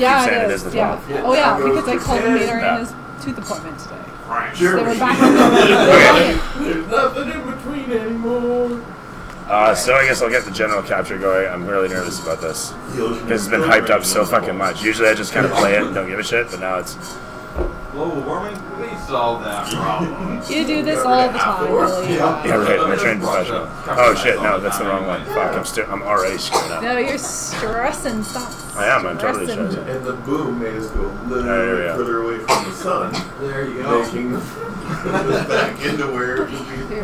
Yeah, saying it it is. is the Yeah. 12th. Oh yeah, because I called and made Ariana's tooth appointment today. They were back on There's nothing in between anymore. So I guess I'll get the general capture going. I'm really nervous about this because it's been hyped up so fucking much. Usually I just kind of play it and don't give a shit, but now it's... Global warming? Please solve that problem. You do this all the time, really. Yeah, right. I'm a trained professional. Oh shit, no, that's the wrong one. Fuck, I'm already screwed up. No, you're stressing. Stop. I am. I'm totally stressing. And the boom made us go There literally further away from the sun. There you go. Making us back into where it should be.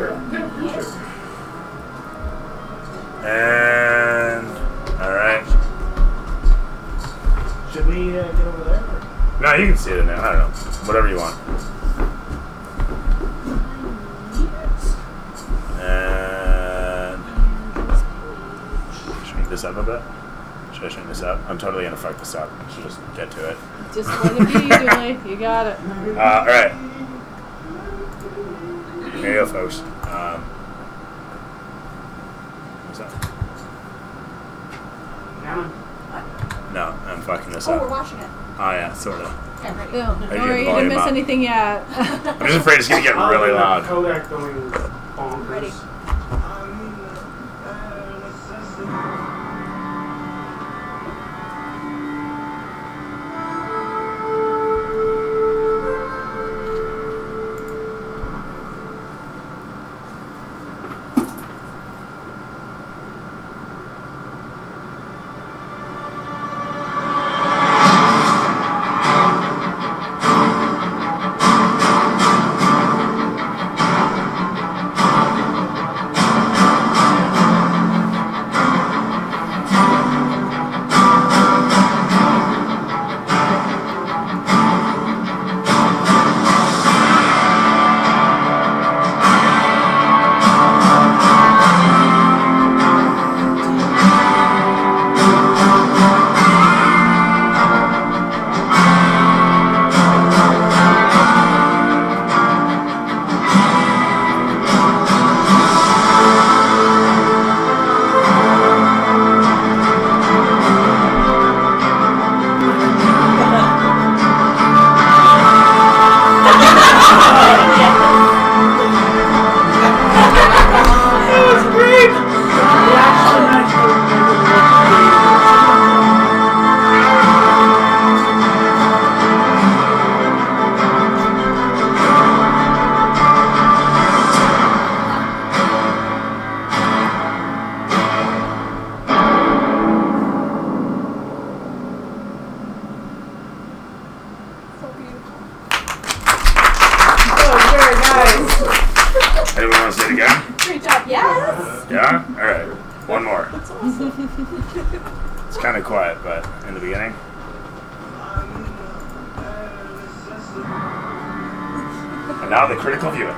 And... Alright. Should we get over there? No, you can see it in there. I don't know. Whatever you want. And... Should I make this up a bit? Should I shrink this up? I'm totally gonna fuck this up. I should just get to it. Just let it be, Julie. You got it. Alright. Here you go, folks. What's that? No, I'm fucking this up. Oh, we're watching it. Oh yeah, sort of. Okay, ready. Don't you worry, you volume didn't miss up? anything yet. I'm just afraid it's gonna get really loud. Kodak going bonkers. Ready. Anyone want to say it again? Great job. Yes. Yeah? Alright. One more. It's kind of quiet, but in the beginning. And now the critical viewing.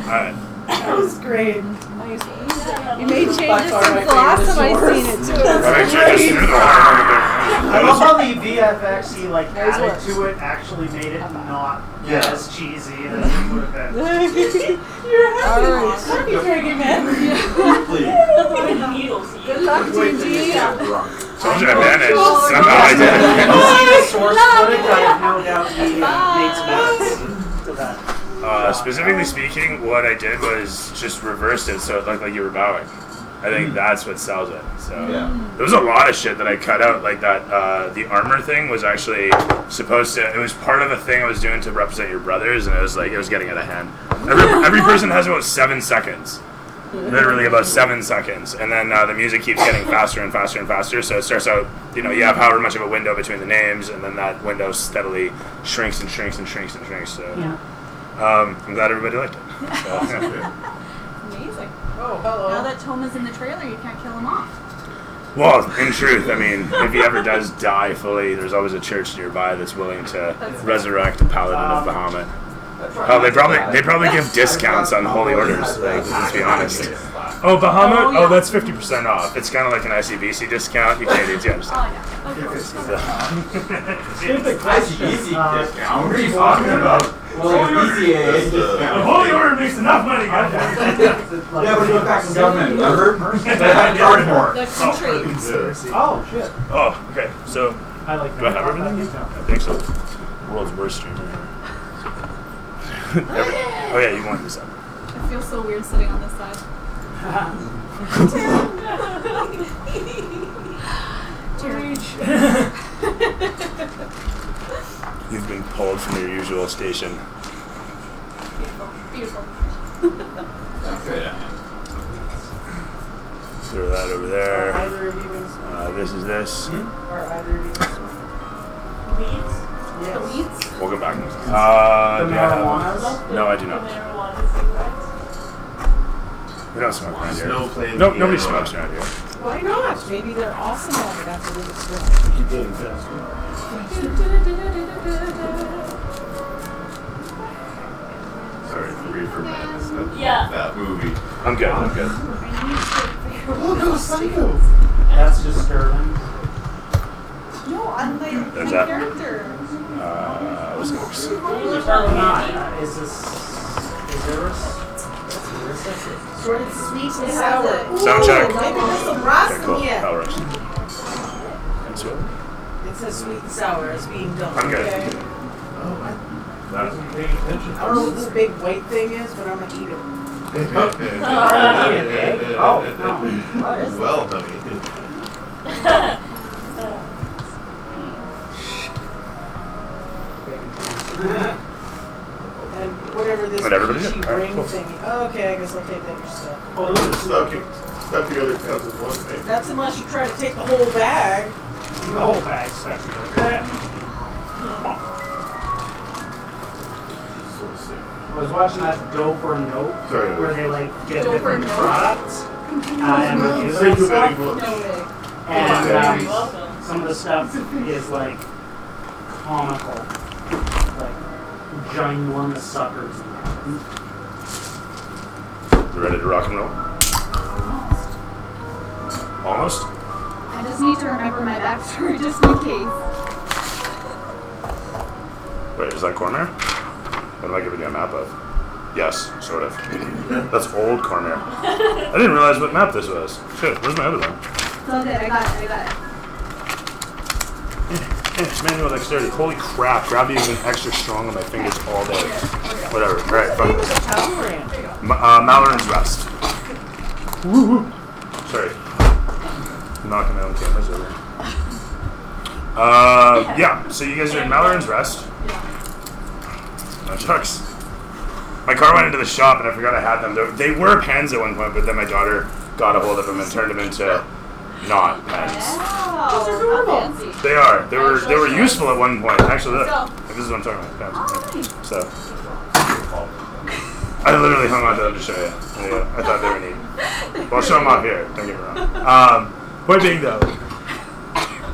Alright. That was great. You made changes since the last time I seen it too. I make sure I just threw the water over there. I love how the VFX he like Nice added work. to it actually made it not Yeah. as cheesy as it would have been. You're happy. Alright. Happy dragon man. Good luck, Told GG. you I managed. Somehow I did. Source footage, I have no doubt he makes notes to that. Specifically speaking, what I did was just reversed it so it looked like you were bowing. I think that's what sells it. So there was a lot of shit that I cut out, like that. The armor thing was actually supposed to. It was part of a thing I was doing to represent your brothers, and it was like it was getting out of hand. Every person has about 7 seconds, literally about 7 seconds, and then the music keeps getting faster and faster and faster. So it starts out, you have however much of a window between the names, and then that window steadily shrinks and shrinks and shrinks and shrinks. So I'm glad everybody liked it. So, yeah. Amazing. Oh, hello. Now that Toma's in the trailer, you can't kill him off. Well, in truth, I mean, if he ever does die fully, there's always a church nearby that's willing to resurrect a paladin of Bahamut. Oh, they probably give discounts on holy orders. Like, let's be honest. Oh, Bahamut? Oh, that's 50% off. It's kind of like an ICBC discount. You Canadians, you understand. Oh, yeah. Stupid question. Easy discount. What are you talking about? Well, BCAA discount. holy order makes enough money, goddamn. Yeah, but you went back to government, remember? They had to charge more. The country. Oh, shit. Oh, okay. So, I like that. do I have everything? I think so. World's worst streamer. Oh yeah, you want this up. I feel so weird sitting on this side. You've been pulled from your usual station. Beautiful. Okay. Throw that over Are there. either of you in This is this. Are either of you in Weeds? The Yes. weeds? We'll go back next time. The Do I have marijuanas? no, I do not. We don't smoke around Snow here. playing Nope, piano. nobody smokes around here. Why not? Maybe they're awesome at it after the storm. Keep getting faster. Sorry, Reefer Madness. That movie. I'm good. I'm good. Look, it was Psycho. That's disturbing. No, I'm like There's my that. character. What's next? Probably not. Is this... Sort of sweet and sour. Sound check. Maybe there's some Okay, rasta cool. here. Power rush. That's what? It says sweet and sour is being done. I'm good. Okay? That- I don't know what this big white thing is, but I'm gonna eat it. Well, honey. And whatever this Let everybody peachy do it. Alright, ring cool. thingy. Oh, okay, I guess I'll take that yourself. Oh, stuck together counts as one thing. That's unless you try to take the whole bag. The whole bag's spectacular. I was watching that Dope or Nope, Sorry. where they like get Dope or different Nope? products and review them Thank and you very stuff. much. No way. And some of the stuff is like comical, like ginormous suckers. You ready to rock and roll? Almost? I just need to remember my backstory just in case. Wait, is that Cormier? What am I giving you a map of? Yes, sort of. That's old Cormier. I didn't realize what map this was. Shit, where's my other one? It's all good. I got it. Manual dexterity. Holy crap, gravity has been extra strong on my fingers all day. Whatever. Alright, fuck It was this. a town brand. Malloran's Rest. Woo-hoo. Sorry. I'm knocking my own cameras over. Yeah, so you guys are in Malloran's Rest. No chucks. My car went into the shop and I forgot I had them. They were pens at one point, but then my daughter got a hold of them and turned them into not pens. Wow. Those are adorable. How fancy. They are. They were useful at one point. Actually, look. So- This is what I'm talking about. Oh, Pens. nice. So I literally hung on to them to show you. I thought they were neat. Well, I'll show them off here. Don't get me wrong. Point being though,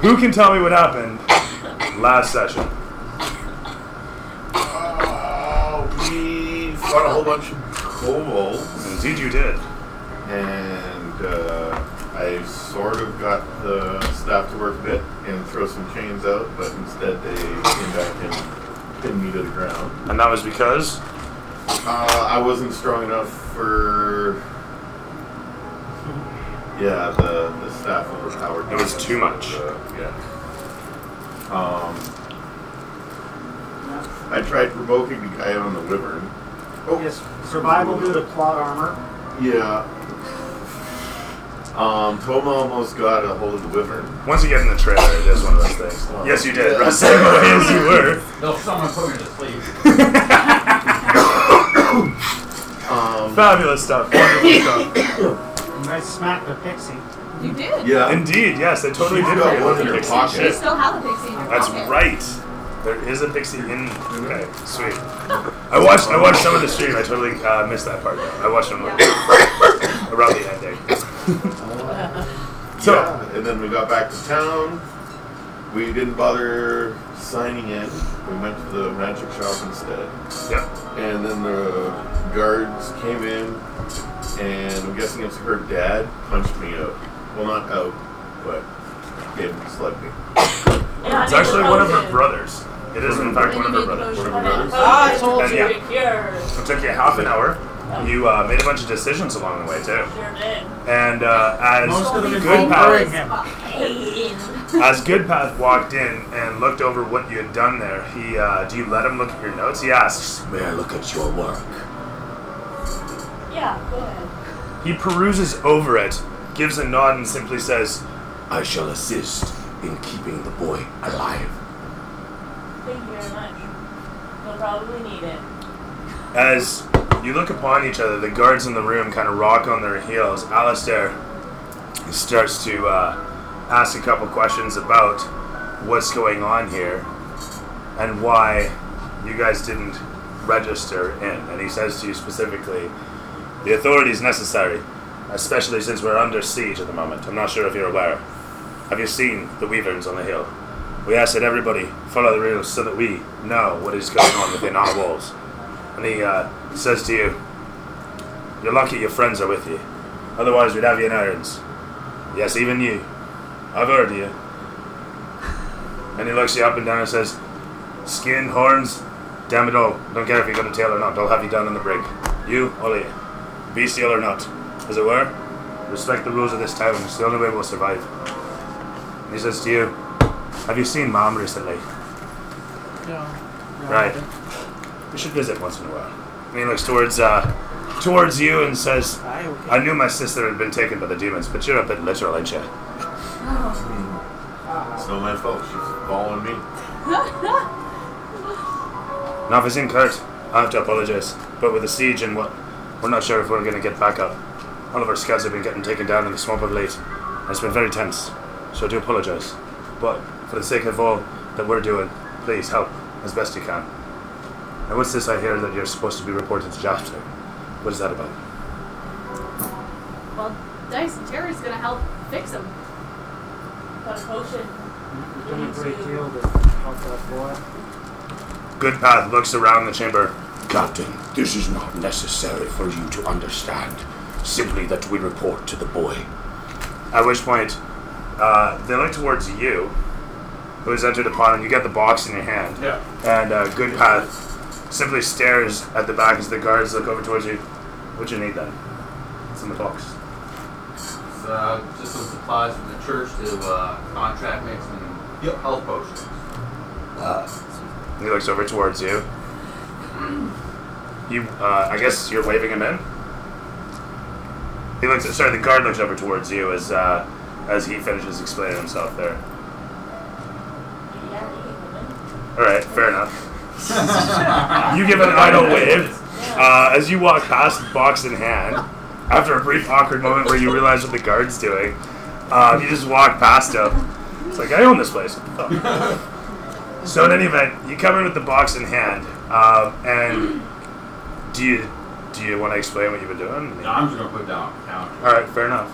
who can tell me what happened last session? We fought a whole bunch of kobolds, Indeed, you did. and I sort of got the staff to work a bit and throw some chains out, but instead they came back and pinned me to the ground. And that was because? I wasn't strong enough for... Yeah, the staff overpowered me. It was too much. Yeah. I tried provoking the guy on the wyvern. Oh. Yes, survival due to plot armor. Yeah. Toma almost got a hold of the wyvern. Once you get in the trailer, it is one of those things. Yes, you did. Wrestling away as you were. No, someone put me to sleep. Fabulous stuff. Wonderful stuff. You guys smacked a pixie. You did. Yeah. Indeed, yes, I totally She's did. got forget one about in the her pixie. pocket. You still have the pixie in your That's pocket. right. There is a pixie in. Okay, sweet. I watched some of the stream. I totally missed that part though. I watched them around the ending. So, yeah, and then we got back to town. We didn't bother signing in. We went to the magic shop instead. yeah. And then the guards came in, and I'm guessing it's her dad punched me out. Well, not out, but hit me slightly. It's actually one of her brothers. It is in fact one of her brothers. One of her brothers? I told And you. yeah, it took you half an hour. You made a bunch of decisions along the way too. Sure did. And as Most of them Goodpath, him. as Goodpath walked in and looked over what you had done there, he do you let him look at your notes? He asks, May I look at your work? Yeah, go ahead. he peruses over it, gives a nod and simply says, I shall assist in keeping the boy alive. Thank you very much. You'll probably need it. as you look upon each other, the guards in the room kind of rock on their heels. Alistair starts to ask a couple questions about what's going on here and why you guys didn't register in. And he says to you specifically, the authority is necessary, especially since we're under siege at the moment. I'm not sure if you're aware. Have you seen the Weaverns on the hill? We ask that everybody follow the rules so that we know what is going on within our walls. And he says to you, you're lucky your friends are with you. Otherwise we'd have you in irons. Yes, even you. I've heard of you. And he looks you up and down and says, skin, horns, damn it all. Don't care if you got a tail or not. I'll have you down in the brig. You, all of you. Bestial or not. As it were, respect the rules of this town. It's the only way we'll survive. And he says to you, have you seen Mom recently? No. Right. We should visit once in a while. And he looks towards you and says, I knew my sister had been taken by the demons, but you're a bit literal, ain't you? It's not my fault. She's following me. Now, if it's incurred, I have to apologize. But with the siege and what, we're not sure if we're going to get back up. All of our scouts have been getting taken down in the swamp of late. And it's been very tense. So I do apologize. But for the sake of all that we're doing, please help as best you can. Now, what's this I hear that you're supposed to be reporting to Jasper? What is that about? Well, Dyson Terry's gonna help fix him. Got a potion. You've done a great deal to help that boy. Goodpath looks around the chamber. Captain, this is not necessary for you to understand. Simply that we report to the boy. At which point, they look towards you, who has entered upon, and you get the box in your hand. Yeah. And Goodpath simply stares at the back as the guards look over towards you. What you need then? It's in the box. It's just some supplies from the church to contract mixing health potions. He looks over towards you. You, I guess you're waving him in? He looks, sorry, the guard looks over towards you as he finishes explaining himself there. Alright, fair enough. You give an idle wave as you walk past, box in hand. After a brief awkward moment where you realize what the guard's doing, you just walk past him. It's like, I own this place. So in any event, you come in with the box in hand, and do you want to explain what you've been doing? No, I'm just going to put it down on the counter. Alright, fair enough.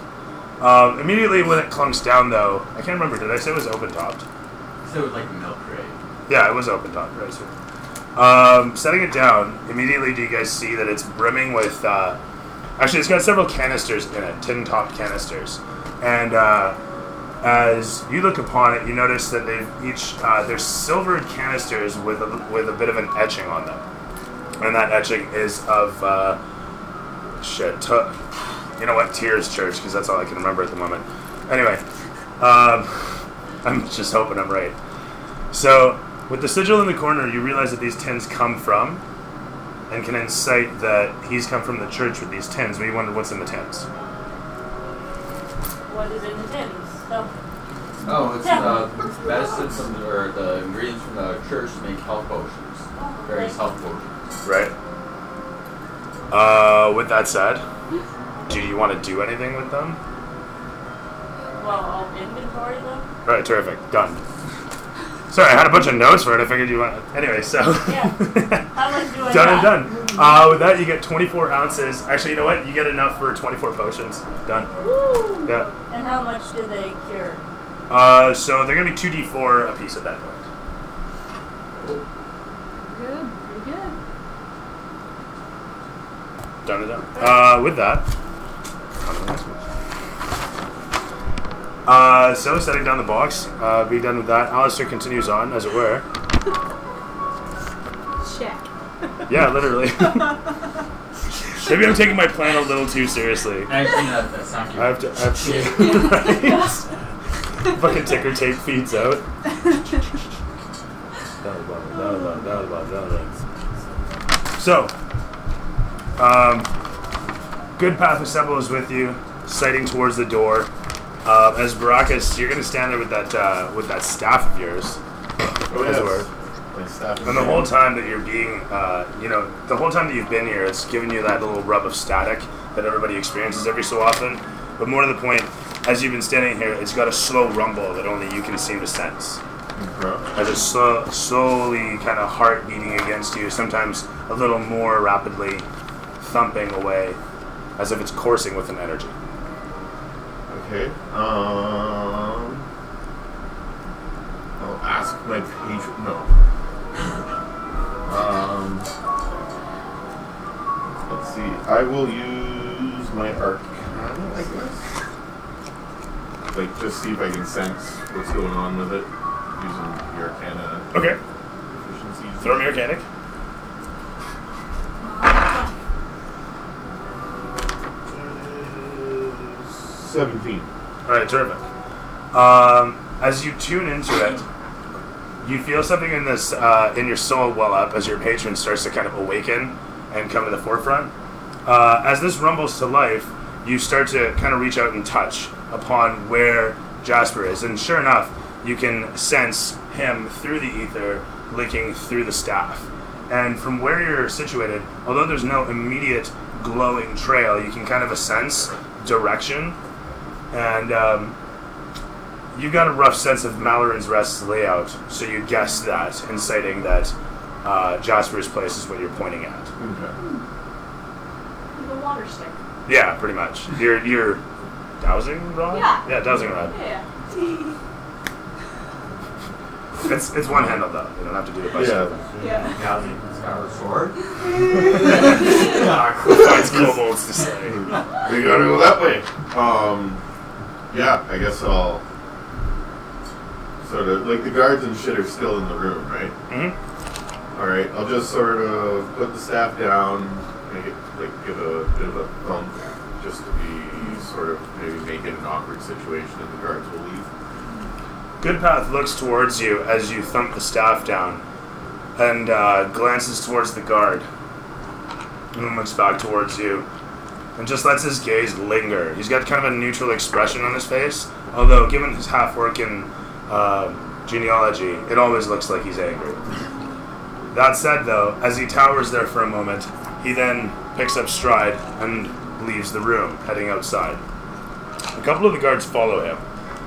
Immediately when it clunks down though, I can't remember, did I say it was open topped? So it was like a milk crate. Yeah, it was open top, right? So, setting it down, immediately do you guys see that it's brimming with, actually it's got several canisters in it, tin-topped canisters, And as you look upon it, you notice that they've each they're silvered canisters with a bit of an etching on them, and that etching is of you know what, Tears Church, because that's all I can remember at the moment. Anyway, I'm just hoping I'm right. So, with the sigil in the corner, you realize that these tins come from, and can incite that he's come from the church with these tins, but you wonder what's in the tins. What is in the tins? Oh, it's medicine from the ingredients from the church to make health potions. Various health potions. Right. With that said, do you want to do anything with them? Well, I'll inventory them. Alright, terrific. Done. Sorry, I had a bunch of notes for it. I figured you want... Anyway, so... Yeah. How much do I Done have? and done. With that, you get 24 ounces. Actually, you know what? You get enough for 24 potions. Done. Woo! Yeah. And how much do they cure? So they're going to be 2d4 a piece at that point. Good. Pretty good. Done and done. With that... So setting down the box, be done with that. Alistair continues on, as it were. Check. Yeah, literally. Maybe I'm taking my plan a little too seriously. Actually, that's not cute. I have to right? Fucking ticker tape feeds out. So, Good Path of Semble is with you, sighting towards the door. As Baracus, you're going to stand there with that staff of yours. Oh, yes. My staff. And the whole time that you're being, the whole time that you've been here, it's given you that little rub of static that everybody experiences every so often. But more to the point, as you've been standing here, it's got a slow rumble that only you can seem to sense. As it's slowly kind of heart beating against you, sometimes a little more rapidly thumping away, as if it's coursing with an energy. Okay. I'll ask my patron. No. Let's see. I will use my Arcana, I guess. Like, just see if I can sense what's going on with it using the Arcana. Okay. Efficiency. Throw me Arcanic. 17. Alright, terrific. As you tune into it, you feel something in this in your soul well up as your patron starts to kind of awaken and come to the forefront. As this rumbles to life, you start to kind of reach out and touch upon where Jasper is, and sure enough, you can sense him through the ether licking through the staff. And from where you're situated, although there's no immediate glowing trail, you can kind of sense direction. And you got a rough sense of Malloran's Rest's layout, so you guessed that, inciting that Jasper's place is what you're pointing at. Okay. The water stick. Yeah, pretty much. Your dowsing rod? Yeah. Yeah, dowsing rod. Yeah. It's one handle though. You don't have to do it by yourself. Yeah. Now the Skyward Sword. Finds kobolds to say. We gotta go that way. Yeah, I guess I'll sort of, like, the guards and shit are still in the room, right? Mm-hmm. Alright, I'll just sort of put the staff down, make it, like, give a bit of a thump, just to be sort of, maybe make it an awkward situation and the guards will leave. Goodpath looks towards you as you thump the staff down and glances towards the guard and then looks back towards you and just lets his gaze linger. He's got kind of a neutral expression on his face, although given his half-working genealogy, it always looks like he's angry. That said, though, as he towers there for a moment, he then picks up stride and leaves the room, heading outside. A couple of the guards follow him.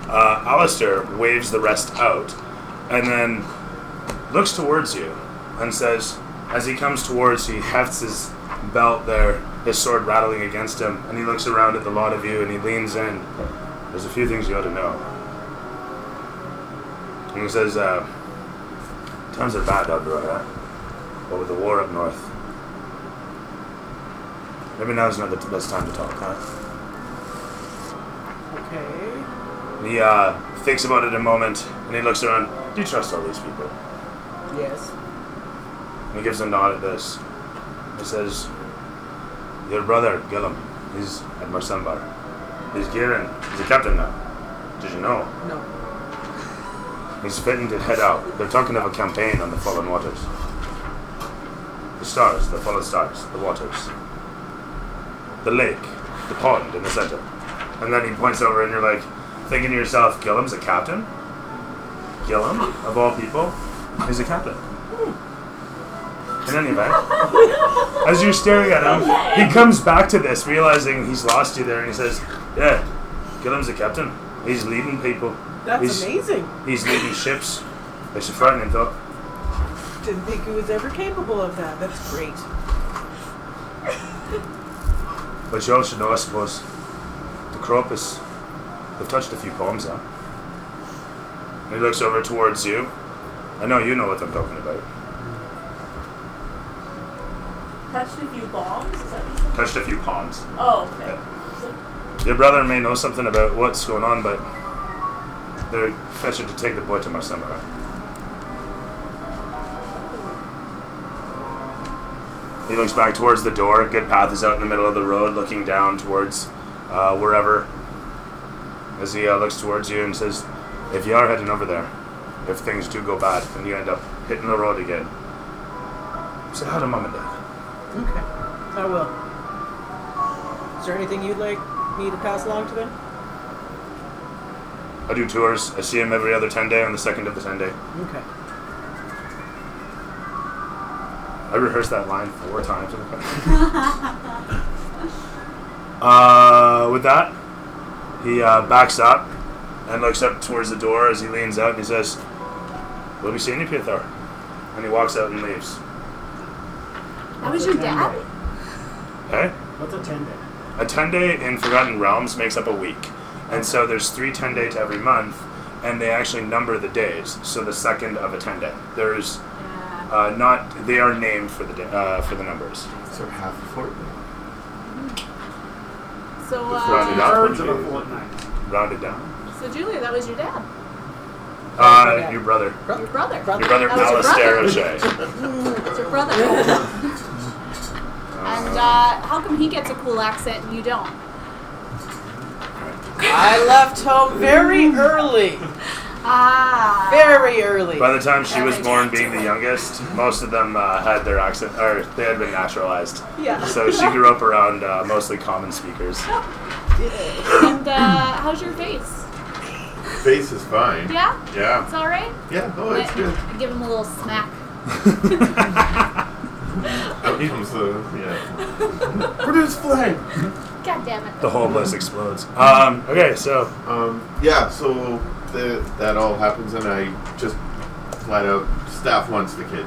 Alistair waves the rest out, and then looks towards you, and says, as he comes towards, he hefts his belt there, his sword rattling against him, and he looks around at the lot of you, and he leans in. There's a few things you ought to know. And he says, times are bad out there, huh? But with the war up north, maybe now's not the best time to talk, huh? Okay. He thinks about it a moment, and he looks around. Do you trust all these people? Yes. And he gives a nod at this. He says, your brother, Gillum, he's at Marsembar. He's Gieran. He's a captain now. Did you know? No. He's fitting to head out. They're talking of a campaign on the fallen waters. The stars, the fallen stars, the waters. The lake, the pond in the center. And then he points over and you're like, thinking to yourself, Gillum's a captain? Gillum, of all people, is a captain. In any event, as you're staring at him, he comes back to this, realizing he's lost you there, and he says, yeah, Gillum's a captain. He's leading people. That's amazing. He's leading ships. It's a frightening thought. Didn't think he was ever capable of that. That's great. But you all should know, I suppose, the Cropus, they've touched a few poems now. And he looks over towards you. I know you know what I'm talking about. Touched a few bombs? Is that what you said? Touched a few palms. Oh, okay. So, Your brother may know something about what's going on, but they're fetching to take the boy to Marsemara. He looks back towards the door. Good Path is out in the middle of the road, looking down towards wherever. As he looks towards you and says, if you are heading over there, if things do go bad and you end up hitting the road again, say hi to Mom and Dad. Okay. I will. Is there anything you'd like me to pass along to them? I do tours. I see him every other 10 day on the second of the 10 day. Okay. I rehearsed that line 4 times. With that, he backs up and looks up towards the door as he leans out and he says, we'll be seeing you, Pithor. And he walks out and leaves. That was your dad? Okay? What's a 10-day? A 10-day in Forgotten Realms makes up a week. And so there's 3 10-day to every month, and they actually number the days. So the second of a 10-day. There's they are named for the for the numbers. So half a fortnight. So, Rounded up. Thirds of a fortnight. Rounded down. so Julia, that was your dad. Your brother. Your brother. Your brother, That was your Alistair brother. O'Shea. It's your brother. And how come he gets a cool accent and you don't? I left home very early. Ah. Very early. By the time she That was makes born, sense. being the youngest, most of them had their accent, or they had been naturalized. Yeah. So she grew up around mostly common speakers. And how's your face? Face is fine. Yeah? Yeah. It's alright? Yeah, no, it's good. I give him a little smack. Out comes the, yeah. Produce flame! God damn it. The whole place explodes. Okay, so Yeah, so that all happens and I just flat out, staff wants the kid.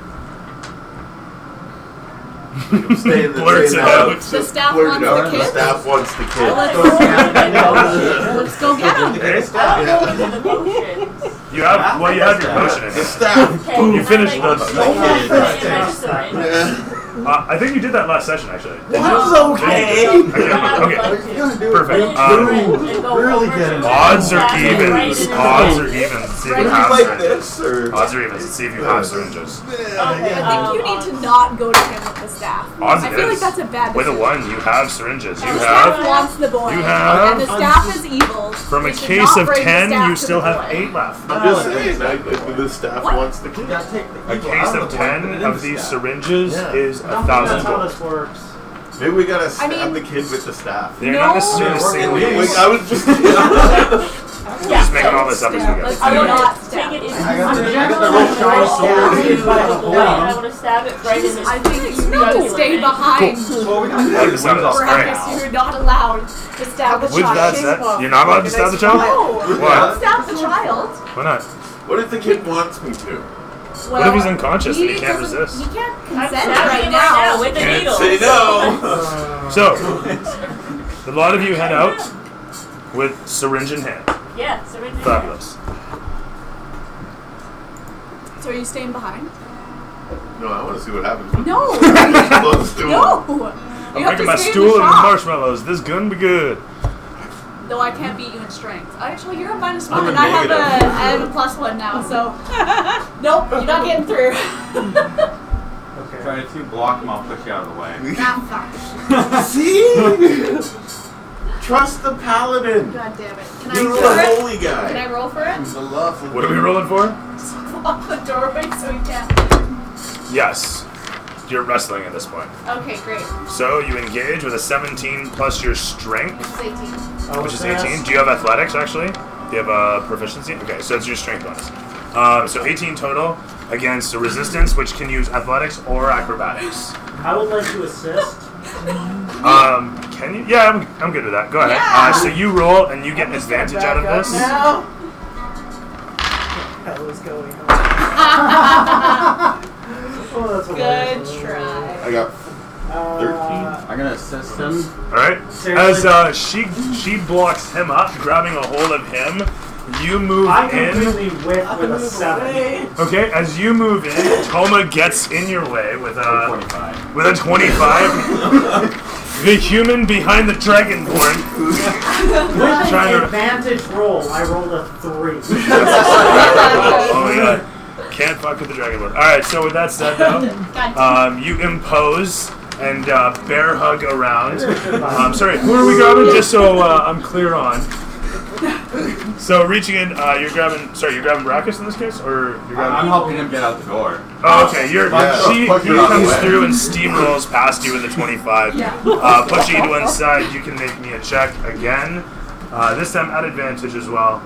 Stay in the Blurts it out. The staff blurt wants it out. the kid? Staff wants the kid. Let's go get him. I don't know the potions. you have you have your potion in The here. staff! Okay, You finished I the like, Yeah. I think you did that last session, actually. It's okay! Okay, perfect. Really good. Odds or evens? Odds or evens? See if you have Like syringes. this, or? Odds or evens? See if you have syringes. I think you need to not go to him with the staff. Odds I it feel is. like that's a bad With a decision. 1, you have syringes. You The staff have, wants the boy. you have- And the staff is evil. from a You should case not of bring the 10, staff you to still the have boy. 8 left. I'm just saying, the staff What? wants the kid. A case of 10 of these syringes is That's 1,000 how gold. this works. Maybe we gotta stab mean- the kid with the staff. They're No. not necessarily single use. I was just. We're just making all this up as we Let's go. do not Take stab. it in. I got the real shiny sword. I want to stab it right in his I think you need to stay behind. Well, we got Like the sound of this. Brackets, Alright. you're not allowed to stab the With that child. said, you're not allowed to stab the child? No. Why? Don't stab the child. Why not? What if the kid wants me to? What if he's unconscious and he can't doesn't- resist? He can't I'm consent stabbing right him now. with a Can't needle. say no. So, a lot of you head out with syringe in hand. Yeah, syringe. Fabulous. So are you staying behind? No, I want to see what happens. No. Close to him. No. I'm You have making to my stay in stool the and shop. marshmallows. This gun be good. Though I can't beat you in strength. Actually, you're a -1, I'm a and I have negative. a +1 now, so nope, you're not getting through. Okay. Try to block him, I'll push you out of the way. Nah, fuck. See? Trust the paladin. God damn it. Can I He's roll the for it? holy guy. Can I roll for it? He's the lovely. What are we rolling for? Off the doorway so he can't. Yes. You're wrestling at this point. Okay, great. So you engage with a 17 plus your strength, This is 18. which is 18. Do you have athletics, actually? Do you have a proficiency? Okay, so it's your strength bonus. So 18 total against a resistance, which can use athletics or acrobatics. I would like to assist. Can you? Yeah, I'm good with that. Go ahead. Yeah. So you roll, and you get advantage out of this. Now. What the hell is going on? Oh, that's Good hilarious. try. I got 13. I'm gonna assist him. All right. Seriously? As she blocks him up, grabbing a hold of him, you move I in. completely whiff with a 7. Okay, as you move in, Toma gets in your way with a 25. with a 25. The human behind the dragonborn. With Trying the to- advantage roll, I rolled a 3. Oh yeah. Can't fuck with the dragonborn. Alright, so with that said though, you impose and bear hug around. Sorry, who are we grabbing? Just so I'm clear on. So reaching in, you're grabbing Brackus in this case? Or you're grabbing... I'm helping him get out the door. Oh, okay. He Push her out the comes way. through and steamrolls past you with a 25. Pushing you to one side, you can make me a check again. This time at advantage as well.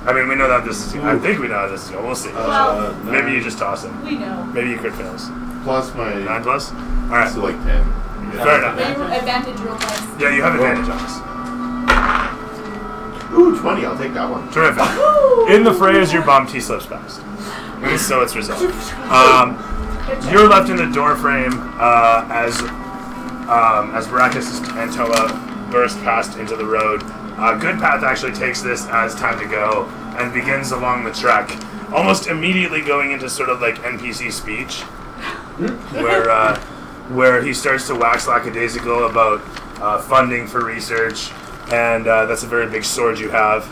I mean, we know that this is... I think we know how this is going. We'll see. Maybe you just toss him. We know. Maybe you crit fails. Plus my. 9 plus? Alright. So like 10. Fair enough. Advantage roll dice. Yeah, you have advantage on this. Ooh, 20. I'll take that one. Terrific. In the fray as your bomb T slips past. And so it's resolved. You're left in the door frame as Baracus and Toma burst past into the road. Goodpath actually takes this as time to go and begins along the trek, almost immediately going into sort of like NPC speech, where he starts to wax lackadaisical about funding for research, and that's a very big sword you have,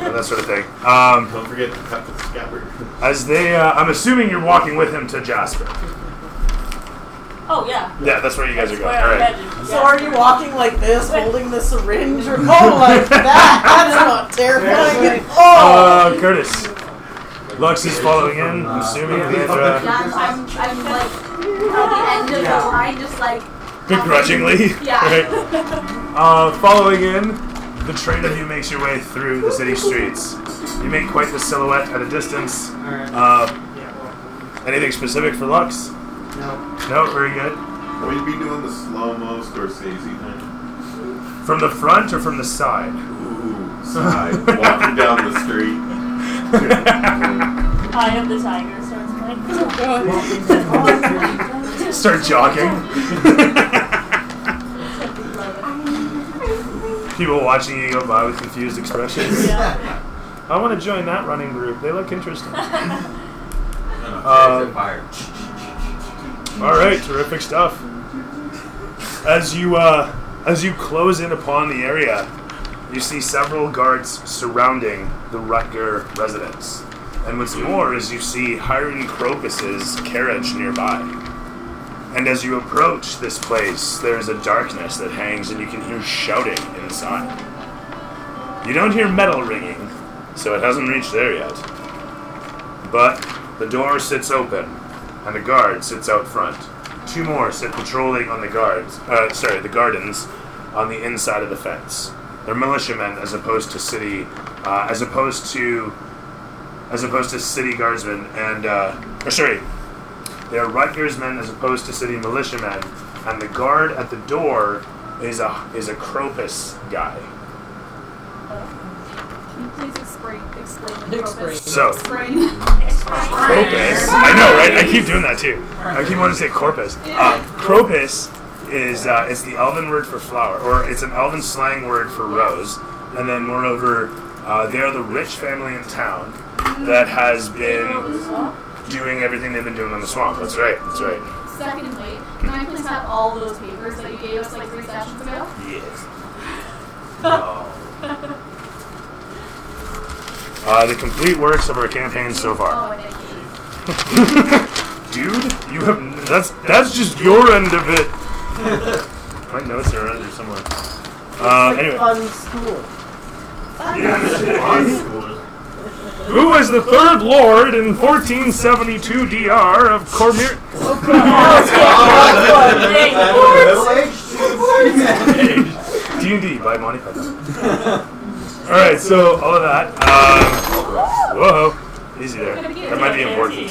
and that sort of thing. Don't forget to cut the scabbard. As they, I'm assuming you're walking with him to Jasper. Oh, yeah. Yeah, that's where you guys are going. Where All I'm right. headed. So are you walking like this, holding the syringe, or like that? That's not terrifying. Oh! Curtis. Lux is following in, I'm assuming. And, I'm like at the end of the line, just like begrudgingly. Yeah. Right. Following in, the train of you makes your way through the city streets. You make quite the silhouette at a distance. Anything specific for Lux? No, very good. Will you be doing the slow-mo Scorsese thing? From the front or from the side? Ooh, side. Walking down the street. Eye of the Tiger starts playing. Start jogging. People watching you go by with confused expressions. Yeah. I want to join that running group. They look interesting. Fire. All right, terrific stuff. As you close in upon the area, you see several guards surrounding the Rutger residence. And what's more is you see Hiram Crocus's carriage nearby. And as you approach this place, there's a darkness that hangs and you can hear shouting inside. You don't hear metal ringing, so it hasn't reached there yet. But the door sits open, and a guard sits out front. 2 more sit patrolling on the gardens on the inside of the fence. They're militiamen as opposed to city guardsmen, and they are Rutgers men as opposed to city militiamen. And the guard at the door is a Cropus guy. Can you please explain the purpose? So. Explain. Cropus. I know, right? I keep doing that too. I keep wanting to say corpus. Cropus is it's the elven word for flower, or it's an elven slang word for rose. And then moreover, they are the rich family in town that has been doing everything they've been doing on the swamp. That's right. That's right. Secondly, can I please have all those papers that you gave us like 3 sessions ago? Yes. The complete works of our campaign so far. Oh, thank you. Dude, you have that's just your end of it. My notes are under somewhere. Anyway. Fun school. Who was the third lord in 1472 DR of Cormier? D&D by Monty Python. Alright, so all of that. Whoa. Easy there. That might be important.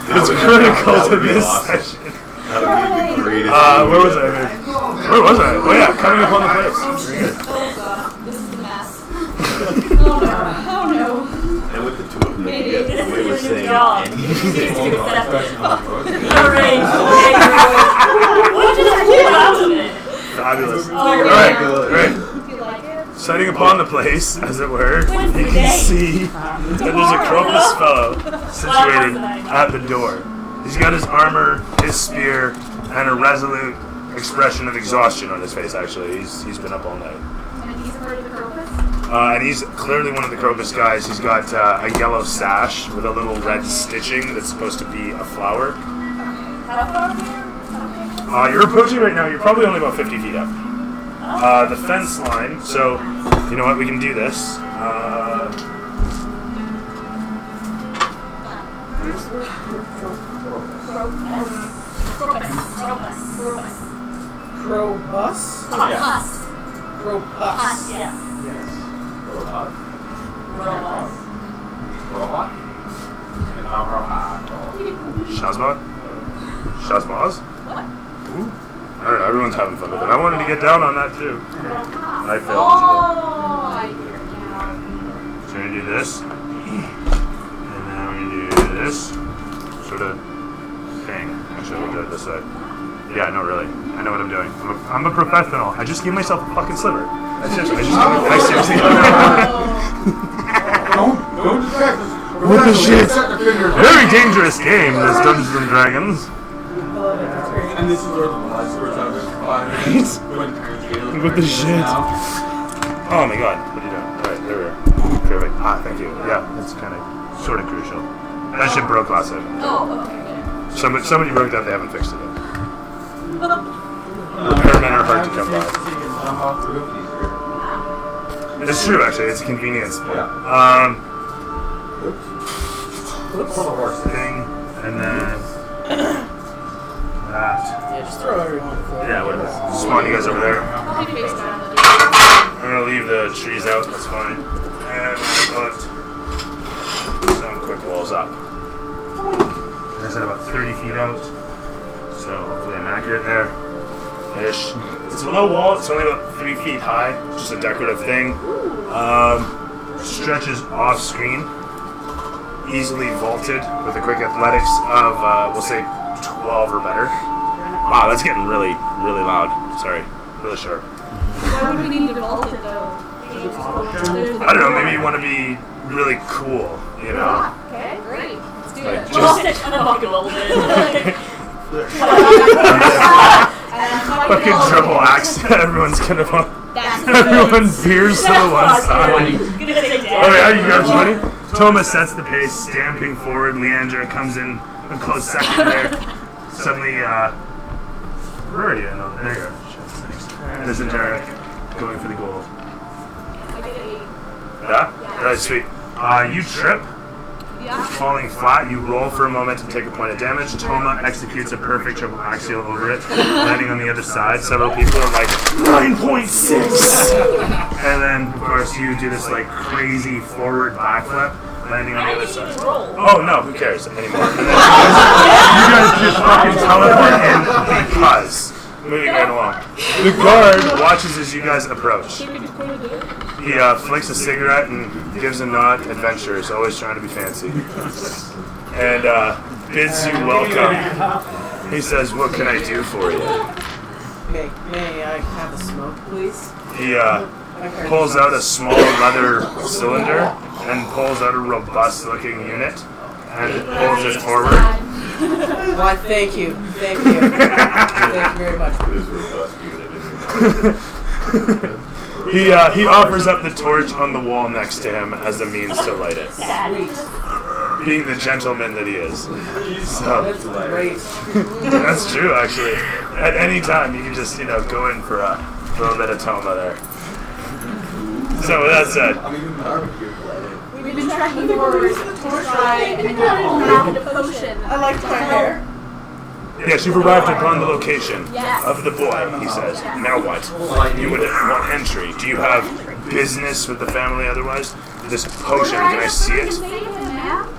It's critical to this session. That would be the greatest. Where was I? Where was I? Oh yeah, coming upon the place. Very good. Oh god, this is a mess. Oh no. And with the two of them, you get the way we're saying job. it. What did I pull out of it? Fabulous. Oh, Alright, yeah. great. Do you like it? Sighting upon the place, as it were, you can see that there's a Crocus fellow situated at the door. He's got his armor, his spear, and a resolute expression of exhaustion on his face, actually. He's been up all night. And he's a part of the Crocus? And he's clearly one of the Crocus guys. He's got a yellow sash with a little red stitching that's supposed to be a flower. How far from here? You're approaching right now, you're probably only about 50 feet up. The fence line, so, you know what, we can do this. Crowbus? Yes. Crowbus. Yes. Robot. Robot. Robot. And Shazbot? Shazbaz? What? Ooh. I don't know, everyone's having fun with it. I wanted to get down on that too. I failed. Oh, I hear you. So we're gonna do this. And then we're gonna do this. Sort of thing. Actually, we'll do it this way. Yeah, no, really. I know what I'm doing. I'm a professional. I just give myself a fucking sliver. I seriously. Don't distract us. What the shit? Very dangerous game, this Dungeons and Dragons. And this is where the last words I was What the shit? Oh my god, what are you doing? Alright, there we are. Perfect. Thank you. Yeah, that's kind of, sort of crucial. That shit broke last night. Oh, okay. Somebody broke that, they haven't fixed it yet. Repairmen are hard to come by. It's true, actually. It's a convenience. Thing, and then that. Yeah, just throw everyone forward. Yeah, whatever. Spawn you guys over there. I'll be face down the I'm gonna leave the trees out. That's fine. And put some quick walls up. I said about 30 feet out. So hopefully I'm accurate there. Ish. It's a low wall. It's only about 3 feet high. Just a decorative thing. Stretches off screen. Easily vaulted with the quick athletics of, we'll say, 12 or better. Wow, that's getting really, really loud. Sorry. Really sharp. Why would we need to vault it though? I don't know, maybe you want to be really cool, you know? Okay, great. Let's do Like, it. just fucking triple axe. Everyone's gonna everyone veers to the one side. Alright, how you guys ready? Thomas sets the pace, stamping forward. Leandra comes in a close second there. Suddenly, where are you? No, there you go. And there's Derek going for the goal. I get 8. Yeah? That's sweet. You trip. Yeah. Falling flat, you roll for a moment to take a point of damage. Toma executes a perfect triple axial over it, landing on the other side. Several people are like, 9.6! And then, of course, you do this like crazy forward backflip, landing on the other side. Oh no, who cares anymore? And then you guys just fucking teleport in because. Moving right along. The guard watches as you guys approach. He flicks a cigarette and gives a nod. Adventurers, always trying to be fancy. And bids you welcome. He says, "What can I do for you?" May I have a smoke, please? He pulls out a small leather cylinder and pulls out a robust-looking unit. and holds it forward. Why, thank you. Thank you. Thank you very much. It is robust unit. He offers up the torch on the wall next to him as a means to light it, being the gentleman that he is. So That's great. that's true, actually. At any time, you can just go in for a little bit of Toma there. So with that said, We've been tracking forward to try and craft a potion. I liked my hair. yes, you've arrived upon the location of the boy. He says, "Now what? You would want entry. Do you have business with the family? Otherwise, this potion. Can I see it?"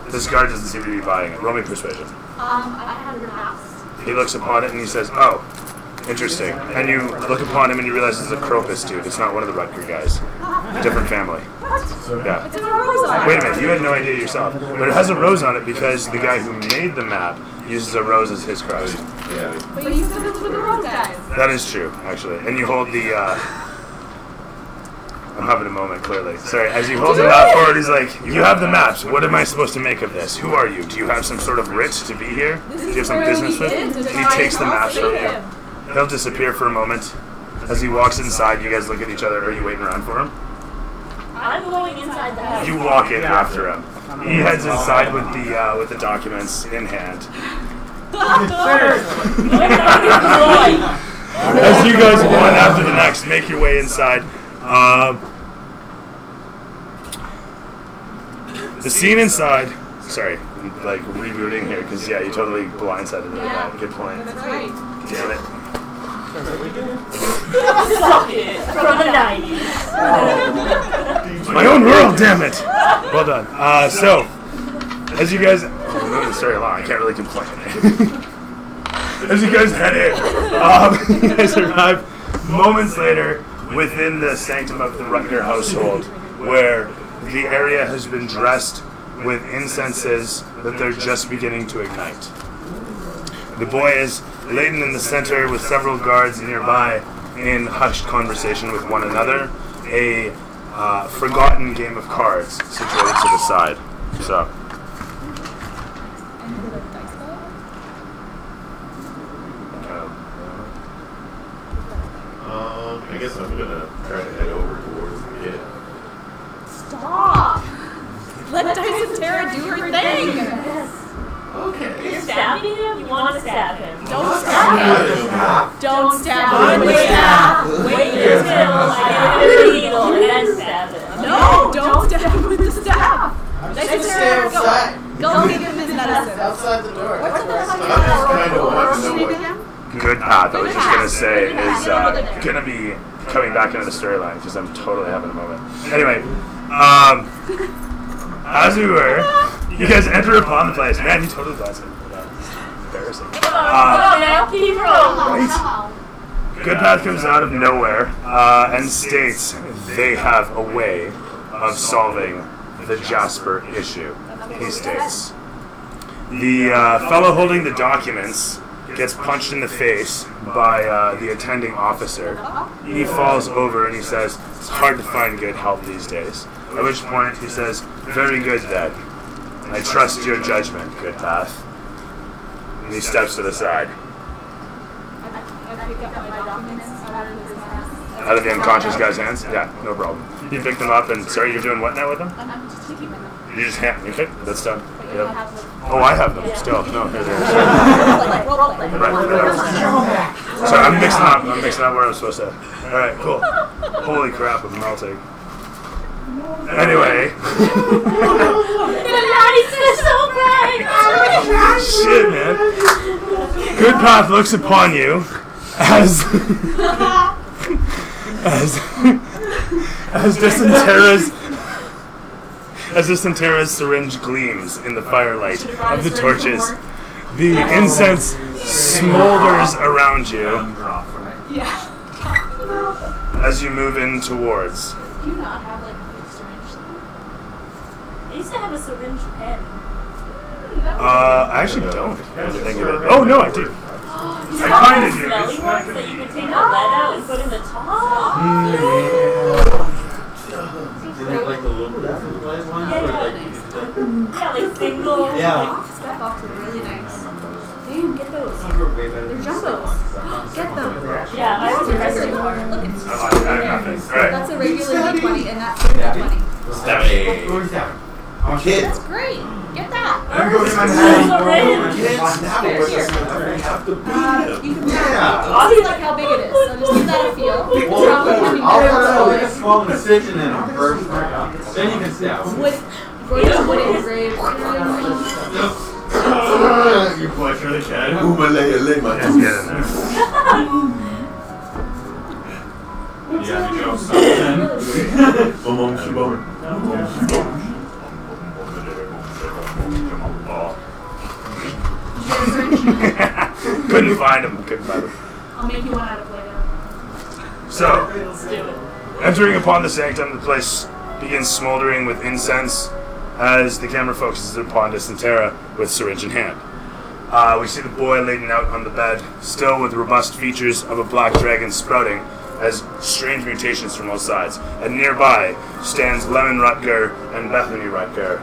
This guard doesn't seem to be buying it. Roll me persuasion. I have your house. He looks upon it and he says, "Oh, interesting." And you look upon him and you realize it's a Crocus dude. It's not one of the Rutger guys. Different family. Yeah. It's a rose on Wait a minute, you had no idea yourself. But it has a rose on it because the guy who made the map uses a rose as his crest. Yeah. But you said it's with the rose guys. That is true, actually. And you hold the, I'm having a moment, clearly. Sorry, as you hold the map forward, he's like, "You have the maps. What am I supposed to make of this? Who are you? Do you have some sort of writ to be here? Do you have some business with?" And he takes the maps from you. He'll disappear for a moment. As he walks inside, you guys look at each other. Are you waiting around for him? I'm going inside the house. You walk in after him. He heads inside with the documents in hand. As you guys one after the next make your way inside, the scene inside. Sorry, I'm like rebooting here because you totally blindsided me with that. Good point. That's right. Damn it. Suck it. From the 90s. My own world, damn it! Well done. So, as you guys, moving the story along, I can't really complain. As you guys head in, you guys arrive moments later within the sanctum of the Rutger household, where the area has been dressed with incenses that they're just beginning to ignite. The boy is laden in the center with several guards nearby in hushed conversation with one another. A forgotten game of cards situated to the side. So, I guess I'm gonna try to head over towards the kid. Stop! Let Dyson Tara do her thing! Okay. You're stabbing him? You want to stab him. Don't stab him! Don't stab him! Wait until I get a needle and then stab him. No! Don't stab him with the staff! Dyson Stay Tara, outside. go give him his medicine. Outside the door. What's the That's fuck where I I just kind of want to know what. Good path, I was just gonna say, is gonna be coming back into the storyline because I'm totally having a moment. Anyway, as we were, you guys enter upon the place. Man, you totally glanced at me. Embarrassing. Good Path comes out of nowhere and states they have a way of solving the Jasper issue. He states the fellow holding the documents gets punched in the face by the attending officer. He falls over and he says, "It's hard to find good help these days." At which point he says, "Very good then. I trust your judgment, Good Path." And he steps to the side. Out of the unconscious guy's hands? Yeah, no problem. You pick them up and, sorry, you're doing what now with them? You just hand them. Okay, that's done. Yep. Oh, I have them still. No, here they are. Right. Sorry, I'm mixing up where I'm supposed to. Alright, cool. Holy crap, I'm melting. Anyway. The lights are so bright! Shit, man. Good Path looks upon you as Dysenteria's syringe gleams in the firelight of the torches. The incense smolders around you as you move in towards. Do you not have like a big syringe? I used to have a syringe pen. I actually don't. Oh no, I do. I kind of do. Smelly ones that you can take the lead out and put in the top. Like the little ones? Yeah, like things No. Yeah. Step box is really nice. Damn, get those. They're jumbos. Get them. Yeah, I was arrested for. Look, it's I got nothing. Alright. that's a regular D20 and that's a D20. Kids. That's great. Get that. I'm going to my There's house. a rain. You can I'll see like how big it is. So just give that a feel. I'll get a small incision in them first. Then you can stab. Wood engraved. You butcher the cat. Just get in there. Yeah, you know something. Couldn't find him. I'll make you one out of Play-Doh. So, Let's do it. entering upon the sanctum, the place begins smoldering with incense as the camera focuses upon Dysentera with syringe in hand. We see the boy laid out on the bed, still with robust features of a black dragon sprouting as strange mutations from all sides. And nearby stands Lemon Rutger and Bethany Rutger.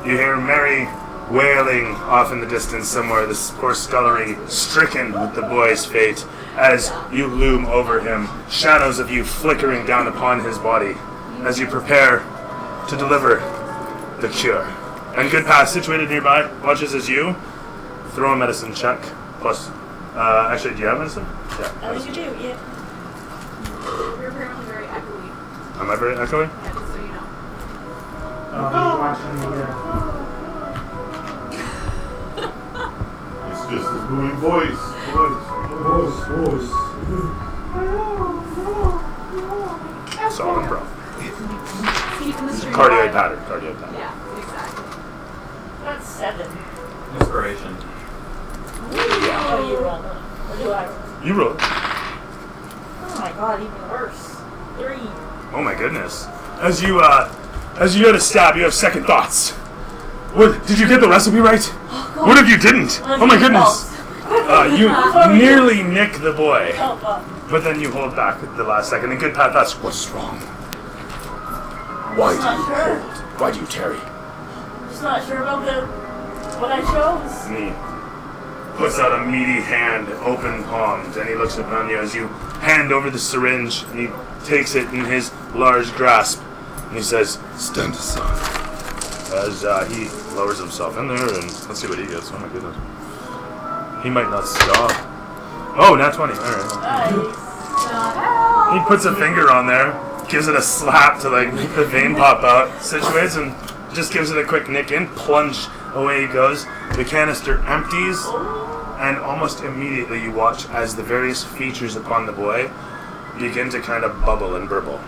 You hear Mary wailing off in the distance somewhere, this poor scullery stricken with the boy's fate, as you loom over him, shadows of you flickering down upon his body, as you prepare to deliver the cure. And Goodpath, situated nearby, watches as you throw a medicine check, plus, actually, do you have medicine? Yeah. I think you do, yeah. You're apparently very echoey. Am I very echoey? Yeah, just so you know. He's watching the, It's just his booming voice. Solid, bro. Feet in the street. Cardioid pattern. Yeah, exactly. That's 7. Inspiration. Oh, you roll it. Or do I roll? You roll. Oh my god, even worse. 3. Oh my goodness. As you go to stab, you have second thoughts. What, did you get the recipe right? What if you didn't? Oh my goodness. You nearly nick the boy, Oh, fuck. but then you hold back at the last second. And Goodpath asks, "What's wrong? Why Not do you sure. hold? Why do you tarry? Just not sure about what I chose. And he puts out a meaty hand, open palmed, and he looks upon you as you hand over the syringe, and he takes it in his large grasp, and he says, "Stand aside." As he lowers himself in there, and let's see what he gets. Oh my goodness. He might not stop. Oh, nat 20. Alright. Nice. He puts a finger on there, gives it a slap to like make the vein pop out, situates, and just gives it a quick nick in, plunge, away he goes. The canister empties, and almost immediately you watch as the various features upon the boy begin to kind of bubble and burble.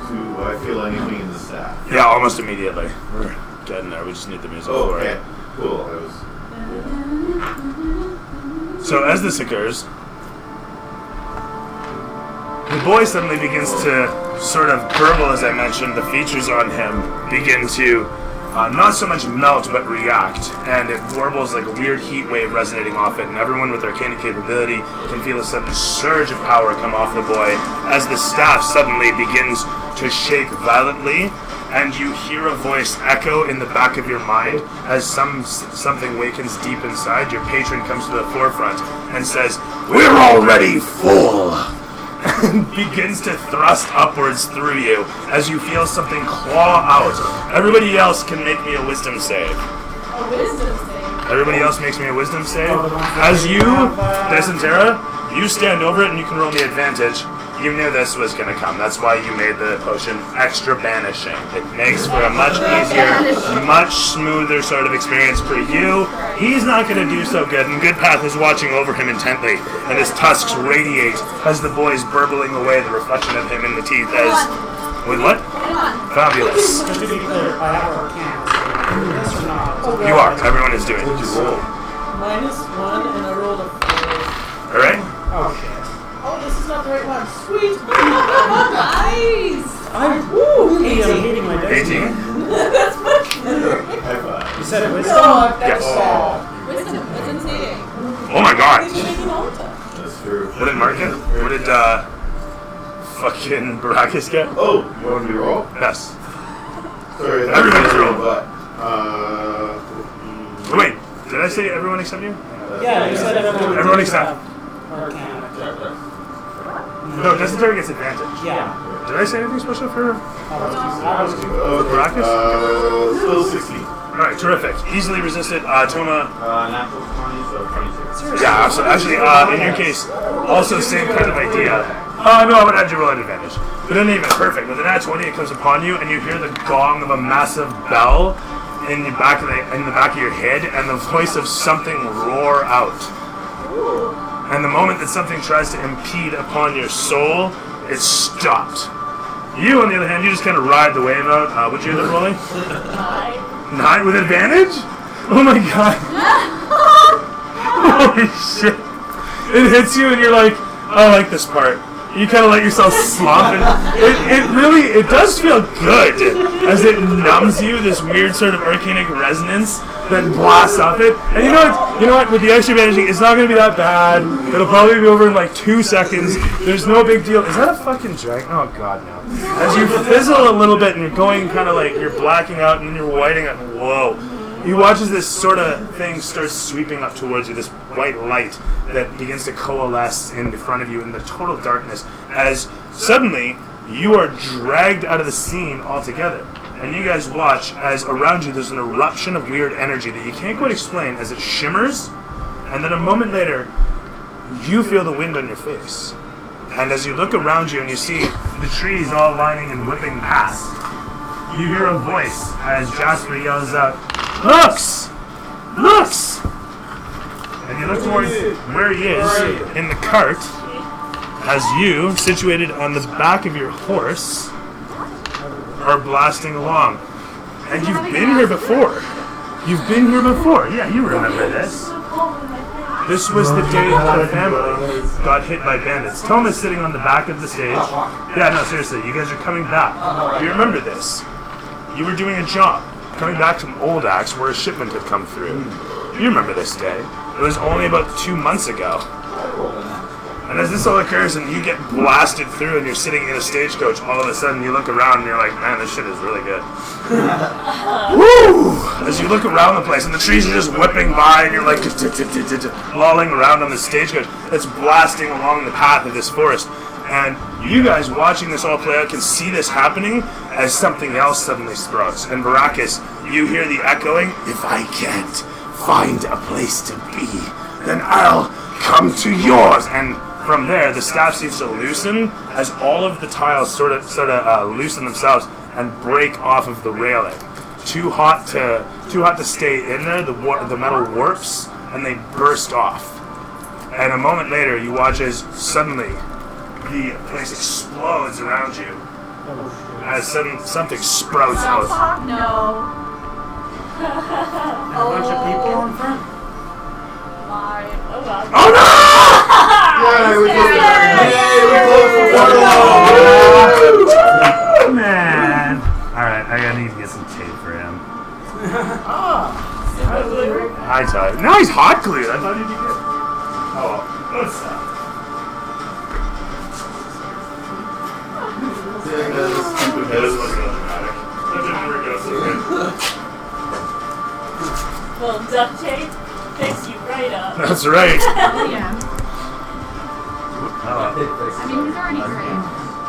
Do I feel anything in the staff? Yeah, almost immediately. We're getting there. We just need the music Oh, for okay. it. Cool. I was. So as this occurs, the boy suddenly begins to sort of burble, as I mentioned. The features on him begin to not so much melt, but react, and it warbles like a weird heat wave resonating off it, and everyone with arcanic capability can feel a sudden surge of power come off the boy as the staff suddenly begins to shake violently, and you hear a voice echo in the back of your mind as something wakens deep inside. Your patron comes to the forefront and says, We're already full. and begins to thrust upwards through you as you feel something claw out. Everybody else can make me a wisdom save. A wisdom save. Everybody else makes me a wisdom save. As you, Dysentera, you stand over it and you can roll me advantage. You knew this was going to come. That's why you made the potion extra banishing. It makes for a much easier, much smoother sort of experience for you. He's not going to do so good, and Goodpath is watching over him intently, and his tusks radiate as the boy's burbling away the reflection of him in the teeth as... With what? Fabulous. just to be clear, I have Arcana. Yes or not? You are. Everyone is doing it. -1 and I rolled a 4. Alright? Oh, shit. Oh, this is not the right one. Sweet. Nice! Woo! Hey, I'm hating my dice. 18? High five. You said it was. God, that's Yes. sad. Wisdom, what's insane? Oh my god. You're making all the time. That's true. What did Mark get? What did, fucking Baracus get? Oh, you want me to roll? Yes. Sorry, Everybody's rolling, rolling. but Did I say everyone except you? Yeah, you said everyone. Everyone except. Arcana. No, Dysentery gets advantage. Yeah. Did I say anything special for Baracus? Still 16. Alright, terrific. Easily resisted. Toma. Natural 20, so 26. Yeah, so actually, in your case, also same kind of idea. No, I would have you roll an advantage. But then even perfect. With an nat 20, it comes upon you, and you hear the gong of a massive bell in the back of your head, and the voice of something roar out. And the moment that something tries to impede upon your soul, it's stopped. You, on the other hand, you just kind of ride the wave out. What's your other rolling? 9 with advantage? Oh my god. Holy shit. It hits you and you're like, I like this part. You kind of let yourself slump and it does feel good as it numbs you, this weird sort of arcanic resonance that blasts off it. And you know what, with the extra advantage, it's not going to be that bad. It'll probably be over in like 2 seconds. There's no big deal. Is that a fucking dragon? Oh god, no. As you fizzle a little bit and you're going kind of like, you're blacking out and then you're whiting out, whoa. You watch as this sort of thing starts sweeping up towards you, this white light that begins to coalesce in front of you in the total darkness, as suddenly you are dragged out of the scene altogether. And you guys watch as around you there's an eruption of weird energy that you can't quite explain as it shimmers, and then a moment later, you feel the wind on your face. And as you look around you and you see the trees all lining and whipping past, you hear a voice as Jasper yells out, "Lux! Lux!" And you look towards where he is in the cart, as you, situated on the back of your horse, are blasting along. And you've been here before. You've been here before. Yeah, you remember this. This was the day the family got hit by bandits. Toma's sitting on the back of the stage. Yeah, no, seriously, you guys are coming back. You remember this. You were doing a job, coming back from Old Axe where a shipment had come through. You remember this day. It was only about 2 months ago. And as this all occurs and you get blasted through and you're sitting in a stagecoach, all of a sudden you look around and you're like, man, this shit is really good. Woo! As you look around the place and the trees are just whipping by and you're like lolling around on the stagecoach that's blasting along the path of this forest. And you guys watching this all play out can see this happening as something else suddenly sprouts. And Baracus, you hear the echoing, "If I can't find a place to be, then I'll come to yours." And from there, the staff seems to loosen as all of the tiles sort of loosen themselves and break off of the railing. Too hot to stay in there. The metal warps and they burst off. And a moment later, you watch as suddenly the place explodes around you as something sprouts out. No. A bunch of people in front? Oh god. Oh no! Yay, we closed the portal! Man. Alright, I need to get some tape for him. Hi, Todd. Now he's hot glued. I thought he'd be good. Oh well. What's that? It doesn't look really dramatic. That didn't work out so good. Well, duct tape fixed you right up. That's right. Yeah. Oh, I mean, he's already great.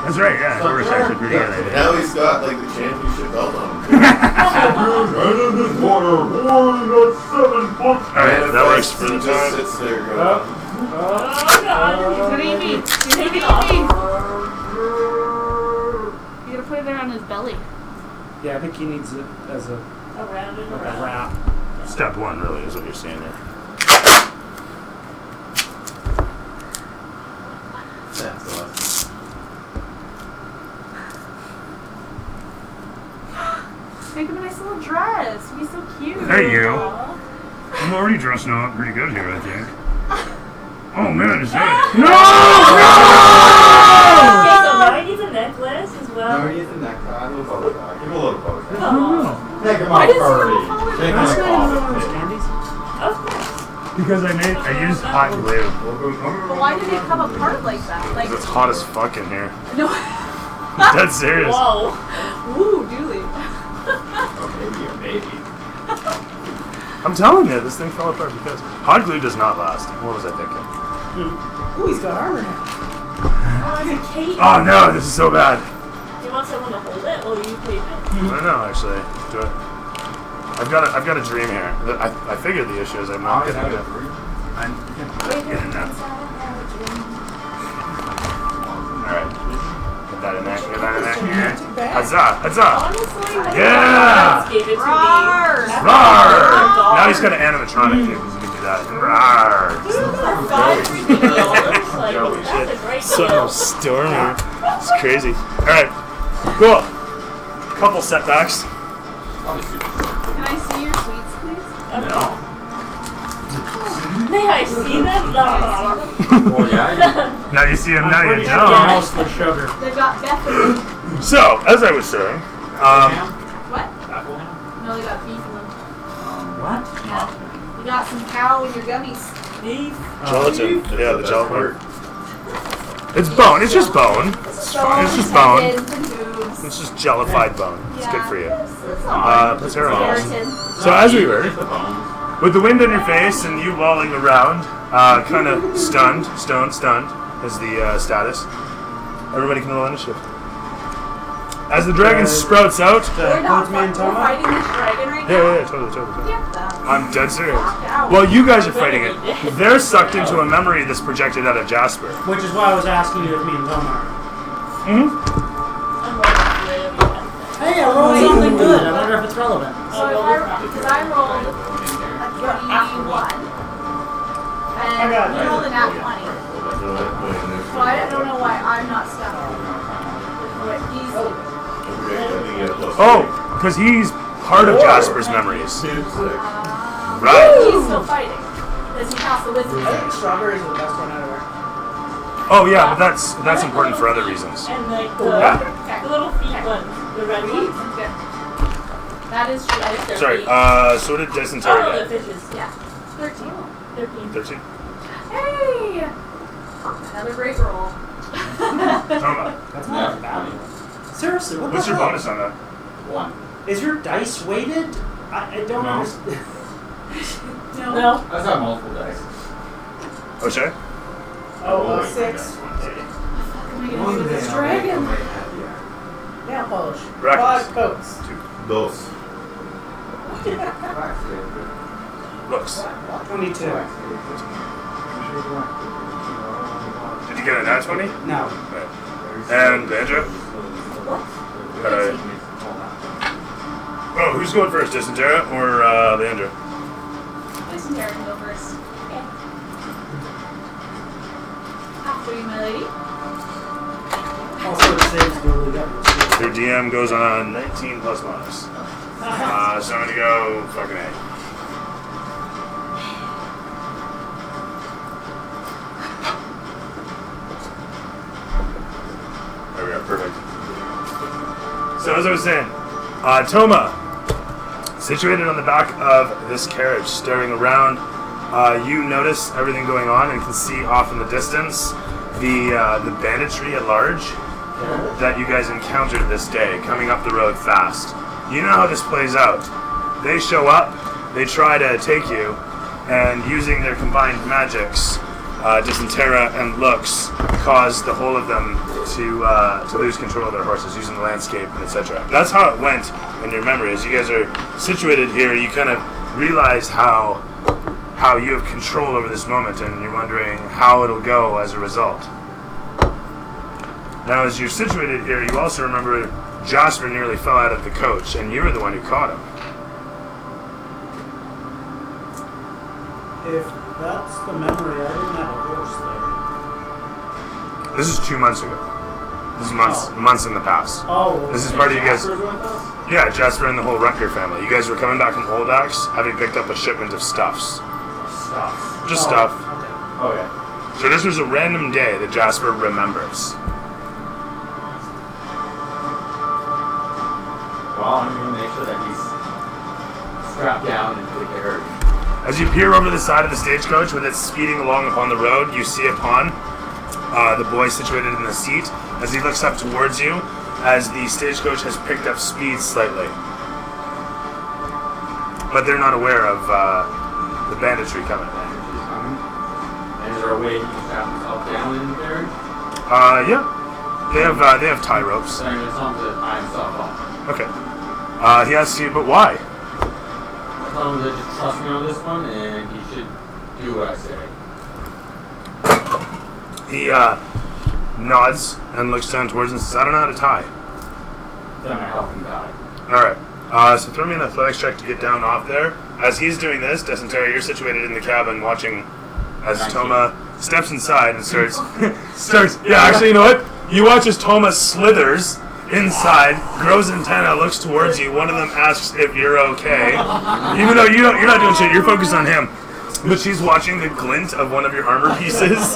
that's right, yeah. It works actually pretty good. Now he's got like the championship belt on him. Alright, that works for the Just time. sits there going, Oh god. What do you mean? Take it off. You gotta put it around his belly. Yeah, I think he needs it as a Around and like a around. wrap. Step one, really, is what you're saying there. That's awesome. Make him a nice little dress. He'd be so cute. Hey, you. Aw. I'm already dressing up pretty good here, I think. Oh, man, is that... No! Okay, so now he needs a necklace as well. No, he's in that guy. Give him a little bow. Give him a little bow. Come on. Take him Why off, does he Birdie. have a collar? Take him That's off. not even one of those candies. Of course. Because I used hot glue. But why did it come apart like that? Like, It's hot as fuck in here. no. Dead serious. Whoa. Ooh, Julie. Oh, maybe a baby. I'm telling you, this thing fell apart because hot glue does not last. What was I thinking? Ooh, he's got armor now. Oh, it's a cape. Oh no, this is so bad. Do you want someone to hold it or you cape it? I don't know, actually. Do it. I've got a dream here. I figured the issue is I'm not getting it. I'm getting that. Alright. Put that in there. Get that in there. Huzzah! Huzzah! Honestly, my Yeah! parents gave it to me. Rawr! Now he's got an animatronic too, because he can do that. Rawr! For $5 like, that's a great So deal. stormy. It's crazy. Alright. Cool. Couple setbacks. Can I see your sweets, please? May I see them? No. Well, yeah. Now you see him, now you Pretty don't. house for sugar. They've got Bethany. So, as I was saying, What? No, they got beef in them. What? Yeah. You got some cow in your gummies. Beef. gelatin. Yeah, the gelatin. It's bone. It's just bone. It's fine. It's just bone. It's just jellified bone. It's good for you. Let's hear it. So as we were, with the wind in your face and you lolling around, kind of stunned is the status. Everybody can roll initiative. As the dragon sprouts out. We're not Both me and Toma? fighting this dragon right now. Yeah, totally. Get them. I'm dead serious. Out. Well, you guys are fighting it. They're sucked into a memory that's projected out of Jasper. Which is why I was asking you if me and Tom are. Mm-hmm. Hey, I rolled something good. I wonder if it's relevant. So because I rolled a 21, and you rolled a nat 20. So I don't know why I'm not stuck with what he's doing. Oh, because he's part of Jasper's memories. He's Right. still fighting. Does he pass the wisdom? I think strawberries are the best one everywhere. Oh yeah, but that's important for other reasons. And like Yeah. the little feet ones, the red ones. Good. That is true. Like their Sorry, feet. so did Oh, dysentery the get? fishes. Yeah. 13. 13. 13? Hey! Another great roll. Toma. That's not bad. Seriously, what What's the your hell? bonus on that? 1. Is your dice weighted? I don't No. understand. No. I just have multiple dice. O'Shea? Oh, 6. What am I gonna do with this dragon? Nail polish. Breakfast. 5 coats. Dos. Looks. 22. Did you get a nat 20? No. Right. And Andrew? Oh, who's going first, Dysentery or Leandra? Dysentery can go first. Okay. After you, my lady. Also, the saves go really up. Their DM goes on 19 plus minus. So I'm gonna go fucking A. There we go, perfect. So as I was saying, Toma, situated on the back of this carriage, staring around, you notice everything going on and can see off in the distance the banditry at large that you guys encountered this day, coming up the road fast. You know how this plays out. They show up, they try to take you, and using their combined magics, Dysentery and Lux cause the whole of them to lose control of their horses using the landscape and etc. That's how it went in your memory. As you guys are situated here, you kind of realize how you have control over this moment, and you're wondering how it'll go as a result. Now, as you're situated here, you also remember Jasper nearly fell out of the coach, and you were the one who caught him. If that's the memory, I didn't have a horse there. This is 2 months ago. This is months in the past. Oh. This is part of you guys. Jasper's with us? Yeah, Jasper and the whole Rutger family. You guys were coming back from Oldax, having picked up a shipment of stuffs. Stuff. Just stuff. Okay. Oh, yeah. So this was a random day that Jasper remembers. Well, I'm going to make sure that he's strapped down into the carriage. As you peer over the side of the stagecoach with it speeding along upon the road, you see upon the boy situated in the seat as he looks up towards you as the stagecoach has picked up speed slightly. but they're not aware of the banditry coming. And is there a way he can strap himself down in there? Yeah. They have tie ropes. So I'm going to tell him to tie himself up. Okay. He asks you, but why? I tell him to just trust me on this one, and he should do what I say. He nods and looks down towards and says, I don't know how to tie. Then I help him die. Alright. So throw me an athletics check to get down off there. As he's doing this, Dysentery, you're situated in the cabin watching as Toma steps inside and starts. Yeah, actually, you know what? You watch as Toma slithers inside, grows antenna, looks towards you. One of them asks if you're okay. Even though you're not doing shit, you're focused on him. But she's watching the glint of one of your armor pieces.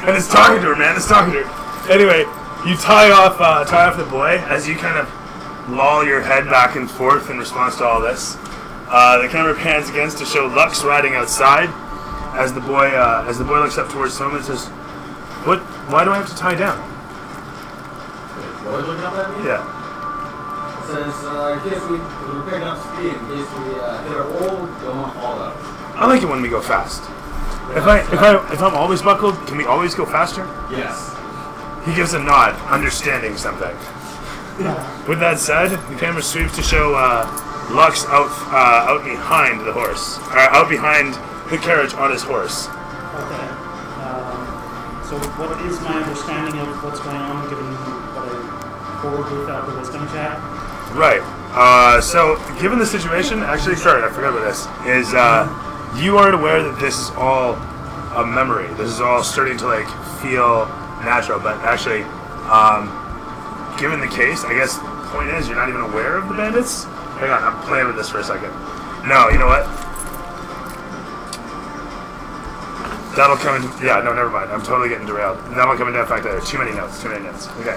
And it's talking to her, man. It's talking to her. Anyway, you tie off the boy as you kind of loll your head back and forth in response to all this. The camera pans again to show Lux riding outside as the boy looks up towards Toma and says, why do I have to tie down? Boy looking up at me? Yeah. It says, in case we're picking up speed, in case we hit our wall, don't want to fall out. I like it when we go fast. If I'm always buckled, can we always go faster? Yes. He gives a nod, understanding something. With that said, the camera sweeps to show Lux out behind the horse, out behind the carriage on his horse. Okay. So what is my understanding of what's going on, given what I forward without the wisdom check? Right. So, given the situation, actually, sorry, I forgot about this, is you aren't aware that this is all a memory. This is all starting to, like, feel natural, but actually, given the case, I guess the point is you're not even aware of the bandits? Hang on, I'm playing with this for a second. No, you know what? That'll come into... Yeah, no, never mind. I'm totally getting derailed. That'll come into effect later. Too many notes. Okay.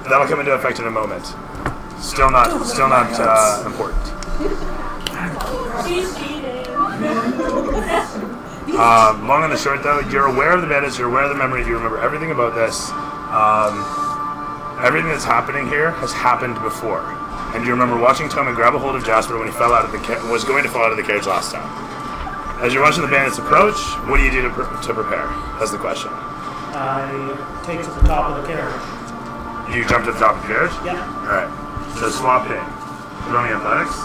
That'll come into effect in a moment. Still not important. She's cheating. Long and the short, though, you're aware of the bandits, you're aware of the memory, you remember everything about this. Everything that's happening here has happened before. And you remember watching Toma grab a hold of Jasper when he was going to fall out of the carriage last time. As you're watching the bandits approach, what do you do to prepare? That's the question. I take to the top of the carriage. You jump to the top of the carriage? Yeah. Alright. So swap in. Throw me athletics.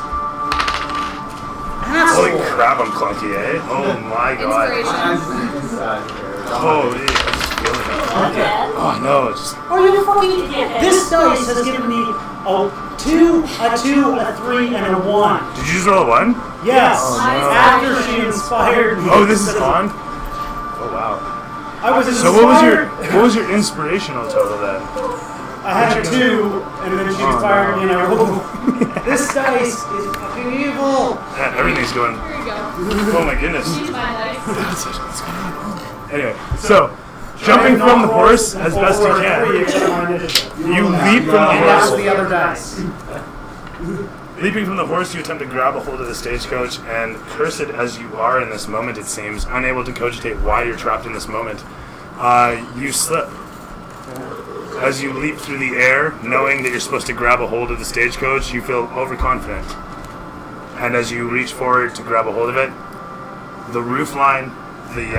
Holy crap, I'm clunky, eh? Oh my god. Oh, yeah, I just feel it. Oh no, it's just... Are you fucking... This dice has given me a 2, a 3, and a 1. Did you just roll a 1? Yes. Oh, no. After she inspired me. Oh, this is on? Oh wow. I was So inspired. what was your inspirational total then? I had a 2, and then she inspired me, and I rolled. This dice is fucking evil. Man, everything's going... Here you go. Oh my goodness. Use my dice. Anyway, so, jumping from the horse as best you can. You leap from the And that's horse. the other dice. Leaping from the horse, you attempt to grab a hold of the stagecoach, and cursed as you are in this moment, it seems, unable to cogitate why you're trapped in this moment, you slip. As you leap through the air, knowing that you're supposed to grab a hold of the stagecoach, you feel overconfident. And as you reach forward to grab a hold of it, the roof line, the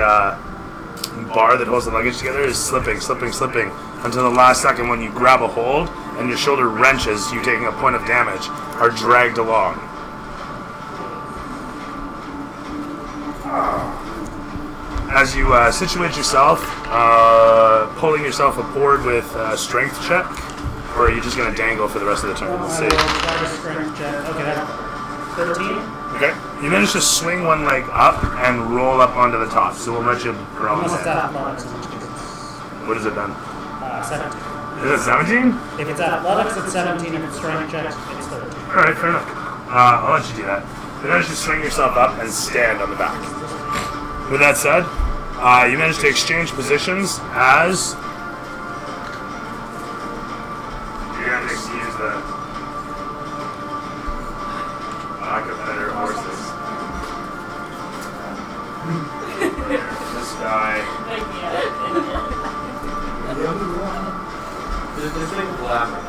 bar that holds the luggage together is slipping until the last second when you grab a hold and your shoulder wrenches, you taking a point of damage, are dragged along. As you situate yourself, pulling yourself aboard with a strength check, or are you just going to dangle for the rest of the turn? Let's see. That was strength check. Okay, that's 13. Okay. You manage to swing one leg up and roll up onto the top, so we'll let you roll Unless it's that. athletics, in which case What is it then? it's 17. Is it 17? If it's athletics, it's 17. If it's strength checks, it's 13. Alright, fair enough. I'll let you do that. You manage to swing yourself up and stand on the back. With that said, you manage to exchange positions as... You're going to excuse the lack of better horses. This guy... This thing glamour.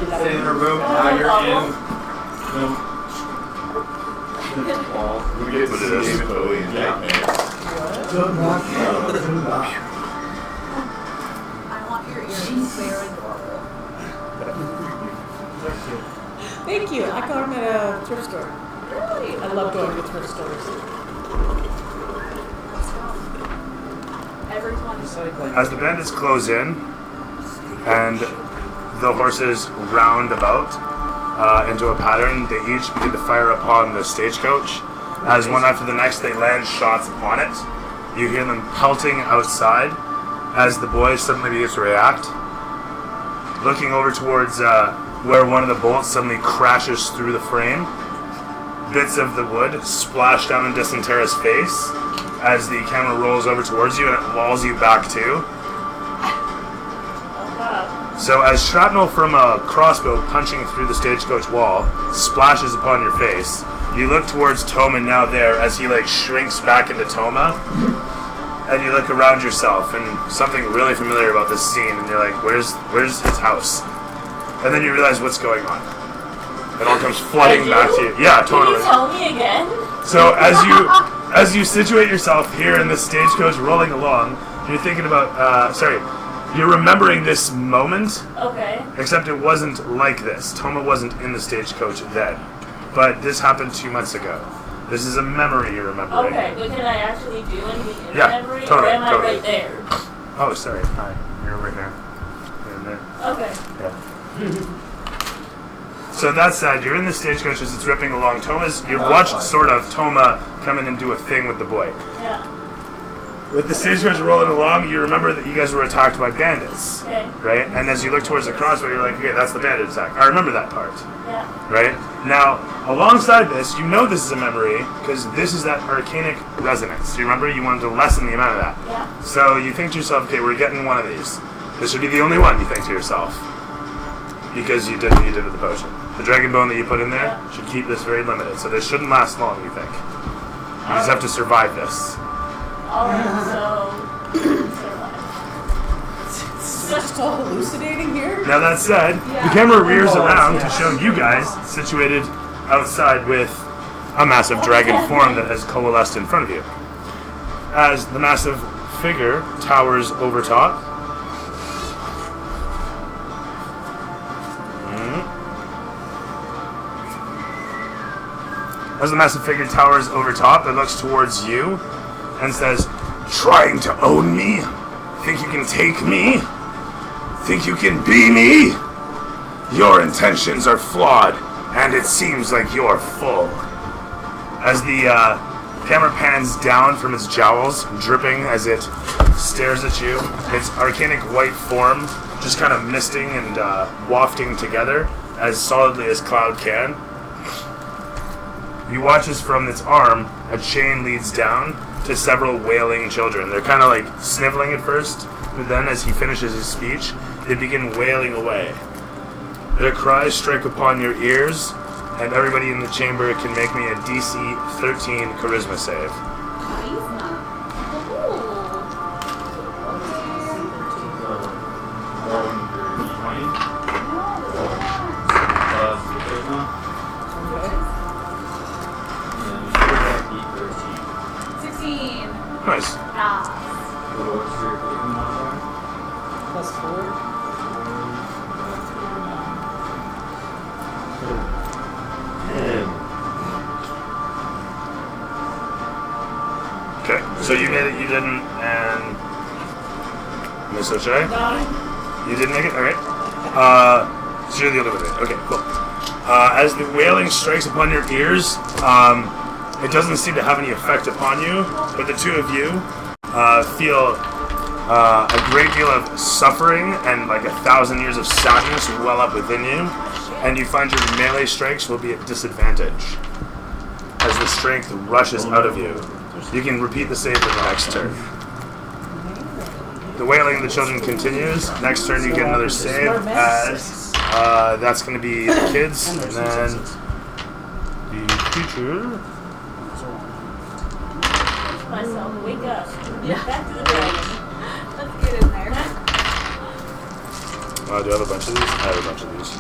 Stay in the room, now you're in. Wall. We get to What see it is. David Bowie in Japan. I want your earrings. They are adorable. Thank you. I got them at a thrift store. Really? I love going to thrift stores. Everyone. As the bandits close in and the horses round about into a pattern, they each begin to fire upon the stagecoach. As one after the next, they land shots upon it. You hear them pelting outside as the boys suddenly begin to react. Looking over towards where one of the bolts suddenly crashes through the frame. Bits of the wood splash down in Dysentera's face as the camera rolls over towards you and it lulls you back too. So as shrapnel from a crossbow punching through the stagecoach wall splashes upon your face, you look towards Toma now there as he like shrinks back into Toma, and you look around yourself and something really familiar about this scene, and you're like, where's his house? And then you realize what's going on. It all comes flooding back to you. Yeah, totally. Can you tell me again? So as you situate yourself here in the stagecoach rolling along, you're thinking about you're remembering this moment. Okay. Except it wasn't like this. Toma wasn't in the stagecoach then. But this happened 2 months ago. This is a memory you're remembering. Okay, but can I actually do anything in Yeah, the memory? totally, Or am I totally. right there? Oh, sorry. Hi. You're right there. You're in there. Okay. Yeah. So that said, you're in the stagecoach as it's ripping along. You've watched sort of Toma come in and do a thing with the boy. Yeah. With the stagecoach rolling along, you remember that you guys were attacked by bandits. Okay. Right? And as you look towards the crossbow, you're like, okay, that's the bandit attack. I remember that part. Yeah. Right? Now, alongside this, you know this is a memory because this is that arcanic resonance. You remember you wanted to lessen the amount of that. Yeah. So you think to yourself, okay, we're getting one of these. This should be the only one, you think to yourself. Because you did what you did with the potion. The dragon bone that you put in there should keep this very limited. So this shouldn't last long, you think. You just have to survive this. Alright, so... It's just all hallucinating here. Now that said, the camera rears around to show you guys situated outside with a massive dragon form that has coalesced in front of you. As the massive figure towers over top, as the massive figure towers over top, it looks towards you and says, "Trying to own me? Think you can take me? Think you can be me? Your intentions are flawed, and it seems like you're full." As the camera pans down from its jowls, dripping as it stares at you, its arcanic white form just kind of misting and wafting together as solidly as cloud can. You watch as from its arm, a chain leads down to several wailing children. They're kind of like sniveling at first, but then as he finishes his speech, they begin wailing away. Their cries strike upon your ears, and everybody in the chamber can make me a DC 13 charisma save. Nice. Plus 4. Okay, so you made it, you didn't, and Miss O'Shea? You didn't make it? Alright. So you're the only one that did. Okay, cool. As the wailing strikes upon your ears, it doesn't seem to have any effect upon you, but the two of you feel a great deal of suffering and like 1,000 years of sadness well up within you, and you find your melee strikes will be at disadvantage as the strength rushes out of you. You can repeat the save for the next turn. The wailing of the children continues. Next turn you get another save as that's going to be the kids, and then the creature. Myself, wake up. Yeah. Back to the dragon. Let's get in there. Do I have a bunch of these? I have a bunch of these.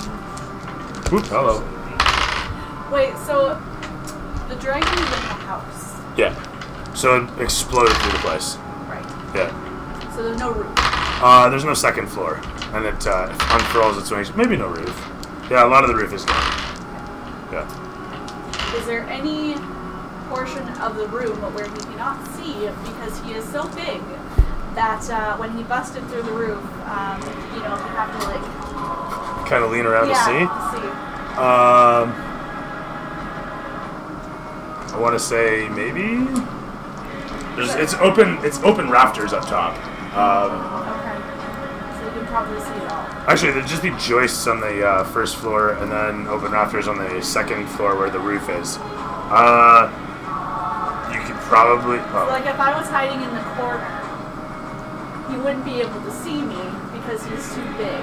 Oop, hello. Wait, so The dragon is in the house. Yeah. So it exploded through the place. Right. Yeah. So there's no roof. There's no second floor, and it unfurls its wings. Maybe no roof. Yeah, a lot of the roof is gone. Yeah. Is there any portion of the room where he cannot see because he is so big that when he busted through the roof, you know, you have to like Kind of lean around to see. To see. I want to say maybe. It's open rafters up top. Okay. So you can probably see it all. Actually, there'd just be joists on the first floor, and then open rafters on the second floor where the roof is. You could probably. So like if I was hiding in the corner, he wouldn't be able to see me because he's too big.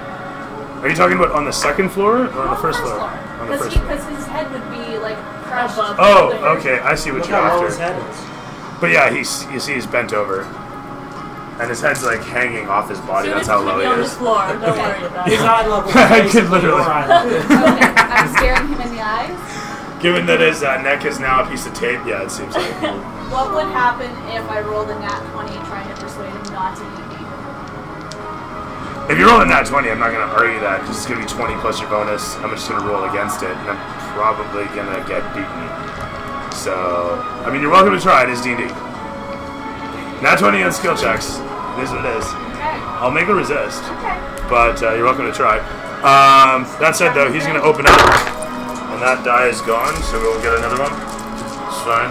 Are you talking about on the second floor or on the first floor? On the first floor. Because his head would be like crushed. Oh, okay. I see what Look you're how low after. his head is. But yeah, you see he's bent over, and his head's like hanging off his body. That's how low he on the is. floor. Don't worry about His it. eye level I is could literally. your eye level. Okay, I'm staring him in the eyes. Given that his neck is now a piece of tape, yeah, it seems like. What would happen if I rolled a nat 20 trying to persuade him not to eat me? If you roll a nat 20, I'm not going to argue that. It's going to be 20 plus your bonus. I'm just going to roll against it, and I'm probably going to get beaten. So, I mean, you're welcome to try it. It's D&D. Nat 20 on skill checks. It is what it is. Okay. I'll make a resist, Okay. but you're welcome to try. That said, though, he's going to open up, and that die is gone, so we'll get another one. It's fine.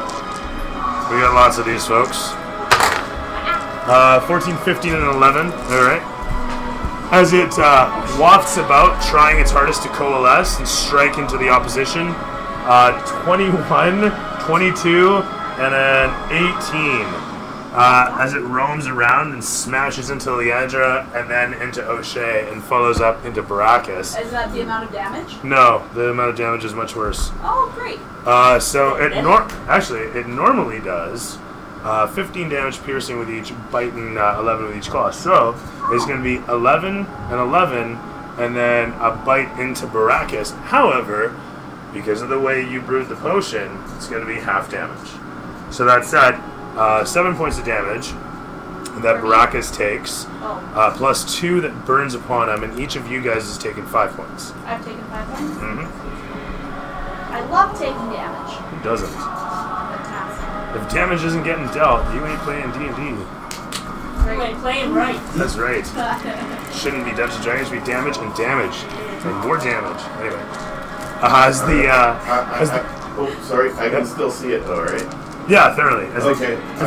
We got lots of these, folks. 14, 15, and 11. All right. As it wafts about, trying its hardest to coalesce and strike into the opposition. 21, 22, and an 18. As it roams around and smashes into Leandra and then into O'Shea and follows up into Baracus. Is that the amount of damage? No, the amount of damage is much worse. Oh, great. So it normally does 15 damage piercing with each bite and 11 with each claw. So it's going to be 11 and 11 and then a bite into Baracus. However, because of the way you brewed the potion, it's going to be half damage. So that said, 7 points of damage that Baracus takes, plus 2 that burns upon him, and each of you guys has taken 5 points. I've taken 5 points. Mm-hmm. I love taking damage. Who doesn't? Fantastic. If damage isn't getting dealt, you ain't playing D&D. You ain't playing right. That's right. Shouldn't be Dungeons and Dragons, be damage and damage. And more damage. Anyway. Oh, sorry. I can still see it though, right? Yeah, thoroughly. As the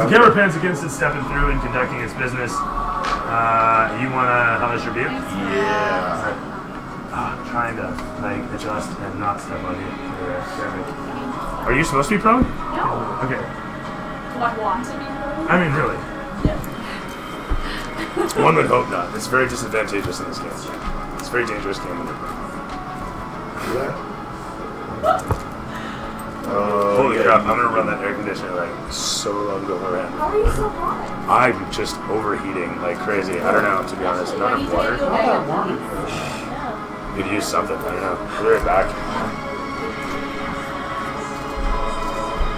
camera pans against it, stepping through and conducting its business, you want to hellish rebuke? Yeah. Trying to adjust and not step on you. Are you supposed to be prone? No. Okay. Do I want to be prone? I mean, really. Yes. One would hope not. It's very disadvantageous in this game. It's a very dangerous game. Holy crap, I'm gonna run that air conditioner like so long beforehand. How are you so hot? I'm just overheating like crazy. I don't know, to be honest. Not enough water. Not that warm. You'd use something. I don't know. I'll be right back.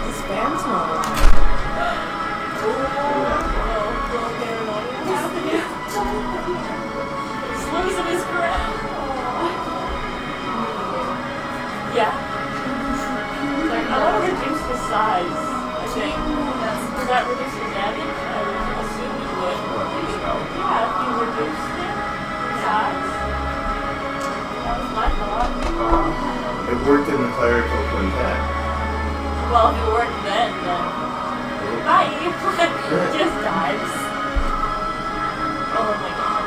This fan's not on. He's losing his grip. Yeah. I want to reduce the size, I think. Does that reduce the damage? I would assume it would. Yeah, if you reduced it in size. That was my thought. It worked in the clerical quintet. Well, if it worked then bye. Just dives. Oh my god.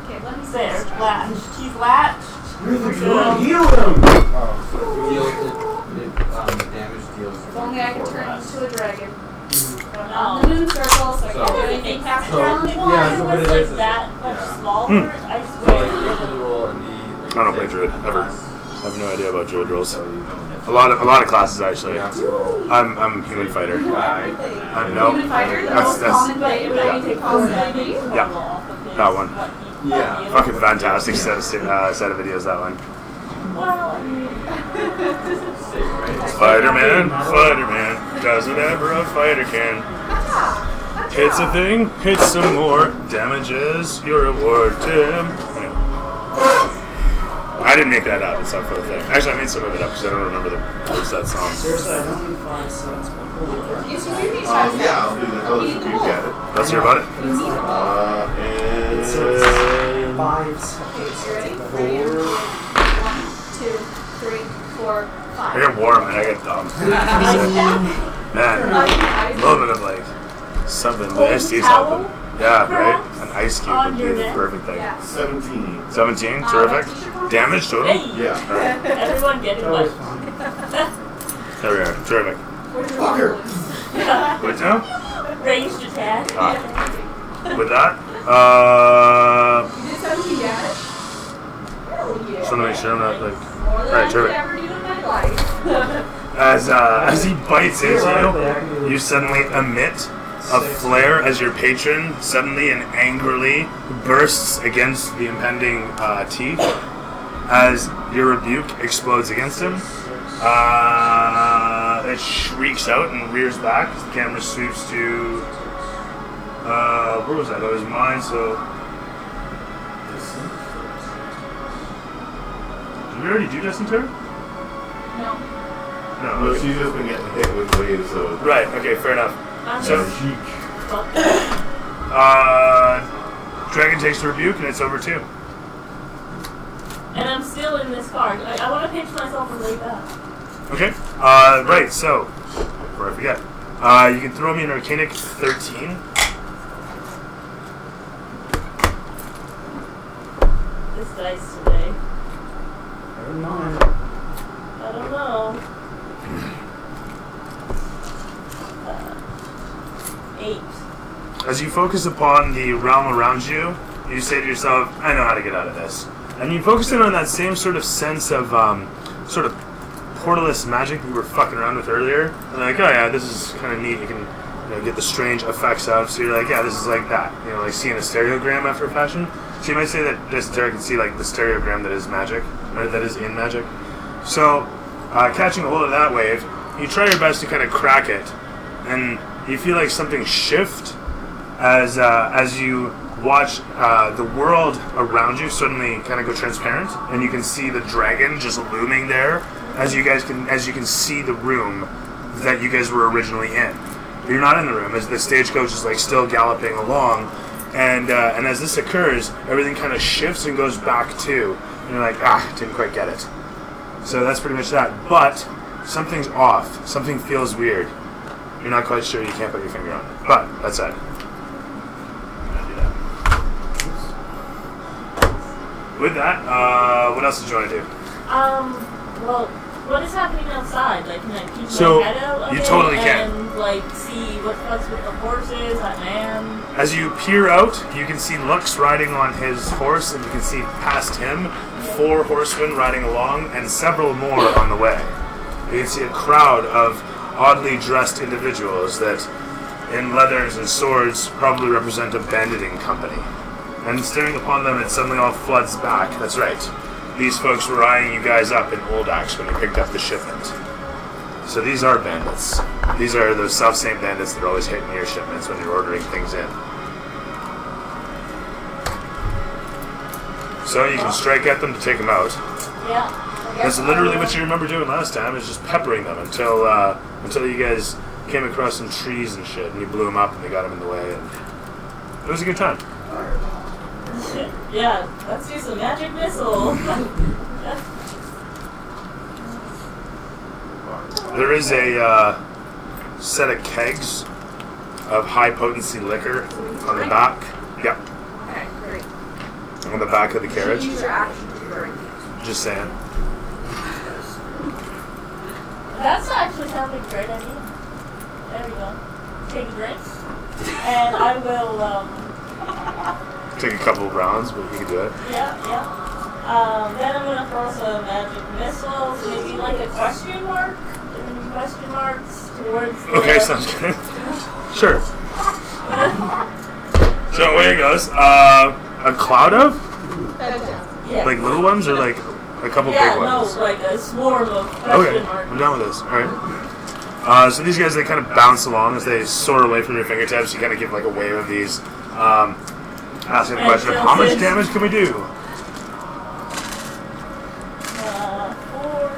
Okay, let me see. There, latched. He's latched. Heal him! Damage deals. If only I could turn into a dragon. On Oh. the moon circle, so I can't do anything It past So- round was one. yeah, so what it like is that much smaller, I So like swear. you have to roll in the. I don't play Druid, ever. I have no idea about Druid rules. So you don't have A lot of classes actually. You have to roll. I'm human fighter. You know Right. everything. No. Human fighter, the That's- most that's- common way you take possibility. Yeah, that one. Yeah. Fucking fantastic set of videos, that one. Well, I mean, Spider-Man does whatever a fighter can. Hits a thing, hits some more, damages your reward, Tim. Yeah. I didn't make that up, it's not for the thing. Actually, I made some of it up because I don't remember the words of that song. Seriously, I don't need 5 cents, but holy crap. You should do these Yeah, I'll do that. I'll let you get it. Let's hear about it. It says And 5 cents. You ready? 4. 1, 2, 3, 4, 5. I get warm and I get dumb. Man, a little bit of like something. The iced tea's helping. Yeah, right? An ice cube would be the perfect thing. Yeah. 17. 17, terrific. Damage total? hey, Yeah, alright. everyone getting That was wet. fun. There we are. Terrific. Fucker. What now? Ranged attack. With that, You did 17 damage? Oh, yeah. just want to make sure I'm not like. More than Alright, I could terrific. ever do in my life. As he bites into you, you suddenly emit a flare as your patron suddenly and angrily bursts against the impending teeth as your rebuke explodes against him. It shrieks out and rears back as the camera sweeps to where was that? That was mine. So did we already do Dysentery? No. No. No, Okay. she's just been getting hit with waves of Right. Okay. Fair enough. So. magic. Dragon takes the rebuke and it's over too. And I'm still in this car. I want to pinch myself and lay back. Okay. Right, so before I forget, you can throw me an Arcanic 13. This dice today. Never mind. I don't know. 8. As you focus upon the realm around you, you say to yourself, I know how to get out of this. And you focus in on that same sort of sense of sort of portalist magic we were fucking around with earlier. And like, oh yeah, this is kind of neat. You can get the strange effects of. So you're like, yeah, this is like that. Like seeing a stereogram after a fashion. So you might say that Dysentery can see like the stereogram that is magic, or that is in magic. So catching a hold of that wave, you try your best to kind of crack it, and you feel like something shift as you watch the world around you suddenly kind of go transparent, and you can see the dragon just looming there as you can see the room that you guys were originally in. You're not in the room as the stagecoach is like still galloping along, and as this occurs, everything kind of shifts and goes back to, and you're like, didn't quite get it. So that's pretty much that. But something's off. Something feels weird. You're not quite sure. You can't put your finger on it. But that's it. With that, what else did you want to do? Well, what is happening outside? Like, can I keep So, my head out of you it totally can. and, like, see what fucks with the horses, that man? As you peer out, you can see Lux riding on his horse, and you can see past him 4 horsemen riding along, and several more on the way. You can see a crowd of oddly dressed individuals that, in leathers and swords, probably represent a banditing company. And staring upon them, it suddenly all floods back. That's right. These folks were eyeing you guys up in Old Axe when you picked up the shipment. So these are bandits. These are those self-same bandits that are always hitting your shipments when you're ordering things in. So you can strike at them to take them out. Yeah. That's literally what you remember doing last time, is just peppering them until you guys came across some trees and shit, and you blew them up and they got them in the way. And it was a good time. Yeah, let's do some magic missile. There is a set of kegs of high potency liquor on the back. Yep, Okay, great. on the back of the carriage. Use your action to drink. Just saying. That's actually sounding great idea. There we go. Take a drink. And I will, Take a couple of rounds, but you can do it. yeah. Then I'm gonna throw some magic missiles, maybe like a question mark? Question marks towards the... Okay, sounds good. Sure. So away it goes. A cloud of? Yeah. Like little ones or like... A couple Yeah, big no, ones. like a swarm of Okay, question marks. I'm done with this. Alright. So these guys, they kind of bounce along as they soar away from your fingertips. You kind of give like a wave of these. Asking the question, how much damage can we do? 4,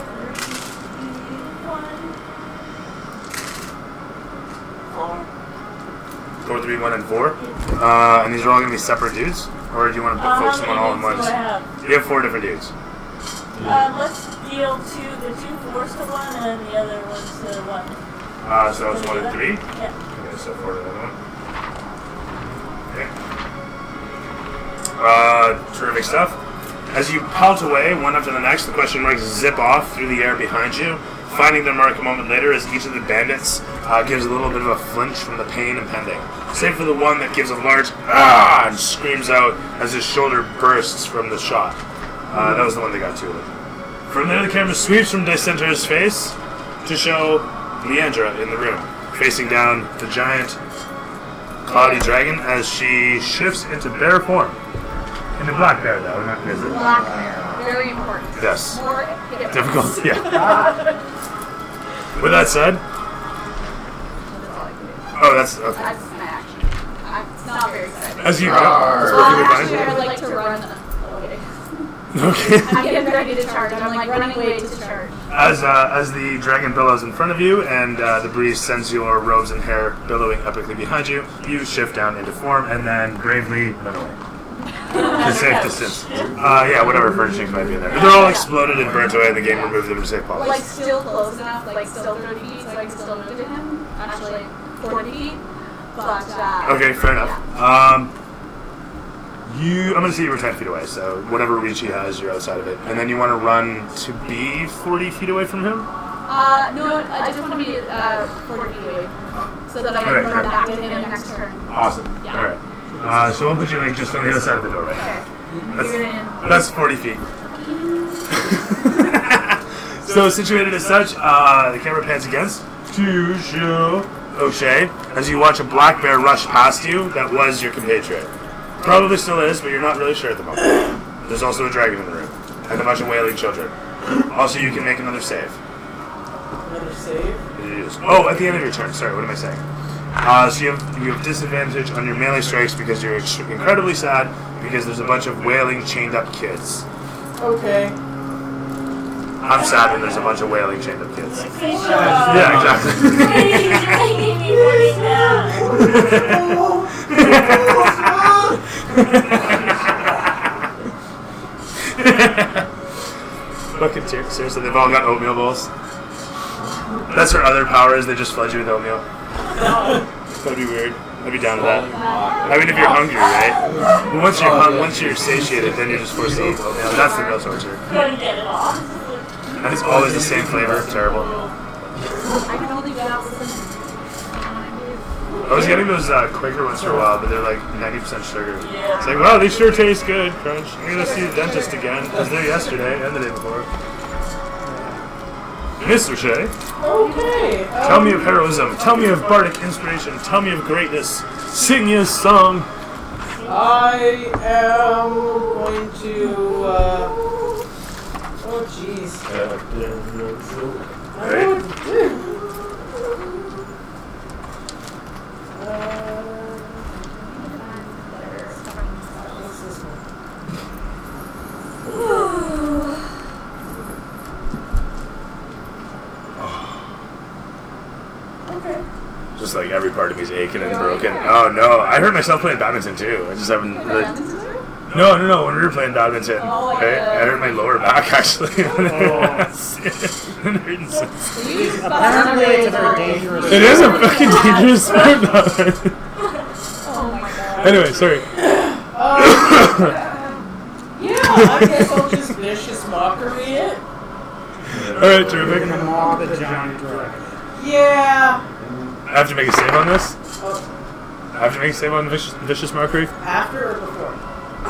3, 1. 4. 4, 3, 1, and 4. And these are all going to be separate dudes? Or do you want to focus them on all at How many once? do I have? You have 4 different dudes. Let's deal the 2 4s to 1 and then the other ones to 1. So that was 1 and 3? Yeah. Okay, so 4 to the other one. Okay. Terrific stuff. As you pelt away, one after the next, the question marks zip off through the air behind you, finding their mark a moment later as each of the bandits gives a little bit of a flinch from the pain impending. Save for the one that gives a large ah and screams out as his shoulder bursts from the shot. That was the one that got to it. From there, the camera sweeps from Dysenter's face to show Leandra in the room, facing down the giant cloudy dragon as she shifts into bear form. Into black bear, though, not grizzly. Black bear. Very important. Yes. More Difficult, yeah. With that said, oh, that's okay. That's my action. I'm not very excited. As you go, Actually, I would like to run away. okay. I'm getting ready to charge. I'm like running away to charge. As the dragon billows in front of you and the breeze sends your robes and hair billowing epically behind you, you shift down into form and then bravely run away. To safe distance. Yeah, whatever furnishings might be in there. They're all exploded and burnt away, and the game removed them to save Like policy. still close enough, like still 30 feet, so I can still move to him. Actually, 40 feet. But Okay, fair enough. I'm gonna say you were 10 feet away, so whatever reach he has, you're outside of it. And then you want to run to be 40 feet away from him? no, I just want to be 40 feet away, so that I can Alright, run fair. back to him next turn. Awesome. Yeah. Alright. So we'll put you like just on the other side of the door, right? Okay. That's, You're in. that's 40 feet. So situated as such, the camera pans against to show O'Shea as you watch a black bear rush past you that was your compatriot. Probably still is, but you're not really sure at the moment. There's also a dragon in the room and a bunch of wailing children. Also, you can make another save. Another save? Oh, at the end of your turn. Sorry, what am I saying? So you have disadvantage on your melee strikes because you're incredibly sad because there's a bunch of wailing, chained up kids. Okay. I'm sad when there's a bunch of wailing, chained up kids. Please shut up. Yeah, exactly. You're making me worry now. Fucking seriously, they've all got oatmeal bowls. That's her other power is they just flood you with oatmeal. That'd be weird. I'd be down to that. I mean, if you're hungry, right? But once you're satiated, then you're just forced to eat oatmeal. That's the real torture. Couldn't get it off. And it's always the same flavor. Terrible. I can only get out with some. I was getting those Quaker ones for a while, but they're like 90% sugar. It's like, wow, they sure taste good, Crunch. I'm gonna see the dentist again. I was there yesterday and the day before. Mr. Shea, Okay. tell me of heroism. Tell me of bardic inspiration. Tell me of greatness. Sing me a song. I am going to. Oh, jeez. Right? What's this one? Okay. Just like every part of me's aching and broken. Oh no, I hurt myself playing badminton too. I just haven't really. No, when we were playing badminton, right? I hurt my lower back actually. Apparently, it's a very dangerous. It is a fucking dangerous sport though. Oh my god. Anyway, sorry. Yeah, I guess I'll just vicious mockery it. Alright, terrific. We're gonna mock the giant dragon. Yeah. I have to make a save on this? Oh, I have to make a save on vicious mockery? after or before?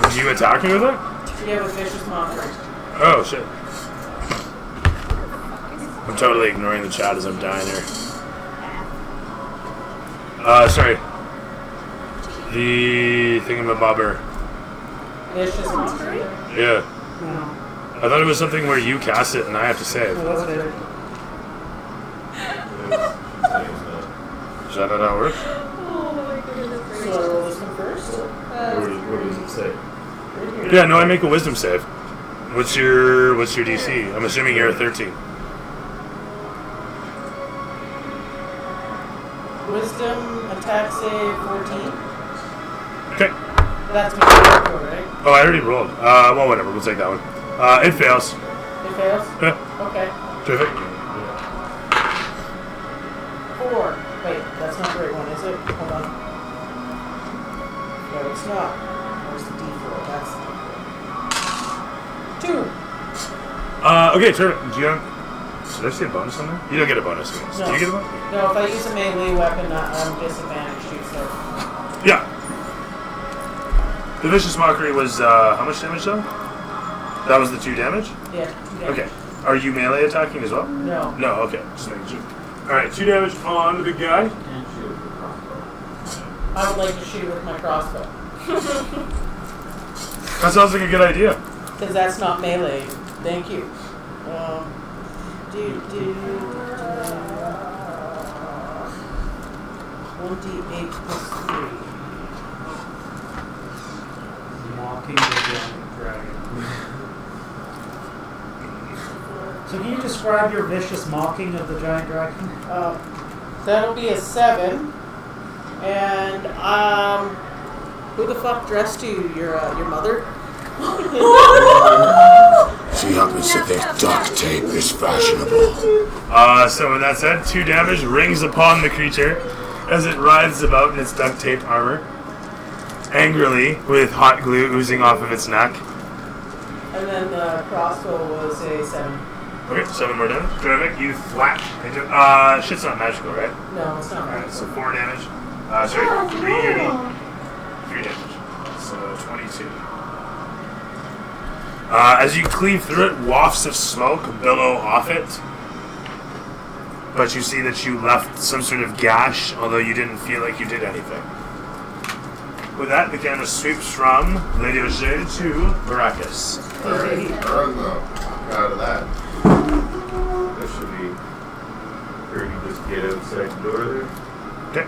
Did you attack me with it? Yeah, with vicious mockery. Oh shit. I'm totally ignoring the chat as I'm dying here. Sorry. The thingamabobber. Vicious mockery? Yeah. I thought it was something where you cast it and I have to save. Well, that's later. Is that how it works? So I roll this one first. What does it say? Yeah, no, I make a wisdom save. What's your DC? I'm assuming you're a 13. Wisdom, attack save 14. Okay. That's my roll, right? Oh, I already rolled. Well, whatever. We'll take that one. It fails. It fails? Yeah. Okay. Terrific. 4. Wait, that's not the right one, is it? Hold on. No, it's not. Where's the D4? That's the D4. 2. Okay, terrific. Do you have... Did I see a bonus on there? You don't get a bonus. No. Do you get a bonus? No, if I use a melee weapon, I'm disadvantaged too, so. Yeah. The Vicious Mockery was, how much damage though? That was the 2 damage? Yeah. Okay. Are you melee attacking as well? No. No, okay. Just making sure. Alright, 2 damage on the big guy. I would like to shoot with my crossbow. That sounds like a good idea. Because that's not melee. Thank you. 28 plus 3. Mocking the giant dragon. So can you describe your vicious mocking of the giant dragon? That'll be a 7. And, who the fuck dressed you? Your mother? The opposite of duct tape is fashionable. So with that said, 2 damage rings upon the creature as it writhes about in its duct tape armor, angrily, with hot glue oozing off of its neck. And then the crossbow was a 7. Okay, 7 more damage. Terrific, you thwack into... shit's not magical, right? No, it's not. Alright, so 4 damage. Sorry, 3 damage. So 22. As you cleave through it, wafts of smoke billow off it. But you see that you left some sort of gash, although you didn't feel like you did anything. With that, the camera sweeps from Lady O'Shea to Baracus. Alright, out of that. That should be... Or you just get outside the door there. Okay.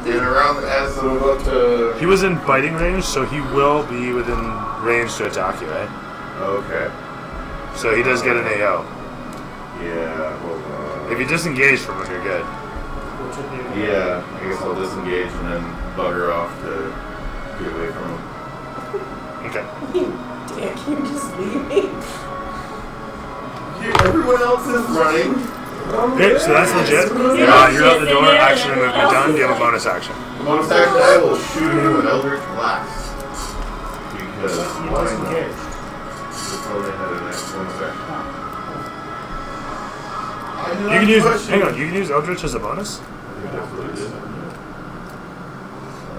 And around as I'm about to... He was in biting range, so he will be within range to attack you, right? Okay. So he does get an AO. Yeah, well, If you disengage from him, you're good. Which would be yeah, I guess I'll disengage and then bugger off to get away from him. Okay. Dick, you just leave me? Everyone else is running. Okay, so that's legit. You're out the door, action and movement done. Do you have a bonus action? Bonus action, I will shoot him with Eldritch Blast. Because You why not? disengage. That's all they had in that bonus action. You can use. Hang on. You can use Eldritch as a bonus. I think that's what it is.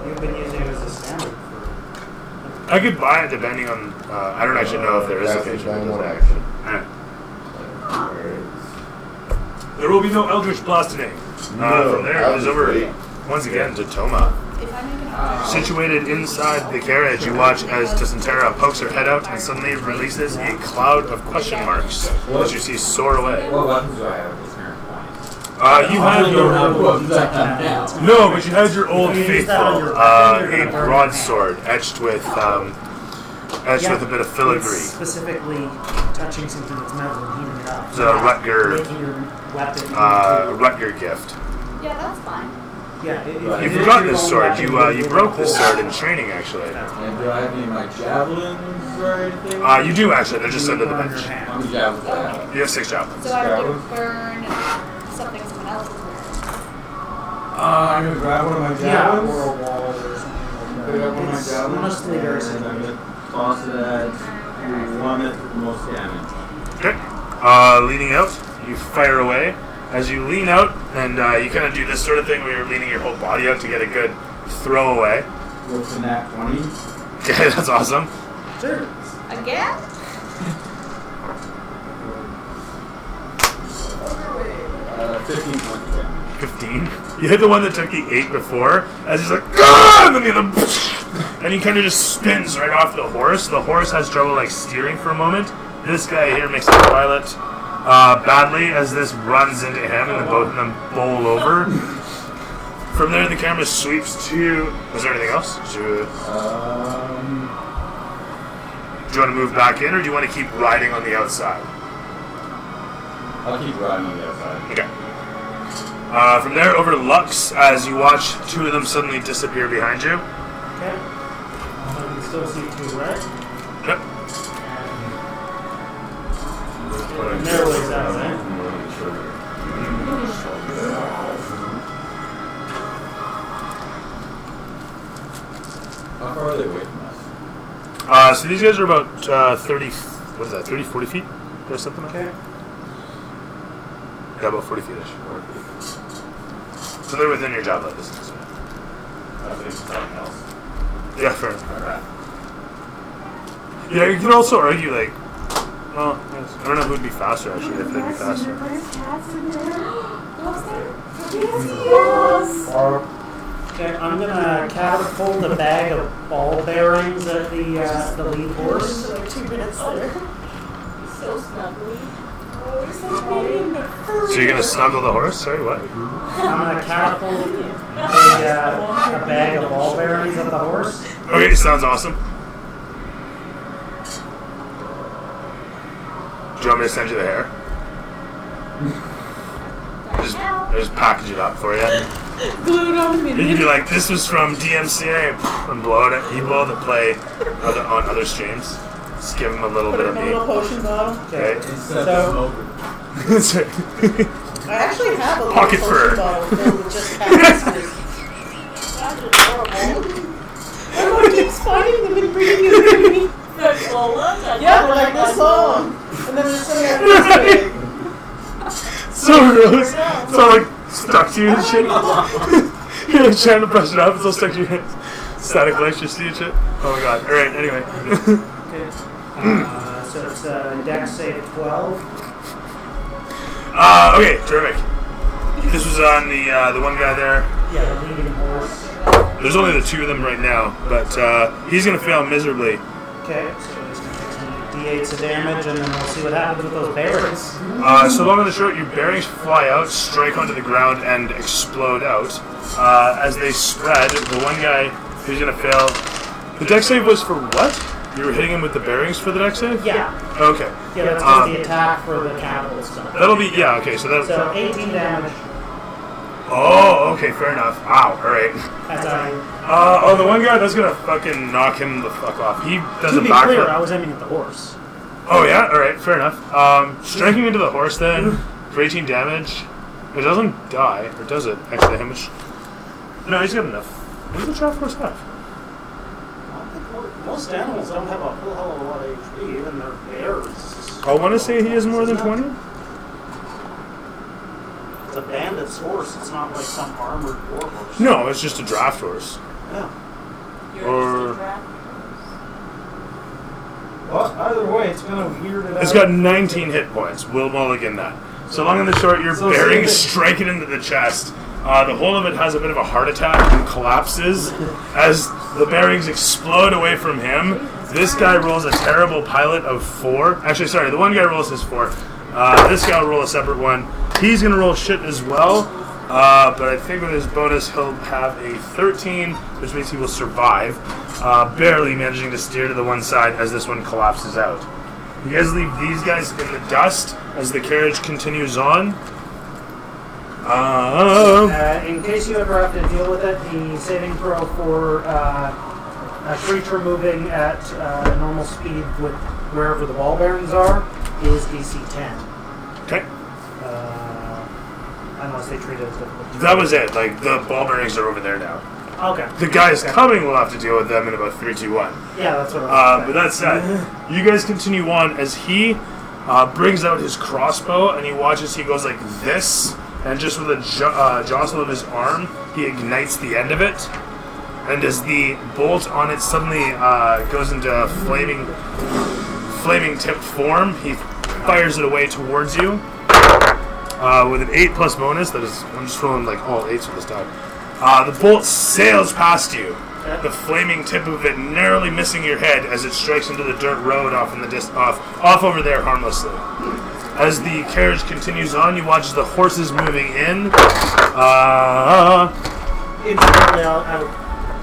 You've been using it as a standard for... I could buy it depending on. I don't actually know if there is a That's page. the one action. Alright. Alright. There will be no Eldritch Blast today. From there, it is over once again to Toma. If I make an Situated inside the carriage, you watch as Dysentera pokes her head out and suddenly releases a cloud of question marks as you see soar away. What weapons do I have at this current point? You had your weapons I can now. no, but you had your old You use that on faithful, your a weapon, you're gonna burn broadsword etched with with a bit of It's filigree. specifically touching something that's metal and heating it up. It's a Rutger, Making your weapon Rutger gift. Yeah, that's fine. yeah, You forgot this sword. You broke this sword in training, actually. And do I have any of my javelins or anything? You do actually. They're just under the burn your bench. hand. How many javelins do I have? You have 6 javelins. So I would burn something someone else is wearing. I'm gonna grab one of my Yeah, javelins. or a wall or something Pick like up one of my that. It's javelins. mostly very And simple. I'm gonna toss it at the one that's the most damage. Okay. Leaning out, you fire away. As you lean out, and you kind of do this sort of thing where you're leaning your whole body out to get a good throw away. What's in that 20? Okay, that's awesome. Sure. Again? 15 points of damage. 15. You hit the one that took the 8 before, as he's like, ah! And then the other, and he kind of just spins right off the horse. The horse has trouble like steering for a moment, This guy here makes a pilot badly as this runs into him, and then both of them bowl over. From there, the camera sweeps to. Was there anything else? Do you want to move back in, or do you want to keep riding on the outside? I'll keep riding on the outside. Okay. From there, over to Lux, as you watch two of them suddenly disappear behind you. Okay. I can still see two, right? Yep. And there was that, right? How far are they away from us? So these guys are about 30, what is that, 30, 40 feet? Or something like that? Okay. Yeah, about 40 feet-ish. So they're within your javelin distance. I think something else. Yeah, fair enough. Alright. Yeah, you can also argue, like, well, I don't know who'd be faster, actually, if they'd be faster. Okay, I'm gonna catapult a bag of ball bearings at the lead horse. Like 2 minutes later. So snuggly. So you're gonna snuggle the horse? Sorry, what? I'm gonna catapult a bag of ball bearings at the horse. Okay, sounds awesome. Do you want me to send you the hair? Just package it up for you. Glued on me. You can be like, this was from DMCA, and blow it. You blow the play on other streams. Just give them a little bit of A me. little potion bottle. Okay. Instead So- of smoking. I actually have a little Pocket potion fur. bottle filled with just packs. That's adorable. Everyone keeps finding them and bringing them to me. The cola? Yeah, they're like this long. And then there's some that this big. So gross. It's all like stuck to you and shit. You're like trying to brush it up, it's all stuck to your hands. Static electricity and shit. Oh my god. Alright, anyway. Okay. So it's dex save 12. Okay, terrific. This was on the one guy there. Yeah, the leading horse. There's only the two of them right now, but he's gonna fail miserably. Okay, so he's gonna take some d8s of damage, and then we'll see what happens with those bearings. So long and the short, your bearings fly out, strike onto the ground, and explode out. As they spread, the one guy who's gonna fail. The dex save was for what? You were hitting him with the bearings for the dex save? Yeah. Okay. Yeah, that's just the attack for the capital stuff. That'll be, yeah, okay, so that's... So 18 damage. Oh, okay, fair enough. Wow, alright. That's how Oh, the one guy that's gonna fucking knock him the fuck off. He does to a be clear, I backflip. was aiming at the horse. Oh yeah, alright, fair enough. Striking into the horse then, for 18 damage. It doesn't die, or does it? Actually, how much? No, he's got enough. What does the draft horse have? Most animals don't have a whole hell of a lot of HP, even their bears. I want to say he has more than 20? It's a bandit's horse, it's not like some armored war horse. No, it's just a draft horse. Yeah. You're Or- just a draft. Well, either way, it's gonna weird it out. It's got 19 hit points. We'll mulligan that. So long and the short, your bearings strike it into the chest. The whole of it has a bit of a heart attack and collapses as the bearings explode away from him. This guy rolls a terrible pilot of 4. Actually, sorry, the one guy rolls his 4. This guy will roll a separate one. He's going to roll shit as well, but I think with his bonus he'll have a 13, which means he will survive, barely managing to steer to the one side as this one collapses out. You guys leave these guys in the dust as the carriage continues on. In case you ever have to deal with it, the saving throw for a creature moving at normal speed with wherever the ball bearings are is DC 10. Okay. Unless they treat it as difficult. That was it. Like, the ball bearings are over there now. Okay. The guys coming will have to deal with them in about 3, 2, 1. Yeah, that's what I was But that said, you guys continue on as he brings out his crossbow and he watches he goes like this, and just with a jostle of his arm, he ignites the end of it. And as the bolt on it suddenly goes into flaming tipped form, he fires it away towards you. With an 8+ bonus, that is, I'm just rolling like all 8s for this time. The bolt sails past you, the flaming tip of it narrowly missing your head as it strikes into the dirt road off in the off over there harmlessly. As the carriage continues on, you watch the horses moving in. Incidentally, I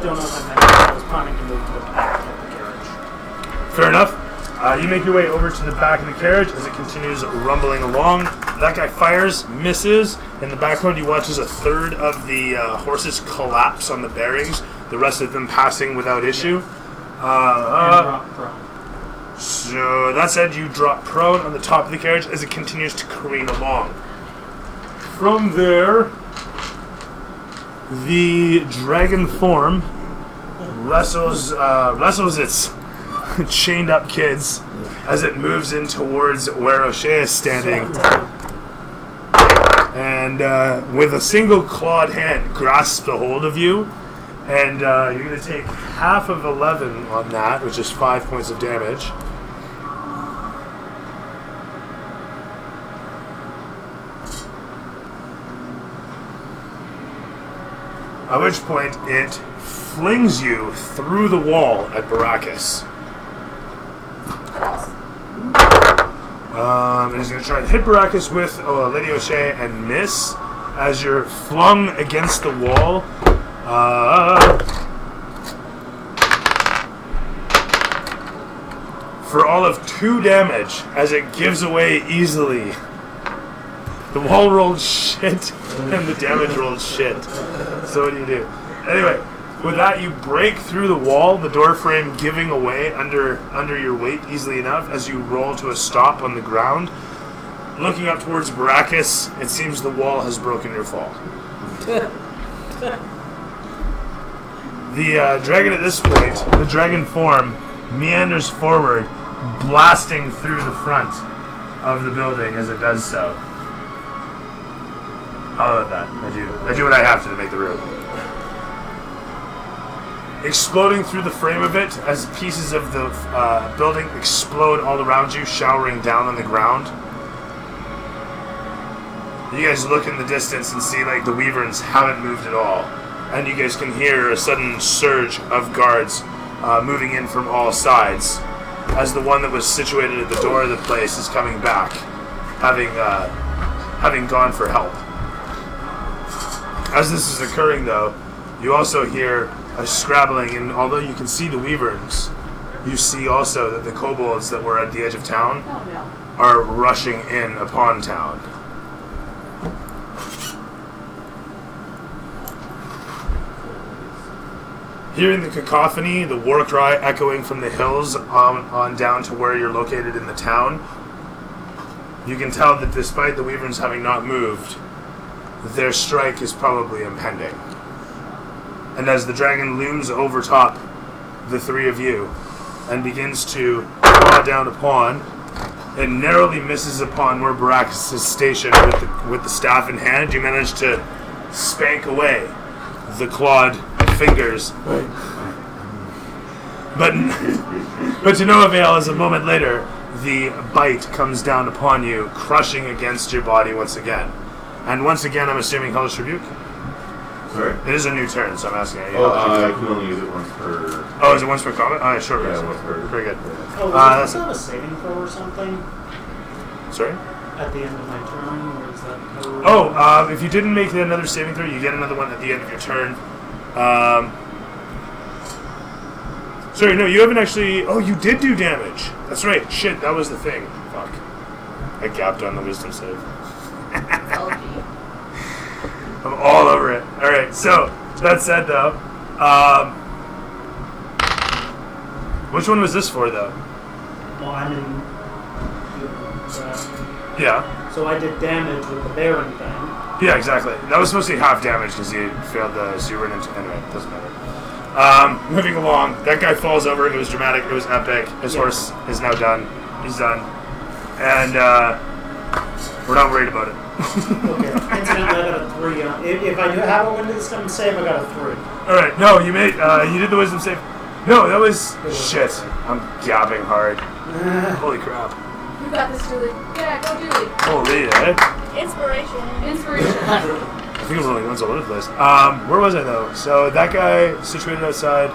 don't know if I mentioned I was planning to move to the back of the carriage. Fair enough. You make your way over to the back of the carriage as it continues rumbling along. That guy fires, misses. In the background, you watch as a third of the horses collapse on the bearings, the rest of them passing without issue. So that said, you drop prone on the top of the carriage as it continues to careen along. From there, the dragon form wrestles its chained up kids as it moves in towards where O'Shea is standing, and with a single clawed hand grasps a hold of you, and you're going to take half of 11 on that, which is 5 points of damage. At which point it flings you through the wall at Baracus. It is going to try to hit Baracus with Lady O'Shea and miss as you're flung against the wall. For all of 2 damage as it gives away easily. The wall rolled shit and the damage rolled shit. So what do you do? Anyway, with that you break through the wall, the door frame giving away under your weight easily enough as you roll to a stop on the ground. Looking up towards Baracus, it seems the wall has broken your fall. The dragon at this point, the dragon form, meanders forward, blasting through the front of the building as it does so. How about that? I do what I have to make the room. Exploding through the frame of it as pieces of the building explode all around you, showering down on the ground. You guys look in the distance and see like the Weaverns haven't moved at all. And you guys can hear a sudden surge of guards moving in from all sides as the one that was situated at the door of the place is coming back, having gone for help. As this is occurring, though, you also hear a scrabbling, and although you can see the Weaverns, you see also that the kobolds that were at the edge of town are rushing in upon town. Hearing the cacophony, the war cry echoing from the hills on down to where you're located in the town, you can tell that despite the Weaverns having not moved, their strike is probably impending. And as the dragon looms over top the 3 of you and begins to claw down upon, it narrowly misses upon where Baracus is stationed with the staff in hand. You manage to spank away the clawed fingers. But to no avail, as a moment later, the bite comes down upon you, crushing against your body once again. And once again, I'm assuming Hellish Rebuke? Sorry? It is a new turn, so I'm asking you. I can only use it once per... Oh, is it once per combat? Oh, short rest. Yeah, once per... Very good. Oh, was that a saving throw or something? Sorry? At the end of my turn, or is that... Oh, if you didn't make another saving throw, you get another one at the end of your turn. Sorry, no, you haven't actually... Oh, you did do damage. That's right. Shit, that was the thing. Fuck. I gapped on the wisdom save. I'm all over it. Alright, so, that said, though, which one was this for, though? Well, I'm in... Yeah. So I did damage with the Baron thing. Yeah, exactly. That was supposed to be half damage because you failed the... So you were into... Anyway, doesn't matter. Moving along. That guy falls over. It was dramatic. It was epic. His horse is now done. He's done. And, we're not worried about it. Okay. Incidentally, I got a 3 on... If I do have a wisdom save, I got a 3. Alright, no, you made... you did the wisdom save. No, that was... Shit. I'm gapping hard. Holy crap. You got this, Dooley. Yeah, go Dooley. Holy, eh? Inspiration. Inspiration. think I'm rolling ones all over the place. Where was I though? So that guy situated outside.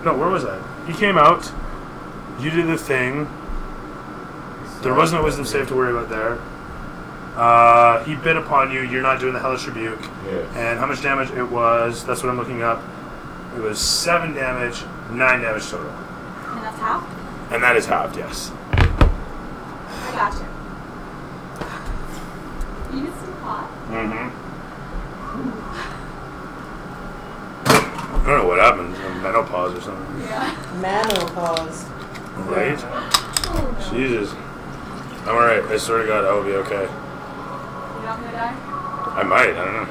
No, where was I? He came out. You did the thing. There was no wisdom save to worry about there. He bit upon you. You're not doing the hellish rebuke. Yes. And how much damage it was? That's what I'm looking up. It was 7 damage, 9 damage total. And that's half? And that is halved, yes. I got you. You need some pot? Mm-hmm. I don't know what happened. Menopause or something. Yeah. Menopause. Right? Jesus. I'm alright. I swear to God, I will be okay. You're not gonna die? I might. I don't know.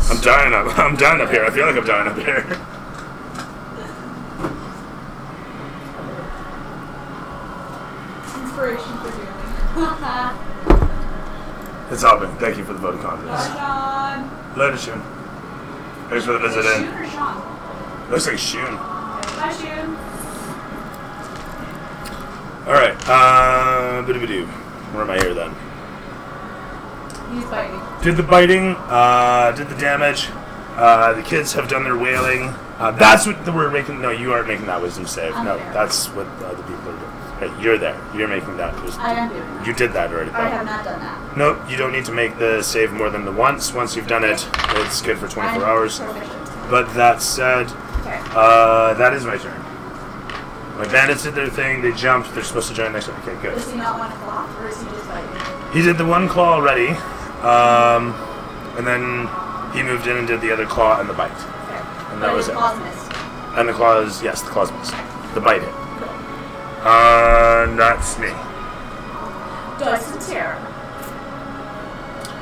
I'm dying up. I'm dying up here. I feel like I'm dying up here. Inspiration for doing. It's helping. Thank you for the vote of confidence. Sean. Later, Shun. Thanks for the visit Shun in. or Sean? Looks like Shun. Bye, Shun. Alright. Bidoo. Where am I here then? He's biting. Did the biting, did the damage. The kids have done their wailing. That's what we're making. No, you aren't making that wisdom save. I'm No, there. that's what the other people are doing. Hey, you're there. You're making that. I am doing that. You did that already. I have not done that. Nope, you don't need to make the save more than the once. Once you've done it, it's good for 24 hours. Proficient. But that said, Okay. that is my turn. My bandits did their thing. They jumped. They're supposed to join next time. Okay, good. Does he not want to claw? Or is he just biting? He did the one claw already, and then he moved in and did the other claw and the bite. Okay. And that was his it. claws missed. And the claws, yes, the claws missed. The bite hit. That's me. Dyson Terror.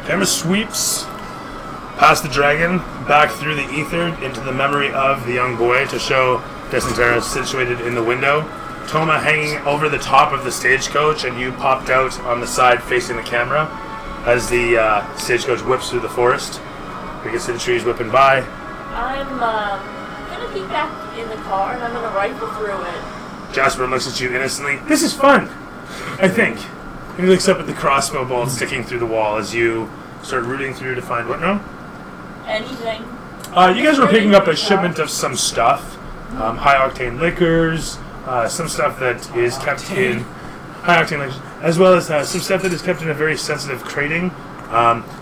Camera sweeps past the dragon, back through the ether into the memory of the young boy to show Descentera situated in the window. Toma hanging over the top of the stagecoach, and you popped out on the side facing the camera as the stagecoach whips through the forest. We can see the trees whipping by. I'm gonna be back in the car and I'm gonna rifle through it. Jasper looks at you innocently. This is fun, I think. He looks up at the crossbow bolt sticking through the wall as you start rooting through to find what now? Anything. You guys were picking up a shipment of some stuff. High octane liquors, some stuff that is kept in high octane liquors, as well as some stuff that is kept in a very sensitive crating.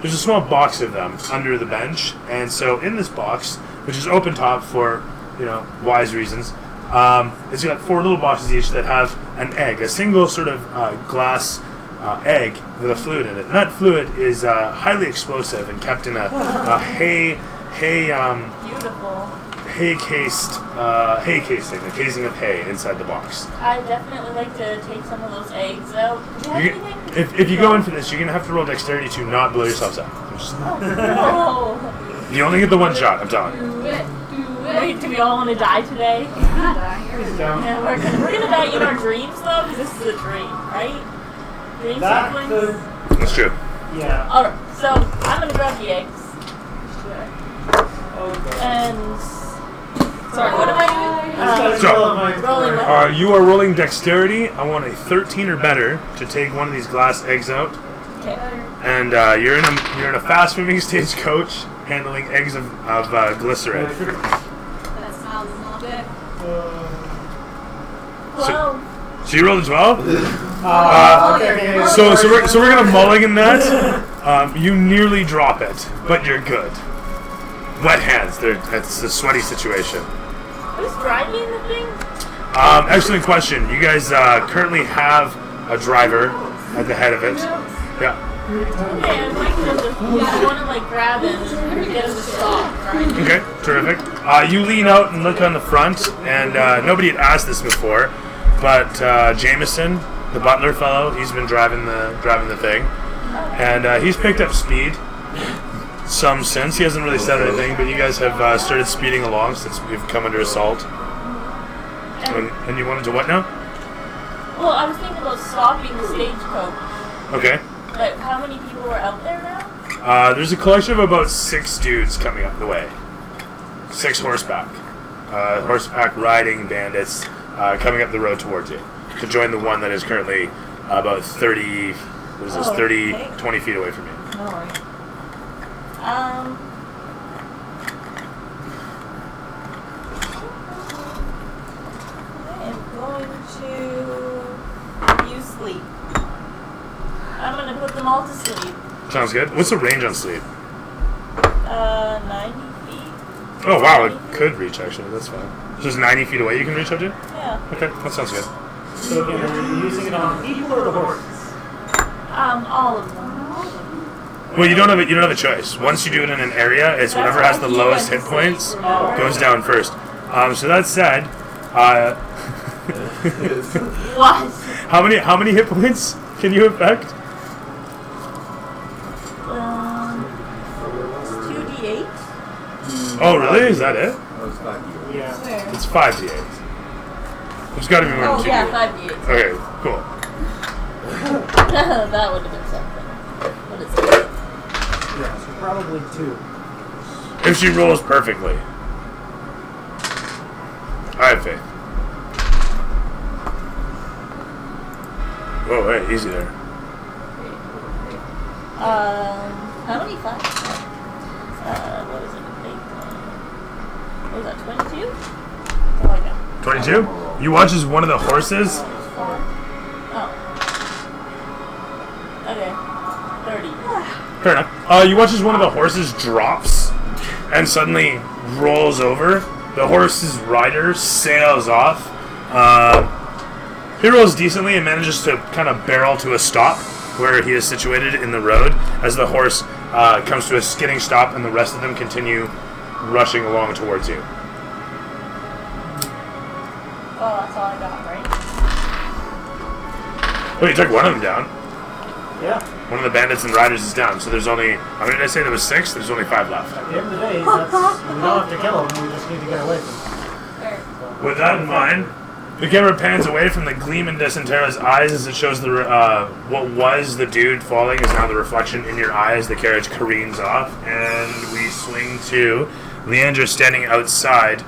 There's a small box of them under the bench, and so in this box, which is open top for wise reasons, it's got 4 little boxes each that have an egg, a single sort of glass egg with a fluid in it. And that fluid is highly explosive and kept in a Beautiful. hay casing, a casing of hay inside the box. I definitely like to take some of those eggs out. Do you have anything? If you go in for this, you're gonna have to roll dexterity to not blow yourselves up. No. You only get the one shot. I'm telling you. Do it. Wait, do we all want to die today? I'm not dying. You're Yeah, we're gonna die in our dreams though, because this is a dream, right? Dream That sequence. could, That's true. yeah. Alright, so I'm gonna grab the eggs. And sorry, what am I doing? So, Rolling what? you are rolling dexterity. I want a 13 or better to take one of these glass eggs out. Okay. And you're in a fast-moving stagecoach handling eggs of glycerin. That smells a little bit. Well, So you rolled a 12. Okay. So we're gonna mulligan that. You nearly drop it, but you're good. Wet hands. It's a sweaty situation. who's driving the thing? Excellent question. You guys currently have a driver at the head of it. Yeah. Okay, I'd like to just, I want to like grab him and get him to stop, right? Okay. Terrific. You lean out and look on the front, and nobody had asked this before, but Jameson, the butler fellow, he's been driving the thing, and he's picked up speed. Some since. He hasn't really said anything, but you guys have started speeding along since we've come under assault. And you wanted to what now? Well, I was thinking about stopping the stagecoach. Okay. But how many people are out there now? There's a collection of about 6 dudes coming up the way. 6 horseback. Horseback riding bandits coming up the road towards you to join the one that is currently about 30 What is this? Oh, 30, okay. 20 feet away from you. No worries. I am going to use sleep. I'm gonna put them all to sleep. Sounds good. What's the range on sleep? 90 feet. Oh wow, it could reach actually. That's fine. So just 90 feet away you can reach up to? Yeah. Okay, that sounds good. So again, are you using it on people or the horses? All of them. Well, you don't have a choice. Once you do it in an area, it's whatever has the lowest hit points goes down first. So that said, What? how many hit points can you affect? 2d8. Oh really? Is that it? Oh, it's not you. Yeah. Where? It's 5d8. There's got to be more Oh than 2d8. yeah, 5d8. Okay, cool. That would have been something. What is it? Yeah, so probably 2. If she rolls perfectly. I have faith. Whoa, hey, easy there. How many 5? What is it? 8. What was that? 22? Oh, I know. 22? You watch as one of the horses. Oh. Okay. 30. Fair enough. You watch as one of the horses drops and suddenly rolls over. The horse's rider sails off. He rolls decently and manages to kind of barrel to a stop where he is situated in the road as the horse comes to a skidding stop and the rest of them continue rushing along towards you. Oh, that's all I got, right? Oh, you took one of them down. Yeah. One of the bandits and riders is down, so there's only... How many did I say? There was 6? There's only 5 left. At the end of the day, we don't have to kill him, we just need to get away from him. With that in mind, the camera pans away from the gleam in Desentera's eyes as it shows the what was the dude falling is now the reflection in your eye as the carriage careens off, and we swing to Leandra standing outside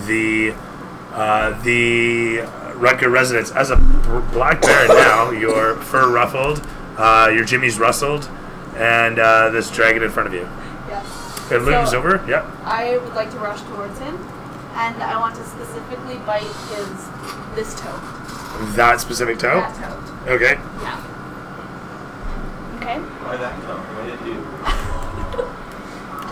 the Rutger residence. As a black bear now, your fur ruffled, your jimmies rustled, and this dragon in front of you. Yes. It looms So- over. Yep. I would like to rush towards him, and I want to specifically bite this toe. That specific toe. That toe. Okay. Yeah. Okay. Why that come? What did it do?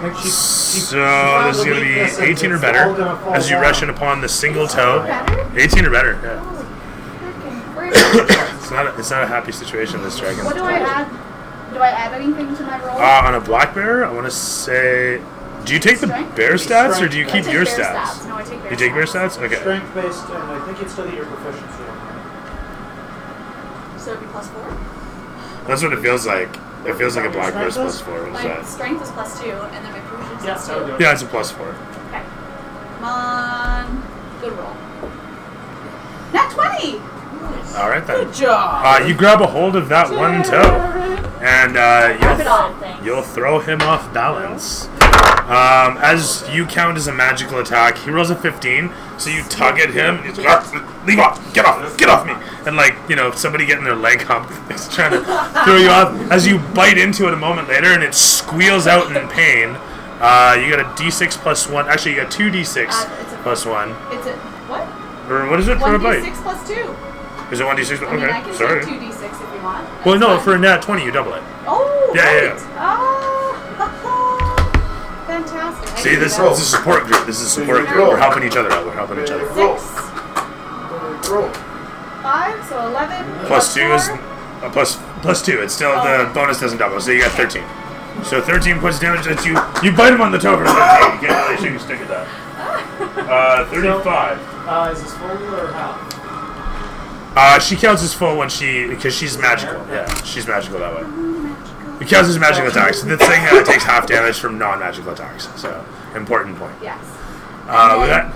So this is going to be 18 or better as you rush in upon the single toe. Better? 18 or better. Yeah. Freaking. It's not a happy situation. This dragon. What do I add? Do I add anything to my roll? On a black bear, I want to say. Do you take the Strength? bear stats or do you I keep take your bear stats? No, I take bear You take bear stats. stats? Okay. Strength based, and I think it's still your proficiency. So it'd be +4. That's what it feels like. It feels like a black bear's +4. What is My that? strength is +2, and then my proficiency Yeah, is so 2. Yeah, it's a +4. Okay. Come on. Good roll. Nat 20! All right then. Good job. You grab a hold of that one toe, and Wrap it on. you'll throw him off balance. As you count as a magical attack, he rolls a 15, so you tug at him, and he's like, "Ah, leave off, get off me. And like, somebody getting their leg hump is trying to throw you off. As you bite into it a moment later, and it squeals out in pain, you got a d6 plus 1, actually you got 2d6 plus 1. It's a, what? Or what is it for a bite? 1d6 +2. Is it 1d6? I mean, I Okay, can sorry. say 2d6 if you want. Well, no, That's for a fine. nat 20, you double it. Oh, Yeah, right. yeah, Fantastic. I See, can this do is a support group. This is a support group. We're helping each other out. We're helping each other. that. Roll. 6, Roll. 5, so 11. Plus 2 is four. plus 2. It's still the Okay. bonus doesn't double, so you got 13. So 13 points of damage. That you bite him on the toe for 13. You can't really shake a stick at that. 35. Is this full or half? She counts as full because she's magical. Yeah, she's magical that way. It counts as magical attacks. The thing takes half damage from non-magical attacks. So important point. Yes. With that.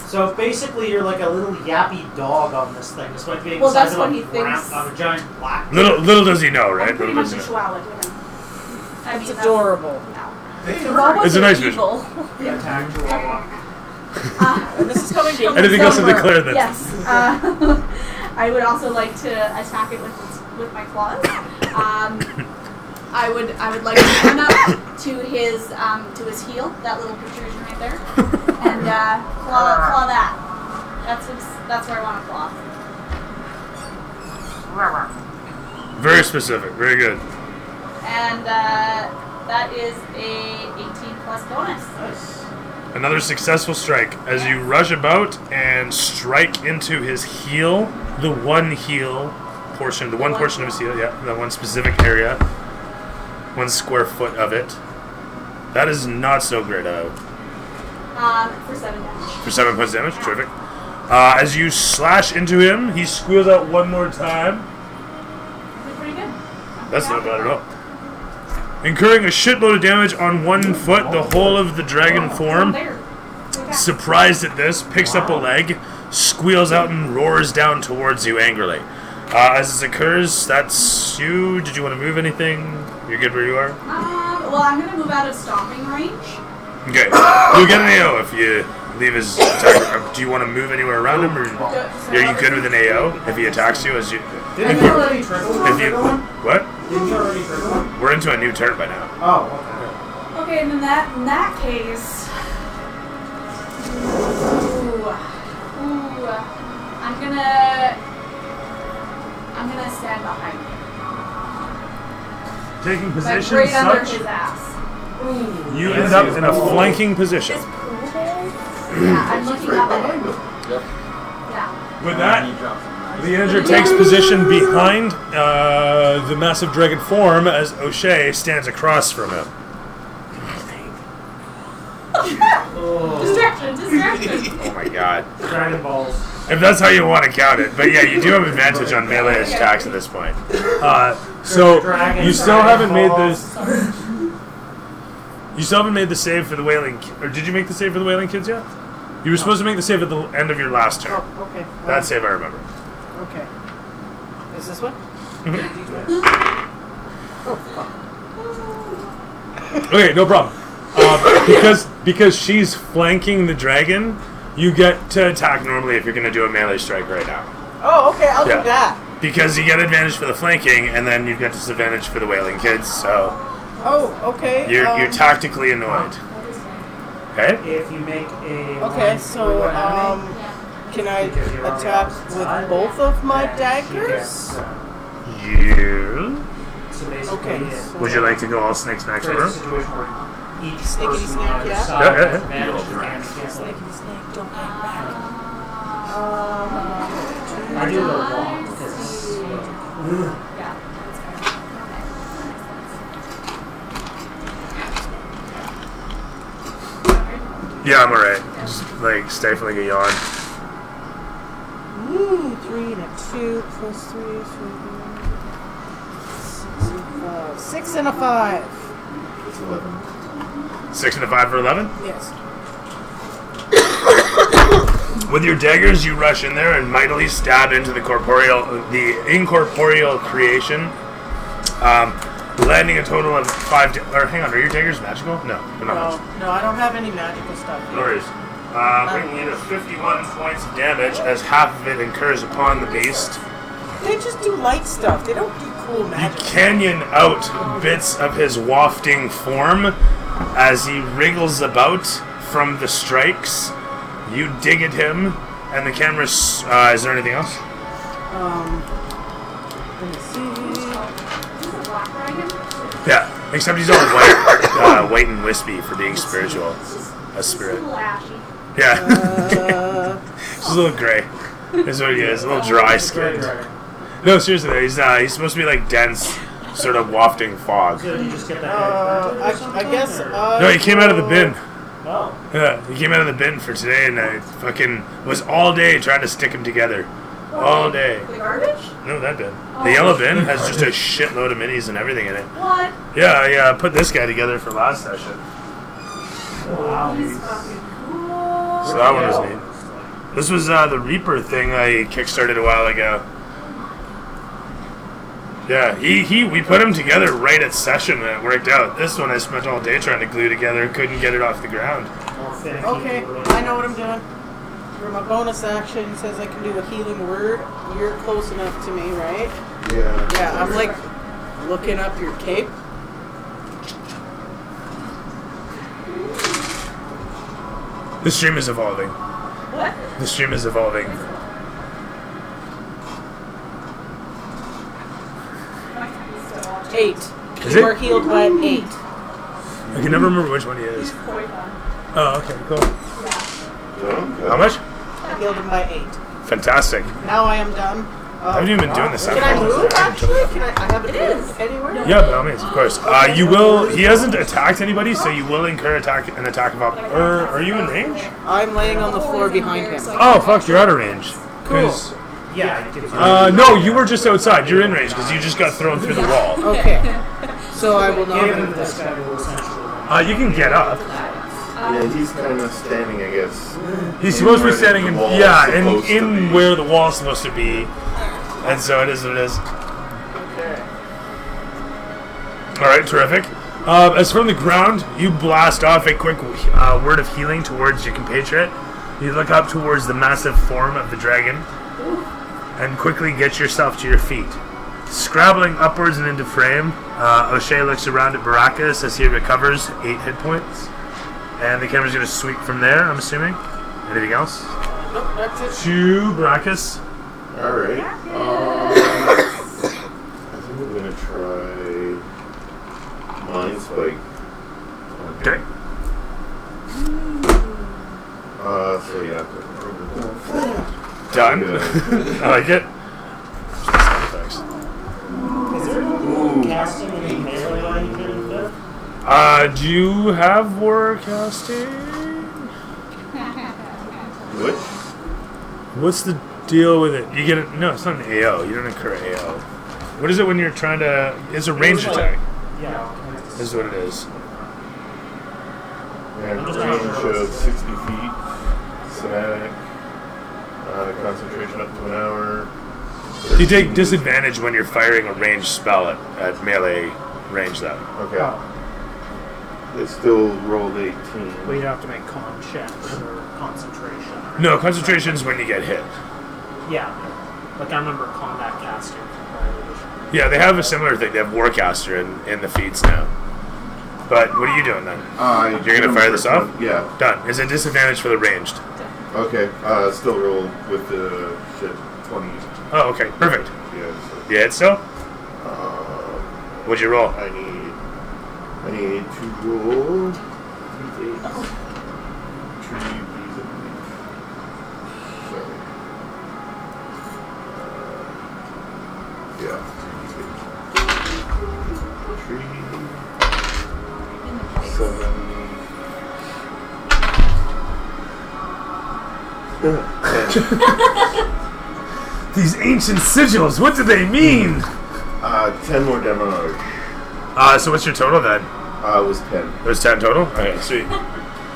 So basically, you're like a little yappy dog on this thing, despite being Well, the size that's of what a he thinks. of a giant black. Little does he know, right? I'm pretty Little much does a he know. chihuahua to him. I It's mean, adorable. It's a nice vision. Evil. And this is coming from Anything else to somewhere. declare then? Yes. I would also like to attack it with my claws. I would like to run up to his heel, that little protrusion right there, and claw that. That's where I want to claw. Very specific. Very good. And that is a 18 plus bonus. Another successful strike as you rush about and strike into his heel, the one portion of his heel, yeah, the one specific area, 1 square foot of it. That is not so great. For 7 damage. For 7 points damage, terrific. As you slash into him, he squeals out one more time. Did pretty good. That's not bad at all. Incurring a shitload of damage on 1 foot, the whole of the dragon form, surprised at this, picks up a leg, squeals out and roars down towards you angrily. As this occurs, that's you. Did you want to move anything? You're good where you are? Well, I'm going to move out of stomping range. Okay. You'll get an AO if you leave his attack. Do you want to move anywhere around him? Or are you good with an AO if he attacks you? What? Didn't you already trigger one? We're into a new turn by now. Oh, Okay, and in that case, I'm gonna stand behind him. Taking Like position right under such, his ass. you end up in a flanking position. Yeah, I'm looking up at him. Yep. Yeah. With that, Leander takes position behind the massive dragon form as O'Shea stands across from him. Distraction. Oh my god. Dragon Balls. If that's how you want to count it. But yeah, you do have advantage on melee attacks at this point. So you still haven't made this. You still haven't made the save for the Wailing... Or did you make the save for the Wailing Kids yet? You were supposed to make the save at the end of your last turn. Oh, okay. That save I remember. Okay. Is this one? Okay, no problem. Because she's flanking the dragon, you get to attack normally if you're going to do a melee strike right now. Oh, okay, I'll Yeah. do that. Because you get advantage for the flanking, and then you've got disadvantage for the Wailing Kids, so Oh, okay. you're tactically annoyed. Okay? If you make a Okay, so, can I attack with both of my daggers? You... So basically, Okay. Would you like to go all snake snacks create a room? situation where each Sneakity person snack, on either yeah. side Yeah, has yeah. advantage to damage cancel. Snakey snake, don't get back. I do the walk because Yeah, I'm alright. Just like stifling a yawn. 3 and a 2 plus 3 is 6 and a 5. 6 and a 5 for 11? Yes. With your daggers, you rush in there and mightily stab into the incorporeal creation, landing a total of 5. Or hang on, are your daggers magical? No, they're not. No, I don't have any magical stuff No here. worries. Bringing you to 51 points of damage as half of it incurs upon the beast. They just do light stuff. They don't do cool You magic. canyon out bits of his wafting form as he wriggles about from the strikes. You dig at him, and the camera. Is there anything else? Let me see. Yeah, except he's all white, white and wispy for being spiritual. A spirit. A little ashy. Yeah, he's a little gray. That's what he is. A little dry skinned. No, seriously, though, he's supposed to be like dense, sort of wafting fog. so you just get that. I guess. No, he came out of the bin. Oh. Yeah, he came out of the bin for today, and I fucking was all day trying to stick him together. All day. The garbage? No, that bin. The yellow bin has just a shitload of minis and everything in it. What? Yeah, I put this guy together for last session. Wow. He's fucking cool. So that one was neat. This was the Reaper thing I kickstarted a while ago. Yeah, we put him together right at session and it worked out. This one I spent all day trying to glue together, couldn't get it off the ground. Okay, I know what I'm doing. For my bonus action, it says I can do a healing word. You're close enough to me, right? Yeah. Yeah, I'm like looking up your cape. The stream is evolving. What? The stream is evolving. Eight. Is You it? are healed by 8. I can never remember which one he is. Poison. Oh, okay, cool. Okay. How much? I healed him by 8. Fantastic. Now I am done. I haven't even been doing this. Can I move, actually? Can I have it move anywhere? Yeah, by all means, of course. You will. He hasn't attacked anybody, so you will incur an attack of or are you in range? I'm laying on the floor behind him. Oh fuck, you're out of range. 'Cause- Yeah. it gives you- no, you were just outside. You're in range because you just got thrown through the wall. Okay. So I will not. Given this guy will essentially. You can get up. Yeah, he's kind of standing, I guess. He's supposed to be Where standing the in, wall's yeah, supposed to in be. where the wall's supposed to be, and so it is what it is. Okay. All right, terrific. As from the ground, you blast off a quick word of healing towards your compatriot. You look up towards the massive form of the dragon, and quickly get yourself to your feet. Scrabbling upwards and into frame, O'Shea looks around at Baracus as he recovers 8 hit points. And the camera's going to sweep from there, I'm assuming. Anything else? Nope, that's it. To Baracus. Alright. I think I'm gonna try Mind Spike. Okay. So yeah. Done. Good. I like it. Is there casting any melee line you can inflict? Do you have war casting? Which? What's the deal with it? You get it? No, it's not an AO. You don't incur AO. What is it when you're trying to? It's a ranged attack. Yeah. This is what it is. And range of 60 feet. Somatic. Concentration up to an hour. You take disadvantage when you're firing a ranged spell at melee range. Then. Okay. Oh, It still rolled 18. but you have to make con checks or concentration. No, concentration's when you get hit. Yeah. Like I remember combat casting from prior edition. Yeah, they have a similar thing. They have Warcaster in the feats now. But what are you doing then? You're gonna fire this off? Yeah. Done. Is it disadvantage for the ranged? Okay. Still roll with the shit 20. Oh, okay, perfect. Yeah. So, You hit still? What'd you roll? I need to roll 3 8s. 3 Bs, I believe. Sorry. Yeah. 3, 7. 10. These ancient sigils, what do they mean? 10 more damage. So what's your total then? It was 10. It was 10 total? Okay, sweet.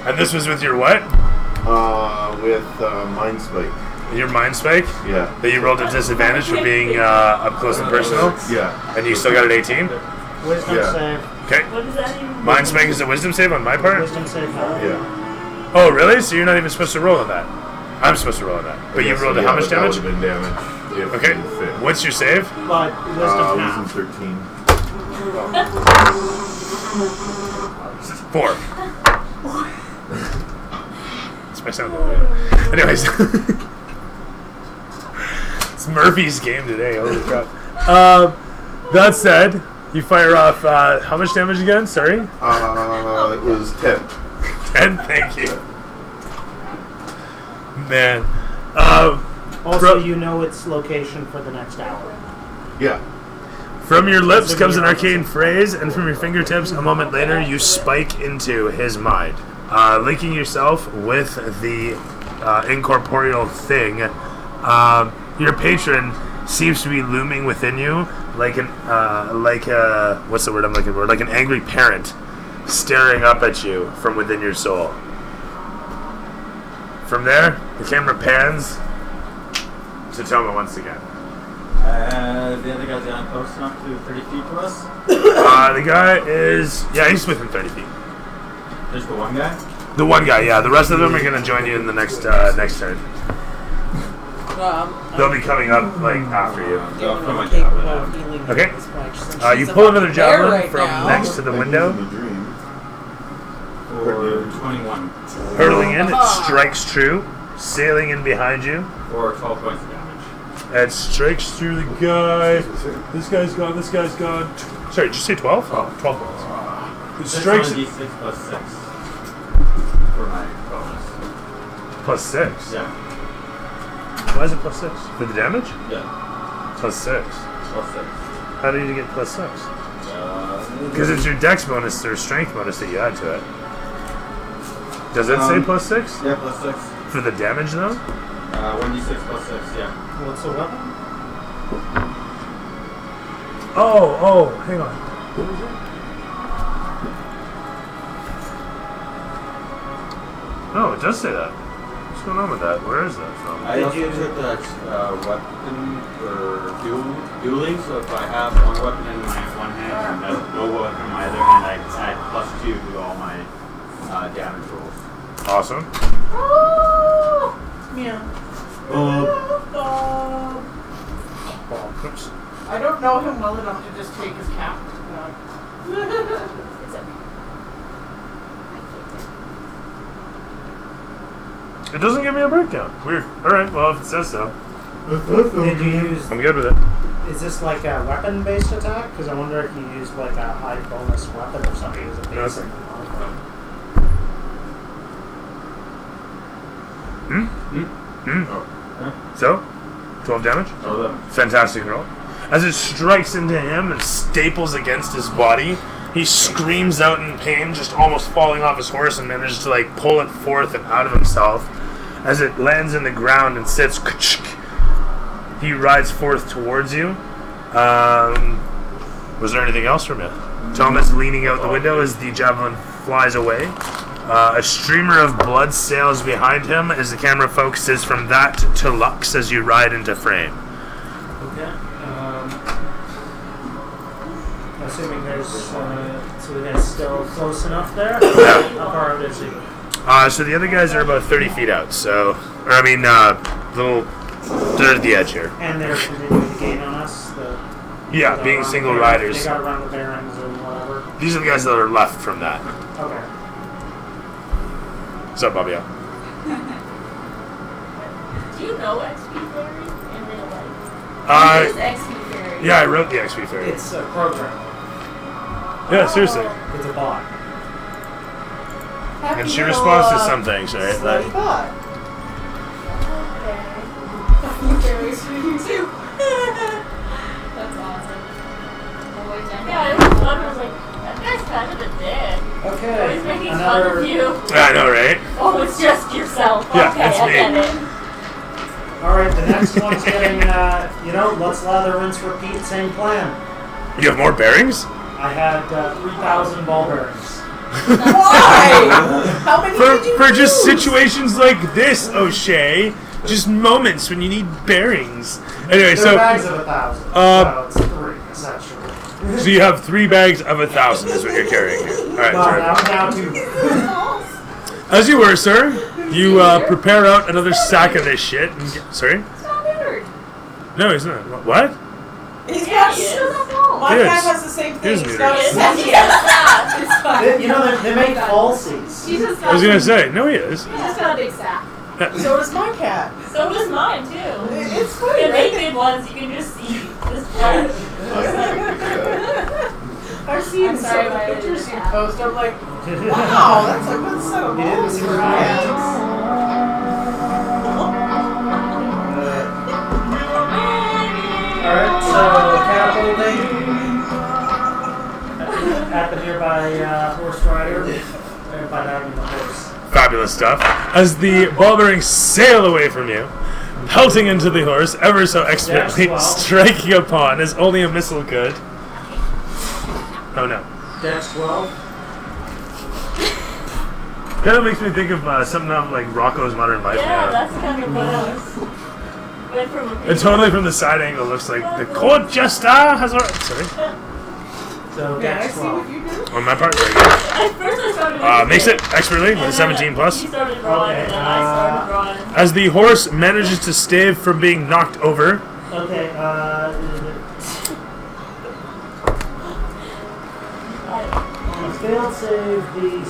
And this was with your what? With Mind Spike. Your mind spike? Yeah. That you rolled a disadvantage for being up close and personal? Yeah. And you still got an 18? Wisdom Yeah. save. Okay. What does that even mean? Mind spike is a wisdom save on my part? Wisdom save. Yeah. Oh, really? So you're not even supposed to roll on that? I'm supposed to roll on that. But you rolled how much damage? That would have been damage. If Okay. you fit. What's your save? But wisdom Wisdom half. 13. 4. That's my sound level. Anyways. It's Murphy's game today. Holy crap. That said, you fire off how much damage again? Sorry? It was 10. 10? Thank you. Man. Also, you know its location for the next hour. Yeah. From your lips comes an arcane phrase, and from your fingertips, a moment later, you spike into his mind. Linking yourself with the incorporeal thing, your patron seems to be looming within you like what's the word I'm looking for? Like an angry parent staring up at you from within your soul. From there, the camera pans to Toma once again. The other guy's gotten close enough to 30 feet to us. The guy is, yeah, he's within 30 feet. There's the one guy. The one guy, yeah. The rest of them are going to join you in the next turn. They'll be coming up like after you. Go for my capable javelin. of healing Okay. this much, since You she's pull a another fucking bear javelin right from now. next to the window, The dream. For 21. hurtling in. It strikes true, sailing in behind you. For 12 points of damage. It strikes through the guy. This guy's gone. This guy's gone. Sorry, did you say 12? 12 points. It strikes D6 plus 6. For my bonus. plus 6. Yeah. Why is it plus 6? For the damage? Yeah. Plus 6. Plus 6. How did you get plus 6? Because it's your dex bonus or strength bonus that you add to it. Does it say plus 6? Yeah, plus 6. For the damage though? 1d6 plus 6, yeah. What's the weapon? Oh, hang on. What is it? No, it does say that. What's going on with that? Where is that from? I also took that weapon for dueling, so if I have one weapon in my one hand and no weapon in my other hand, I add +2 to all my damage rolls. Awesome. Yeah. Oops. I don't know him well enough to just take his cap. It doesn't give me a breakdown. Weird. Alright, well if it says so. Did you use? I'm good with it. Is this like a weapon-based attack? Because I wonder if you used like a high bonus weapon or something as a basic. So, 12 damage? Fantastic roll. As it strikes into him and staples against his body, he screams out in pain, just almost falling off his horse, and manages to like pull it forth and out of himself. As it lands in the ground and sits, he rides forth towards you. Was there anything else from you? Thomas leaning out the window as the javelin flies away. A streamer of blood sails behind him as the camera focuses from that to Lux as you ride into frame. Okay. Assuming there's so the guy's still close enough there. How far out is he? So the other guys are about 30 feet out. So, or I mean, they're at the edge here. And they're continuing to gain on us. Yeah, being single riders. They got around the bearings or whatever. These are the guys that are left from that. Okay. What's up, Bobby? Do you know XP Fairy in real life? What is XP Fairy? Yeah, I wrote the XP Fairy. It's a program. Yeah, seriously. It's a bot. And she responds to some things, right? Slutty bot. XP Fairy's for you too. That's awesome. Yeah, I was like, that guy's kind of a dick. Okay. Always making fun of you. I know, right? Oh, it's just yourself. Yeah, Okay, it's I me. get it. Alright, the next one's getting, let's lather, rinse, repeat, same plan. You have more bearings? I had 3,000 ball bearings. Why? How many did you For just use? situations like this, O'Shea. Just moments when you need bearings. Anyway, They're bags of 1,000. So it's 3, essentially. So you have 3 bags of 1,000 is what you're carrying here. Alright, Well, sorry. I'm down to. As you were, sir, you prepare out another sack of this shit. And sorry? It's not weird. No, he's not. What? He's Yeah, got he is. My Yes. cat has the same thing. Here's He's me. got a Yes, sentient. yes, it's fine. They make falsies. She just I was got gonna say, no, he is. She just got a big sack. So does my cat. So does mine, too. It's The funny, right? naked ones, you can just see this flesh. I've seen I'm some sorry, of the but I pictures you didn't post. I'm like, wow, that's a good set of You didn't balls see for my cats. Alright, so catapulting at the nearby horse rider. By that I mean the horse. Fabulous stuff. As the ball bearings sail away from you, pelting into the horse ever so expertly, Yes, well. striking upon as only a missile could. Oh no. Dex 12. Kind of makes me think of something out like Rocco's Modern Life. Yeah, that's kind of what I was. Went from a It totally from the side angle looks like the court jester has a... Sorry. So May I Dex see 12. what you do? On my part, very good. At first I started Makes it expertly with a 17 plus. He started drawing, Okay, and then I started drawing. As the horse manages to stave from being knocked over, Okay, on a failed save, the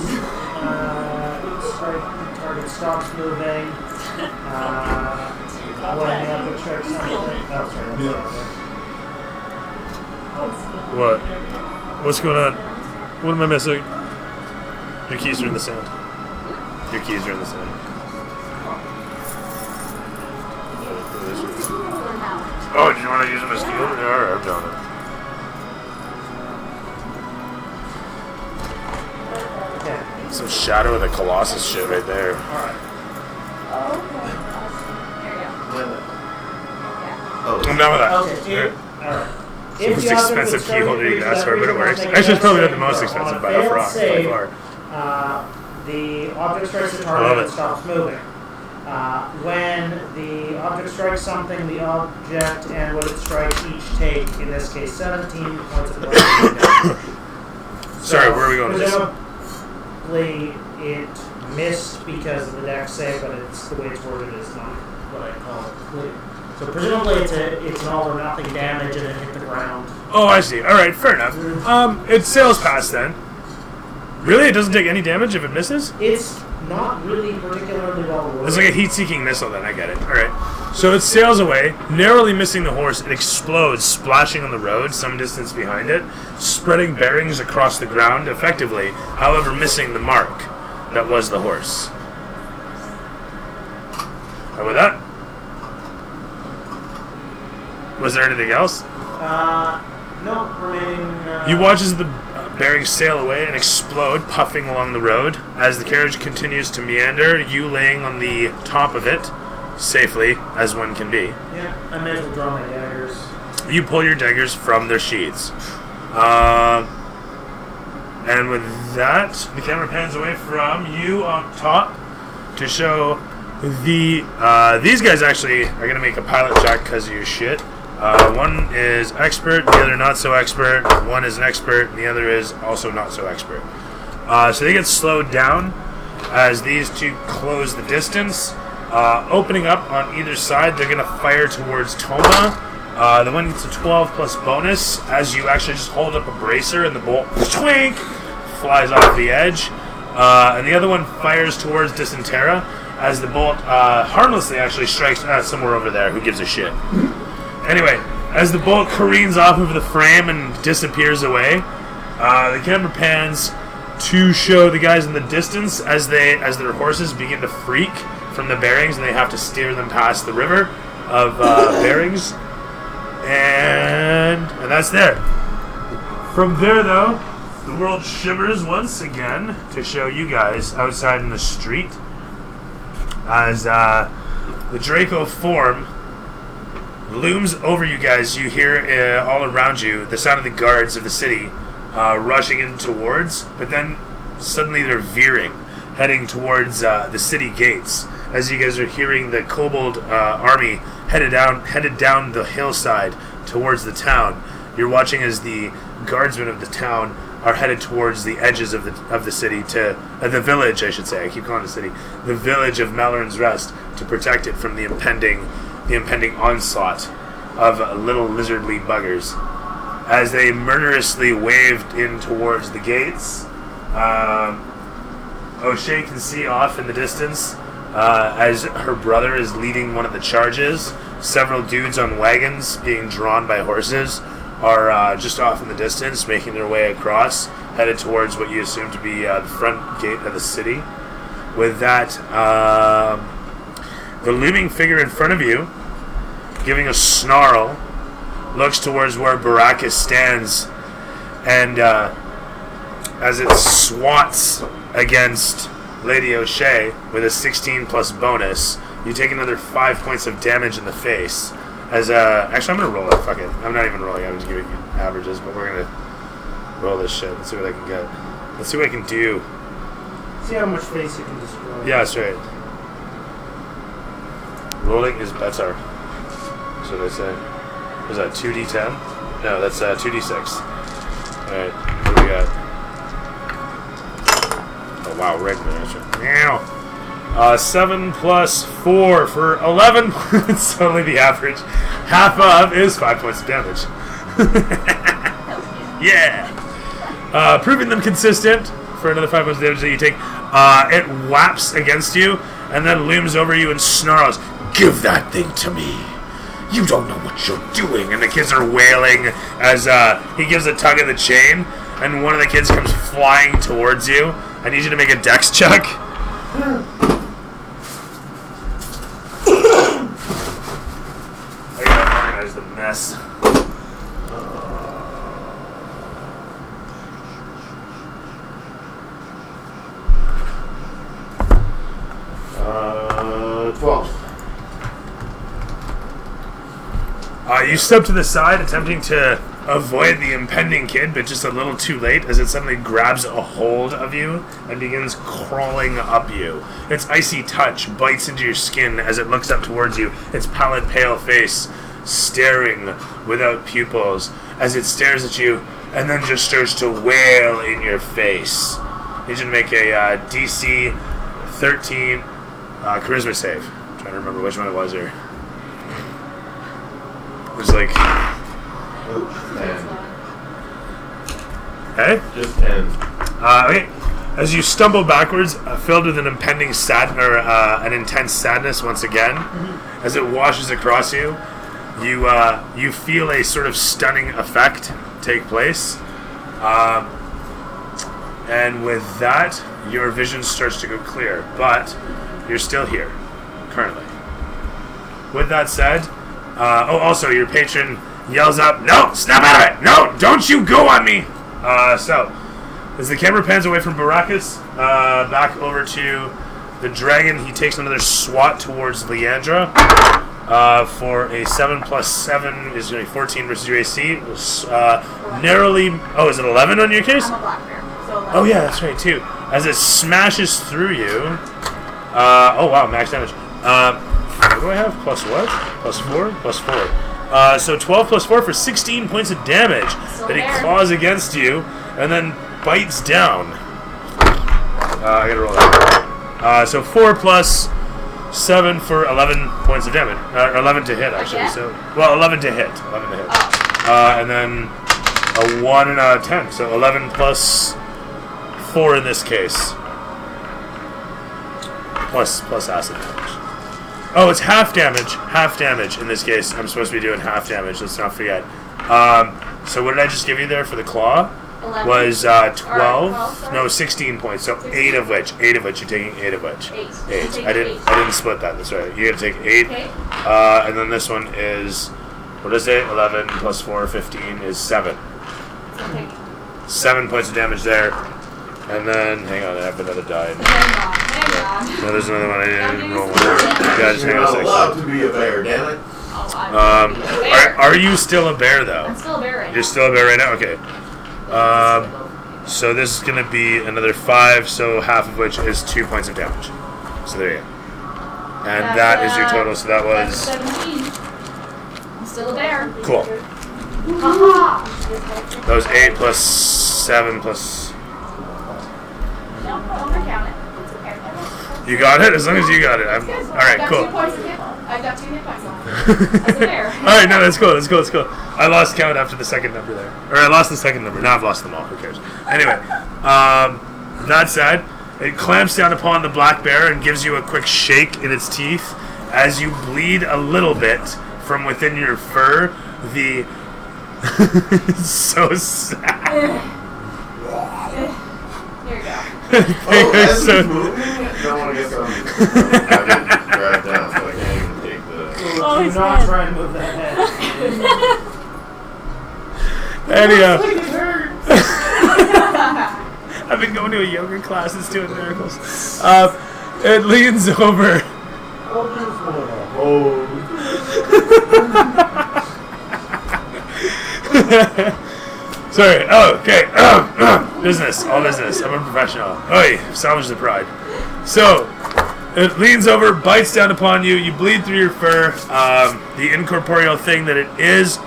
strike target stops moving. When the object strikes something. Oh, sorry, what? What's going on? What am I missing? Your keys are in the sand. Your keys are in the sand. Oh, do you want to use them as steel? Yeah, alright, I'm down it. Okay. Some Shadow of the Colossus shit right there. Oh, I'm down with that. Okay, alright. If Most the object expensive was starting keyholder to you reach can ask that for, but it region, works. make a Actually, it's probably not the dex most save. expensive On by a a failed far. By save, far. the object strikes the I target love and it. stops moving. When the object strikes something, the object and what it strikes each take, in this case, 17 points of damage. Sorry, where are we going with this? Presumably, it missed because of the dex save, but it's the way it's worded is not what I call it. So presumably, it's an all or nothing damage and it hit the ground. Oh, I see. Alright, fair enough. It sails past then. Really? It doesn't take any damage if it misses? It's not really particularly well worded. It's like a heat-seeking missile then, I get it. Alright. So it sails away, narrowly missing the horse. It explodes, splashing on the road some distance behind it, spreading bearings across the ground effectively, however missing the mark that was the horse. And with that, was there anything else? No, remaining... You watch as the bearings sail away and explode, puffing along the road. As the carriage continues to meander, you laying on the top of it, safely as one can be. Yeah, I may as well draw my daggers. You pull your daggers from their sheaths. And with that, the camera pans away from you on top to show the... these guys actually are going to make a pilot check because of your shit. One is expert, the other not so expert. One is an expert, and the other is also not so expert. So they get slowed down as these two close the distance. Opening up on either side, they're going to fire towards Toma. The one gets a 12 plus bonus as you actually just hold up a bracer and the bolt twink flies off the edge. And the other one fires towards Dysentera as the bolt harmlessly actually strikes somewhere over there. Who gives a shit? Anyway, as the bolt careens off of the frame and disappears away, the camera pans to show the guys in the distance as their horses begin to freak from the bearings and they have to steer them past the river of bearings. And that's there. From there, though, the world shimmers once again to show you guys outside in the street as the Draco form looms over you guys. You hear all around you the sound of the guards of the city rushing in towards, but then suddenly they're veering, heading towards the city gates. As you guys are hearing the kobold army headed down the hillside towards the town, you're watching as the guardsmen of the town are headed towards the edges of the city to the village, I should say. I keep calling it city. The village of Malloran's Rest to protect it from the impending onslaught of little lizardly buggers. As they murderously waved in towards the gates, O'Shea can see off in the distance as her brother is leading one of the charges. Several dudes on wagons being drawn by horses are just off in the distance, making their way across, headed towards what you assume to be the front gate of the city. With that, the looming figure in front of you, giving a snarl, looks towards where Baracus stands, and as it swats against Lady O'Shea with a 16 plus bonus, you take another 5 points of damage in the face. As actually, I'm gonna roll it. Fuck it. I'm not even rolling. I'm just giving you averages, but we're gonna roll this shit. Let's see what I can get. Let's see what I can do. See how much face you can destroy. Yeah, that's right. Rolling is better. That's what I say. Was that 2d10? No, that's 2d6. Alright, what do we got? Oh wow, red miniature. Meow. 7 plus 4 for 11. It's only the average. Half of is 5 points of damage. Yeah. Proving them consistent for another 5 points of damage that you take. It whaps against you and then looms over you and snarls, "Give that thing to me. You don't know what you're doing." And the kids are wailing as he gives a tug of the chain, and one of the kids comes flying towards you. I need you to make a dex check. I gotta organize the mess. Uh, 12. You step to the side, attempting to avoid the impending kid, but just a little too late as it suddenly grabs a hold of you and begins crawling up you. Its icy touch bites into your skin as it looks up towards you, its pallid, pale face staring without pupils as it stares at you and then just starts to wail in your face. You should make a DC 13 charisma save. I'm trying to remember which one it was here. It was like... 10. Hey? Just 10. Okay. As you stumble backwards, filled with an impending an intense sadness once again, as it washes across you, you feel a sort of stunning effect take place, and with that, your vision starts to go clear. But you're still here, currently. With that said, also your patron yells up, "No! Snap out of it! No! Don't you go on me!" So, as the camera pans away from Baracus, back over to the dragon, he takes another swat towards Leandra. For a 7 plus 7 is going to be 14 versus your AC. Narrowly... Oh, is it 11 on your case? I'm a black bear. So 11. Oh, yeah, that's right, too. As it smashes through you... oh, wow, max damage. What do I have? Plus what? Plus 4? Plus 4. So 12 plus 4 for 16 points of damage that he claws against you and then bites down. I gotta roll that. So 4 plus 7 for 11 points of damage. 11 to hit, actually. So, well, 11 to hit. 11 to hit. And then a 1 and a 10. So 11 plus 4 in this case. Plus acid damage. Oh, it's half damage. Half damage in this case. I'm supposed to be doing half damage. Let's not forget. So what did I just give you there for the claw? 11. Was 12? 12, No, 16 points. So 8 of which you're taking 8 of which. 8. I didn't split that. That's right. You got to take 8. Okay. And then this one is, what is it? 11 plus 4, 15 is 7. Okay. 7 points of damage there. And then, hang on, I have another die. Hang on. No, there's another one. I didn't roll one. Yeah, just hang You're on a not second. allowed to be a bear, damn it. Oh, I'm a bear. Are you still a bear, though? I'm still a bear right You're still a bear right now? Okay. So this is going to be another 5, so half of which is 2 points of damage. So there you go. And that is your total, so that was... 17. I'm still a bear. Cool. Haha! That was 8 plus 7 plus... No, don't recount it. It's okay. You got it? As long as you got it. Good. Alright, cool. I got 2 hit points on it. As a bear. Alright, no, that's cool. I lost count after the second number there. Or I lost the second number. Now I've lost them all. Who cares? Anyway, that said, it clamps down upon the black bear and gives you a quick shake in its teeth as you bleed a little bit from within your fur. The... It's so sad. Here you go. Oh, as So- he's moving, I don't want to get some... I didn't drive down, so I can't even take the... Oh, Do his not head. try and move that head. Anyhow. I've been going to a yoga class. It's doing miracles. It leans over. Sorry. Oh, okay. Business. All business. I'm a professional. Oi, salvage the pride. So, it leans over, bites down upon you. You bleed through your fur. The incorporeal thing that it is,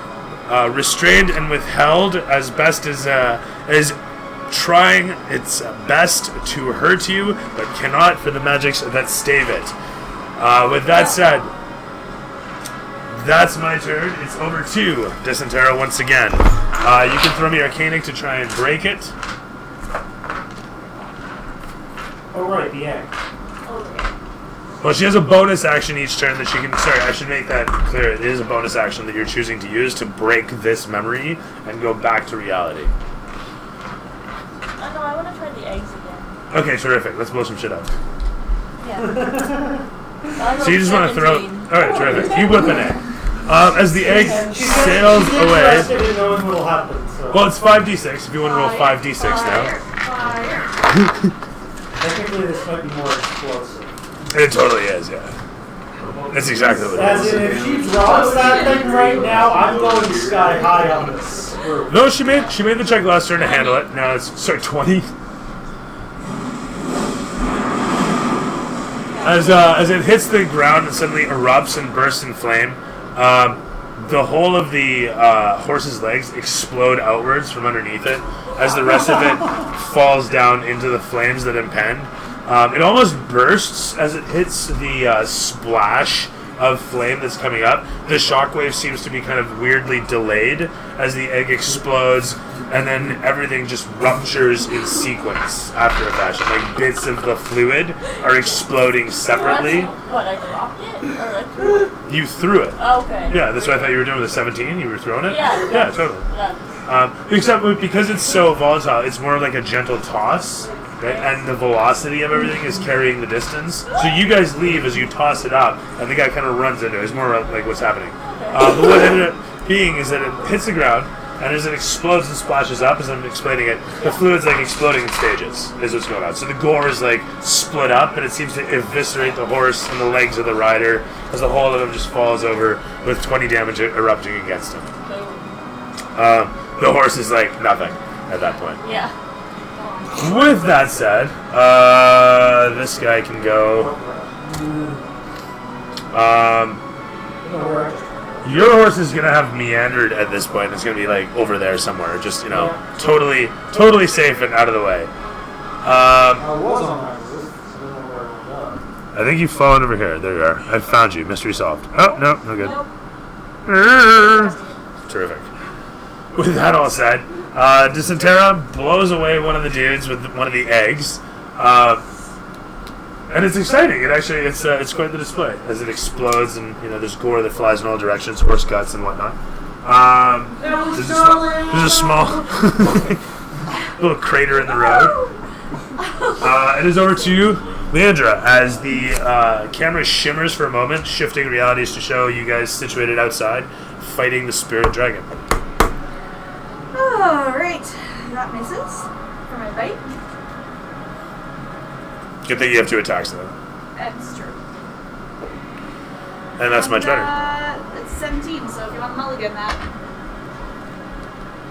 restrained and withheld as best as is trying its best to hurt you, but cannot for the magics that stave it. With that said, that's my turn. It's over to Dysentera once again. You can throw me Arcanic to try and break it. Oh, right, the egg. Well, she has a bonus action each turn that she can... Sorry, I should make that clear. It is a bonus action that you're choosing to use to break this memory and go back to reality. No, I want to try the eggs again. Okay, terrific. Let's blow some shit up. Yeah. So you just want to throw... Alright, terrific. You whip an egg. As the egg sails She's away... interested in knowing what'll happen, so. Well, it's 5d6 if you want to roll 5d6 now. Technically, this might be more explosive. It totally is, yeah. That's exactly what it As is. in, if she drops that thing right now, I'm going sky high on this. No, she made the check last turn to handle it. Now it's 20. As it hits the ground and suddenly erupts and bursts in flame, the whole of the horse's legs explode outwards from underneath it as the rest of it falls down into the flames that impend. It almost bursts as it hits the splash of flame that's coming up. The shockwave seems to be kind of weirdly delayed as the egg explodes, and then everything just ruptures in sequence after a fashion. Like bits of the fluid are exploding separately. What, I dropped it? Or I threw it? You threw it. Oh, okay. Yeah, that's what I thought you were doing with the 17. You were throwing it? Yeah. Totally. Yeah. Except because it's so volatile, it's more like a gentle toss. Right? And the velocity of everything is carrying the distance. So you guys leave as you toss it up, and the guy kind of runs into it. It's more like what's happening. But what ended up being is that it hits the ground, and as it explodes and splashes up, as I'm explaining it, the fluid's like exploding in stages, is what's going on. So the gore is like split up, and it seems to eviscerate the horse and the legs of the rider, as the whole of him just falls over with 20 damage erupting against him. The horse is like nothing at that point. Yeah. With that said, this guy can go. Your horse is gonna have meandered at this point. It's gonna be like over there somewhere, just totally safe and out of the way. I was on that roof. I think you've fallen over here. There you are. I found you. Mystery solved. Oh no, no good. Terrific. With that all said, Dysentera blows away one of the dudes with one of the eggs, and it's exciting. It's quite the display as it explodes, and there's gore that flies in all directions, horse guts and whatnot. There's a small little crater in the road. It is over to Leandra as the camera shimmers for a moment, shifting realities to show you guys situated outside, fighting the spirit dragon. Alright, that misses for my bite. Good thing you have 2 attacks though. That's true. And that's much better. It's 17, so if you want to mulligan that.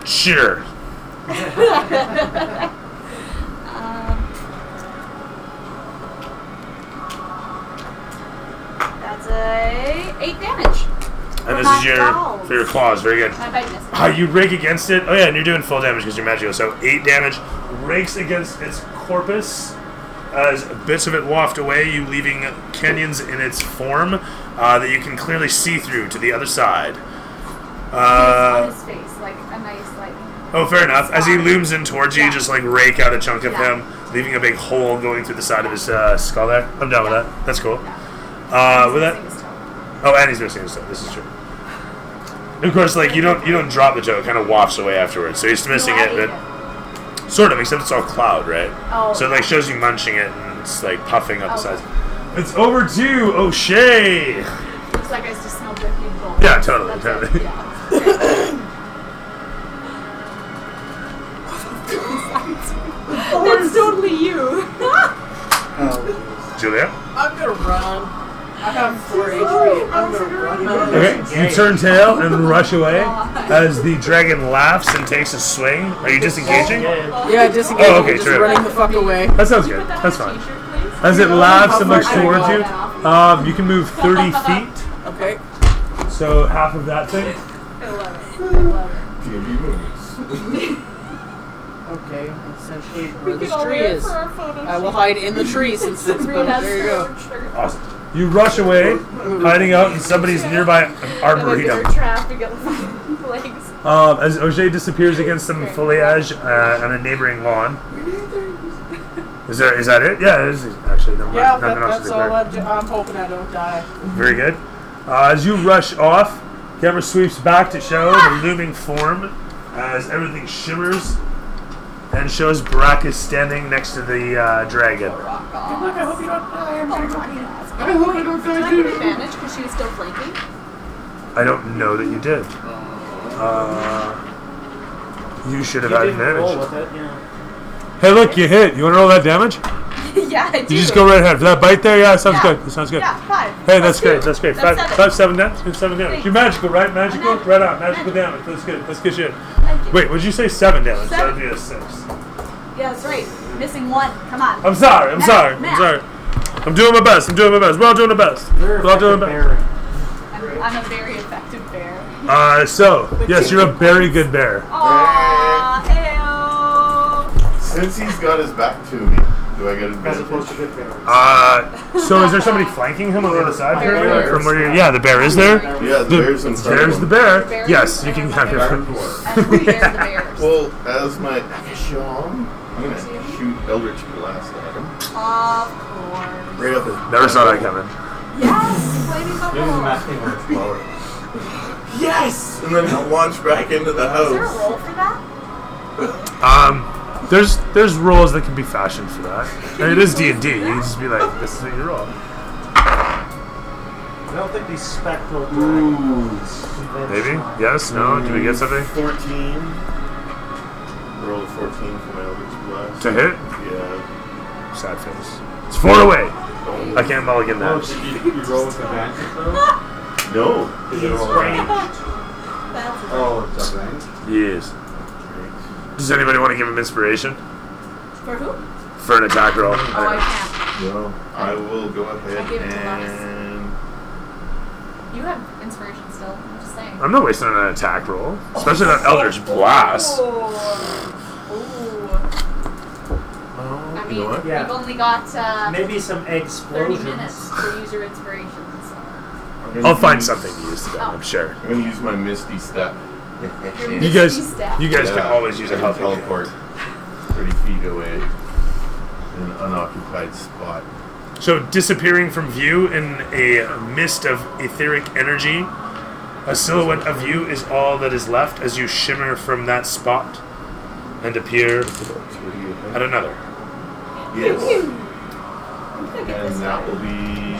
Sure. That's a 8 damage. And this is for your claws. Very good. My bite misses. You rake against it. Oh yeah, and you're doing full damage because you're magical. So 8 damage rakes against its corpus as bits of it waft away, you leaving canyons in its form that you can clearly see through to the other side. On his face, like a nice Oh, fair enough. As he looms in towards you, you just like rake out a chunk of him, leaving a big hole going through the side of his skull there. I'm down with that. That's cool. With that. Oh, and he's missing his toe. This is true. Of course, like you don't drop the toe; it kind of wafts away afterwards. So he's missing it, but sort of, except it's all cloud, right? Oh. So it like shows you munching it, and it's like puffing up the sides. It's over to O'Shea. Looks like I just smelled the huge bowl. Yeah, totally. That's totally you. Julia. I'm gonna run. I have 4 HP. I'm gonna run. Okay, you turn tail and rush away as the dragon laughs and takes a swing. Are you disengaging? Yeah, disengaging. Oh, okay, just terrific. running the fuck away. That sounds good. That's fine. As it laughs and looks towards you, you can move 30 feet. Okay. So half of that thing. I love it. DMV movies. Okay, essentially We where can this all tree wear it is. for our photo I will shoot. hide in the tree since it's Sabrina has there you go. her own shirt. Awesome. You rush away, hiding out in somebody's nearby arboretum. Traffic at the legs. As Auger disappears against some foliage on a neighboring lawn. Is that it? Yeah, it is actually. No, Yeah, nothing else that's to all declare. I'm hoping I don't die. Very good. As you rush off, camera sweeps back to show the looming form as everything shimmers and shows Baracus standing next to the dragon. Good luck, I hope you don't die. I'm very lucky. I hope I don't die too. Advantage because she was still flanking. I don't know that you did. You should have You had didn't roll advantage. with it, yeah. Hey, look, you hit. You want to roll that damage? Yeah, I do. You just go right ahead. For that bite there, yeah, sounds good. That sounds good. Yeah, 5. Hey, that's great. That's great. That's 7 damage. 7 damage. You're magical, right? Magical? Right on. Magical damage. That's good. That's good shit. Thank you. Wait, would you say 7 damage? That 7. would be a 6. Yeah, that's right. Missing 1. Come on. I'm sorry. I'm Matt, sorry. Matt. I'm sorry. I'm doing my best. We're all doing our best. You're We're all doing our effective best. bearing. I'm a very effective bear. So, yes, you're a very good bear. Aww, ew. Since he's got his back to me, do I get As advantage? opposed to good bearing. So is there somebody flanking him on the other side here? Bear. From where you're, yeah, the bear is there. Yeah, the bear's in front There's of the him. bear. Bear. Yes, you can have your. And we bear the bears. Well, as my action, I'm gonna shoot Eldritch Blast at him. Of course. Right up his. Never saw that coming. Yes, flaming Use the bubble. masking when it's lower. Yes! And then he'll launch back into the Is there a house. roll for that? There's rolls that can be fashioned for that. And it is D&D. You can just be like, this is what you roll. I don't think these spectral dragons convince Maybe? me. Yes? No? Did we get something? 14. Roll a 14 for my Eldritch Blast. To hit? Yeah. Sad face. It's 4 away. I can't mulligan Oh, that. did you roll with advantage though? No. He's Is it all ranged. That's Oh, it's up range. Yes. Does anybody want to give him inspiration For who? for an attack roll? Oh, I can't. No. I will go ahead I gave it to and. You have inspiration still. I'm just saying. I'm not wasting an attack roll, especially that Eldritch Blast. Ooh. I You know mean, what? Yeah. we've only got Maybe some 30 explosions. minutes to use your inspirations. I'm gonna I'll find use- something to use to them, I'm sure. I'm gonna use my Misty Step. You guys Step. can always use a I can healthy teleport 30 feet away in an unoccupied spot. So disappearing from view in a mist of etheric energy, a silhouette of you is all that is left as you shimmer from that spot and appear at another. Yes. And that will be.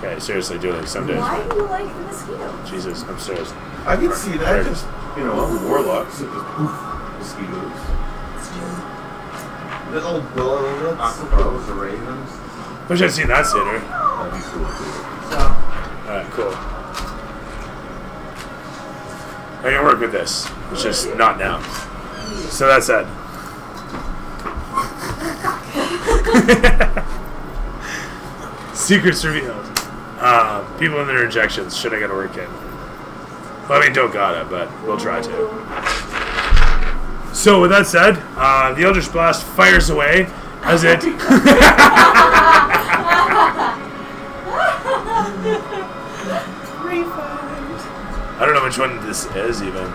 Okay, seriously, do it some days. Why do you like the mosquito? Jesus, I'm serious. I can see that. Just, warlocks that just poof mosquitoes. Little bullets. Crows or ravens. Wish I'd seen that sooner. That'd be cool too. Alright, cool. I can work with this. It's just not now. So that's that. Secrets revealed. People and their injections. Shit I gotta work in. Well, I mean, don't gotta, but we'll try to. So with that said, the Eldritch Blast fires away as it... I don't know which one this is even.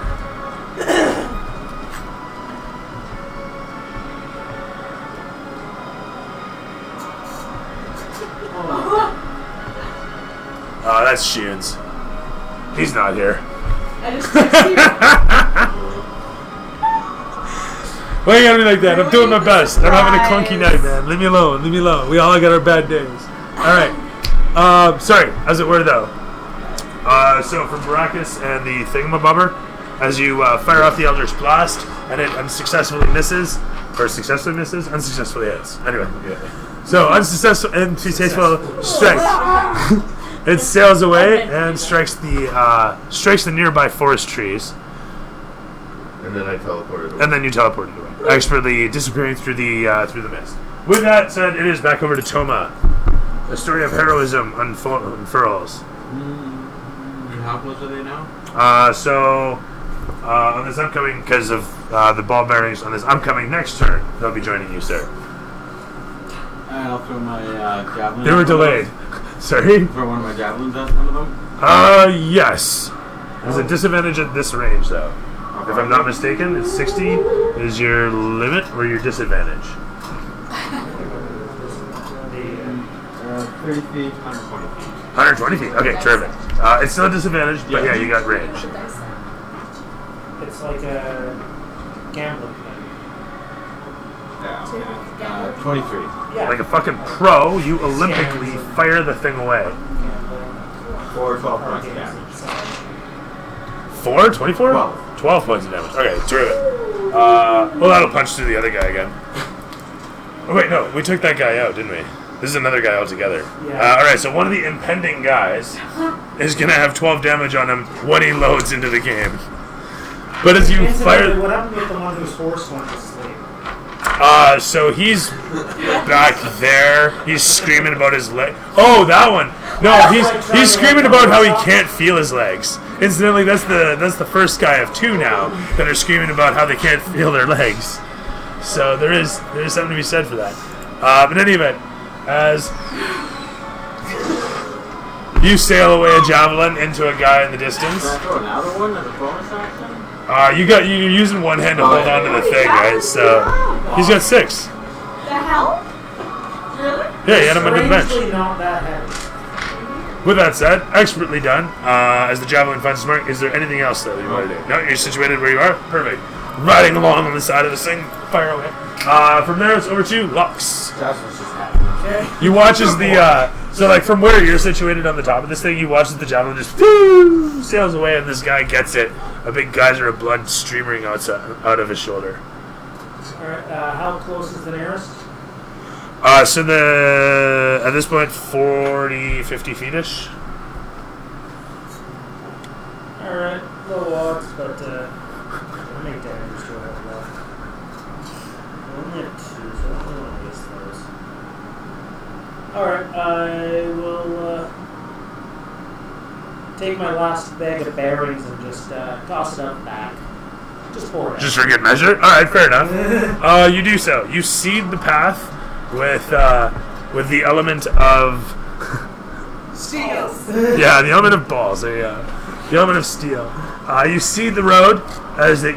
Oh, that's Sheehan's. He's not here. I just texted you. Why you gotta be like that? I'm doing my best. I'm having a clunky night, man. Leave me alone. Leave me alone. We all got our bad days. Alright. Sorry, as it were though. So from Baracus and the Thingamabobber, as you fire off the Eldritch Blast, and it unsuccessfully misses, or successfully misses, unsuccessfully hits. Anyway. So unsuccessful and successful strikes. It sails away and strikes the nearby forest trees. And then I teleported away. And then you teleported away, expertly disappearing through the mist. With that said, it is back over to Toma. The story of heroism unfurls. And how close are they now? So on this upcoming, because of the ball bearings on this upcoming next turn, they'll be joining you, sir. And I'll throw my javelin. They were delayed. Sorry? Throw one of my javelins at one of them? Yes. There's a disadvantage at this range, though. If I'm not mistaken, it's 60 is your limit or your disadvantage. 30 feet, 120 feet. 120 feet. Okay, terrific. It's still a disadvantage, but yeah, you got range. It's like a gambling thing. Yeah. 23. Yeah. Like a fucking pro, you Olympically fire the thing away. 4 12 points of damage. 4? 24? 12. 12 points of damage. Okay, terrific. Well, that'll punch through the other guy again. Oh, wait, no. We took that guy out, didn't we? This is another guy altogether. Yeah. Alright, so one of the impending guys is going to have 12 damage on him when he loads into the game. But as you fire... What happened with the one whose horse went to sleep? So he's back there. He's screaming about his leg. Oh, that one. No, he's screaming about how he can't feel his legs. Incidentally, that's the first guy of 2 now that are screaming about how they can't feel their legs. So there is something to be said for that. But in any event, as you sail away a javelin into a guy in the distance. Can I throw another one as a bonus action? You're using one hand to hold on to the thing, right? So he's got 6. The hell? Really? Yeah, he had him under the bench. Strangely not that heavy. With that said, expertly done. As the javelin finds its mark, is there anything else that you want to do? No, you're situated where you are? Perfect. Riding along on the side of this thing, fire away. From there, it's over to Lux. That's what's just happening. You watch as the, so like from where you're situated on the top of this thing, you watch as the javelin just whoo, sails away and this guy gets it. A big geyser of blood streaming out of his shoulder. Alright, how close is the nearest? So at this point, 40, 50 feet-ish. Alright, low odds, but how many damage do I have left? I only have 2, so I don't want to waste those. Alright, I will take my last bag of berries and just toss it up back. Just pour it out. Just for good measure? Alright, fair enough. You do so. You seed the path with the element of Steel. yeah, the element of balls. The element of steel. You seed the road as the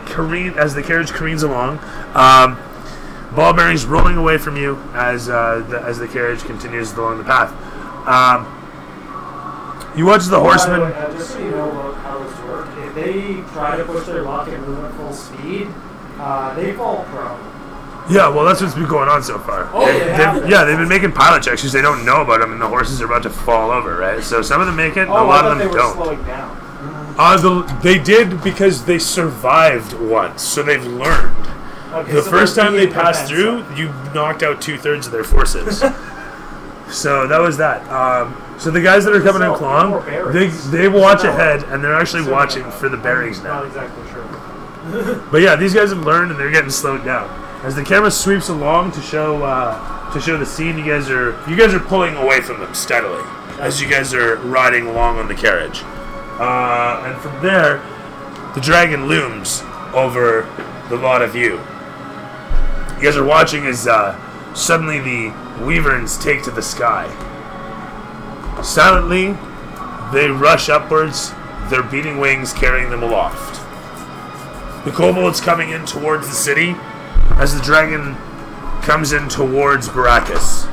carriage careens along. Ball bearings rolling away from you as the carriage continues along the path. You watch the horsemen. By the way, just so you know about how this works, if they try to push their luck and move at full speed, they fall prone. Yeah, well, that's what's been going on so far. Oh, they've been making pilot checks because they don't know about them, and the horses are about to fall over, right? So some of them make it, and a lot of them don't. Slowing down. They did because they survived once, so they've learned. Okay, The so first they're time they being passed defensive. through, you knocked out 2/3 of their forces. So that was that. So the guys that are coming in So, along, more berries. they watch ahead, and they're actually watching for the bearings now. Not exactly sure. But yeah, these guys have learned, and they're getting slowed down. As the camera sweeps along to show the scene, you guys are pulling away from them steadily as you guys are riding along on the carriage. And from there, the dragon looms over the lot of you. You guys are watching as suddenly the wyverns take to the sky. Silently, they rush upwards, their beating wings carrying them aloft. The kobolds coming in towards the city as the dragon comes in towards Baracus.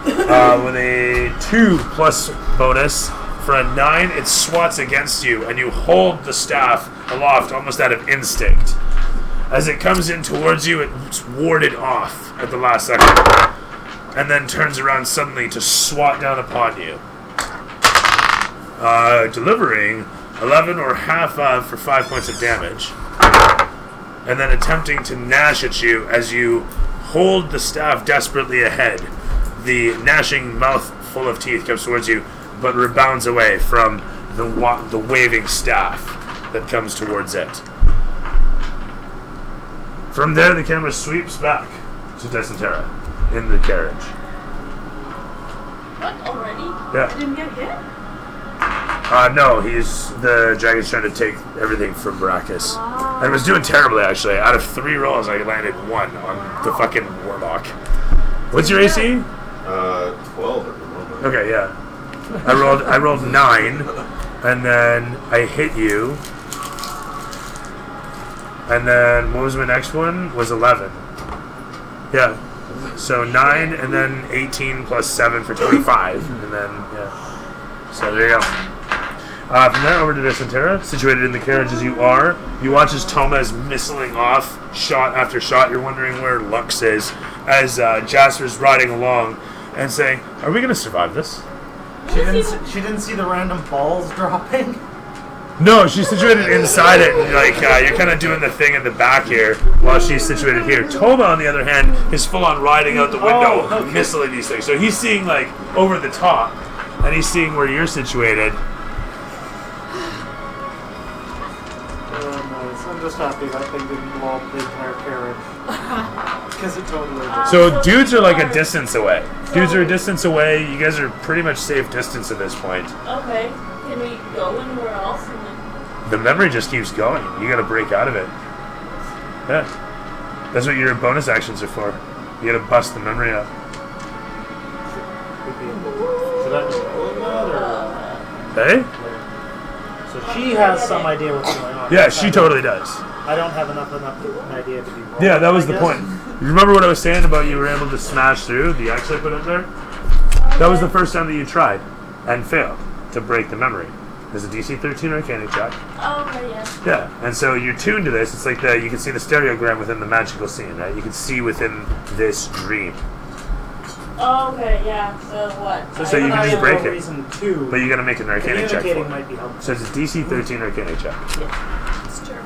With a 2+ bonus. For a 9, it swats against you, and you hold the staff aloft almost out of instinct. As it comes in towards you, it's warded off at the last second, and then turns around suddenly to swat down upon you. Delivering 11 or half of for 5 points of damage, and then attempting to gnash at you as you hold the staff desperately ahead. The gnashing mouth full of teeth comes towards you, but rebounds away from the waving staff that comes towards it. From there, the camera sweeps back to Descentera in the carriage. What, already? Yeah. I didn't get hit? No, the dragon's trying to take everything from Baracus. And it was doing terribly, actually. Out of 3 rolls, I landed 1 on the fucking Warlock. What's your AC? 12 at the moment. Okay, yeah. I rolled 9, and then I hit you. And then, what was my next one? Was 11. Yeah. So 9, and then 18 plus 7 for 25. And then, yeah. So there you go. From there over to Descentera, situated in the carriage as you are. You watch as Toma is missiling off, shot after shot. You're wondering where Lux is, as Jasper's riding along and saying, "Are we going to survive this?" She didn't see the random balls dropping. No, she's situated inside it. Like you're kind of doing the thing in the back here, while she's situated here. Toma, on the other hand, is full on riding out the window, missiling these things. So he's seeing like over the top, and he's seeing where you're situated. Nice. I'm just happy that thing didn't blow up the entire carriage. Because it totally did. So dudes are like a distance away. Dudes are a distance away. You guys are pretty much safe distance at this point. Okay. Can we go anywhere else? And then... The memory just keeps going. You gotta break out of it. Yeah. That's what your bonus actions are for. You gotta bust the memory up. Should I just roll that, or? Hey? So she has some idea what's going on. Yeah, she totally does. I don't have enough an idea to be wrong. Yeah, that was I the guess. point. You remember what I was saying about you were able to smash through the X I put up there? That was the first time that you tried and failed to break the memory. There's a DC 13 Arcana check. Oh, okay, yeah. Yeah, and so you're tuned to this. It's like you can see the stereogram within the magical scene, right? You can see within this dream. Oh, okay, yeah. So what? So you can just break it. Reason to. But you gotta make an Arcana check for Communicating it. might be helpful. So it's a DC 13 Arcana check. It's true.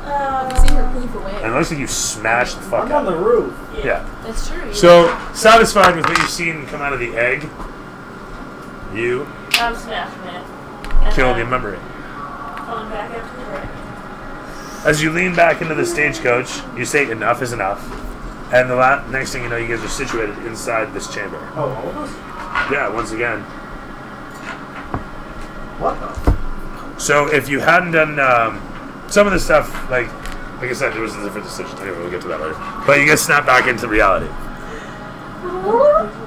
Uh, See her poof away. And it looks like you smashed the fuck I'm out on of the it. roof. Yeah. That's true. So, satisfied with what you've seen come out of the egg, you I'm smashing it. And kill then the memory. Going back up to the right. As you lean back into the stagecoach, you say enough is enough. And the next thing you know, you guys are situated inside this chamber. Oh, all of us? Yeah, once again. What the? So if you hadn't done some of the stuff, like I said, there was a different decision. Anyway, we'll get to that later. But you guys snap back into reality.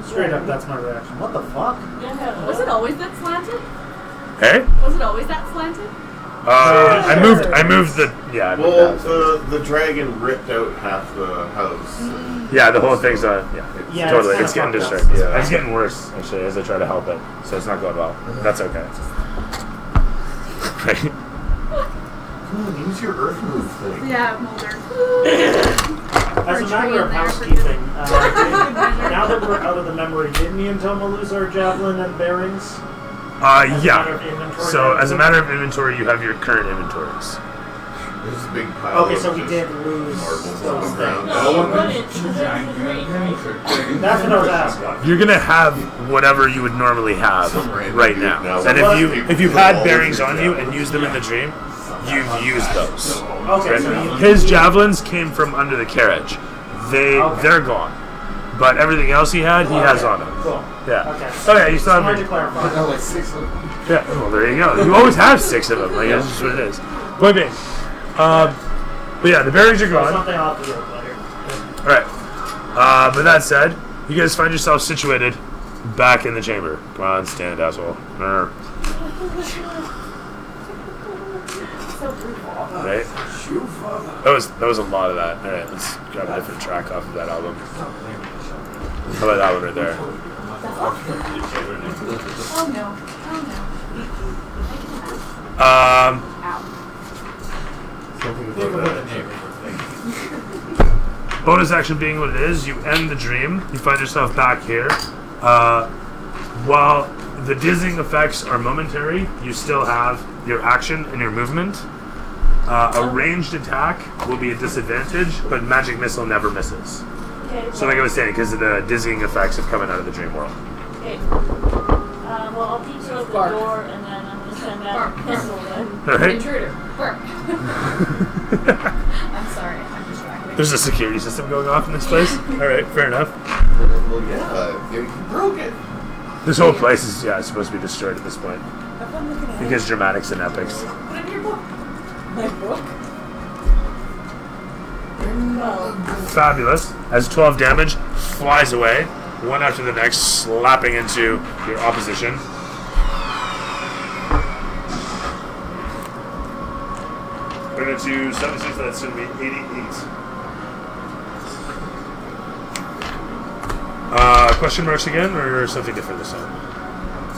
Straight up, that's my reaction. What the fuck? Yeah, Was it always that slanted? Hey? Was it always that slanted? I moved the I moved Well, that. the dragon ripped out half the house. Yeah, the whole thing's Yeah, totally. it's It's getting kinda fucked distracted. up. Yeah. It's getting worse actually as I try to help it. So it's not going well. That's okay. Right. Come on, use your earth move thing. Yeah, Mulder. As a matter of housekeeping, now that we're out of the memory, did me and Toma lose our javelin and bearings? As a matter Yeah. of inventory So as a management? matter of inventory, you have your current inventories. There's a big pile Okay, of so we just did lose marbles those on the things. ground. No, you wouldn't. Because there's a green, right? That's what I was asking. You're gonna have whatever you would normally have Some random right dude now. now. And So if you what- had bearings on you and used them in the dream, you've used those. Okay, so you, His javelins came from under the carriage. They're gone. But everything else he had, he has on him. cool. Yeah. Okay. Oh yeah, you still Just wanted to have. clarify. like 6 of them. Yeah. Well, there you go. You always have 6 of them. Like that's just what it is. Point being, but yeah, the bearings are So gone. something I'll have to deal with later. All right. But that said, you guys find yourself situated back in the chamber. Come on, stand, asshole. Right. That was a lot of that. All right, let's grab a different track off of that album. How about that one right there? Oh no. Oh Ow. Bonus action being what it is, you end the dream. You find yourself back here. While the dizzying effects are momentary, you still have your action and your movement. A ranged attack will be a disadvantage, but magic missile never misses. Okay, So like I was saying, because of the dizzying effects of coming out of the dream world. okay. Well, I'll detail the Bark. door and then I'm going to send out Bark. a pistol then. All no. right. Intruder. Burp. I'm sorry. I'm distracted. There's a security system going off in this place. All right, fair enough. Well, yeah, you broke it. This whole place is supposed to be destroyed at this point. Have fun with Because dramatics and epics. Put in your book. My book? Fabulous. As 12 damage, flies away, one after the next, slapping into your opposition. Bring it to 76, that's going to be 88. Question marks again, or something different this time?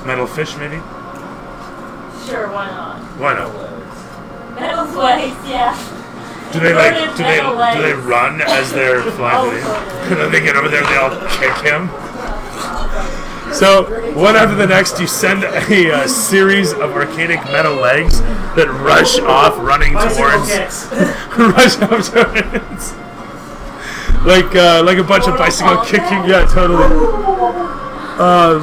Metal fish, maybe? Sure, why not? Why not? Metal legs, yeah. Do they run as they're flying? And then they get over there and they all kick him. So one after the next, you send a series of arcadic metal legs that rush off, running towards. Rush off towards. Like a bunch of bicycle kicking. Yeah, totally.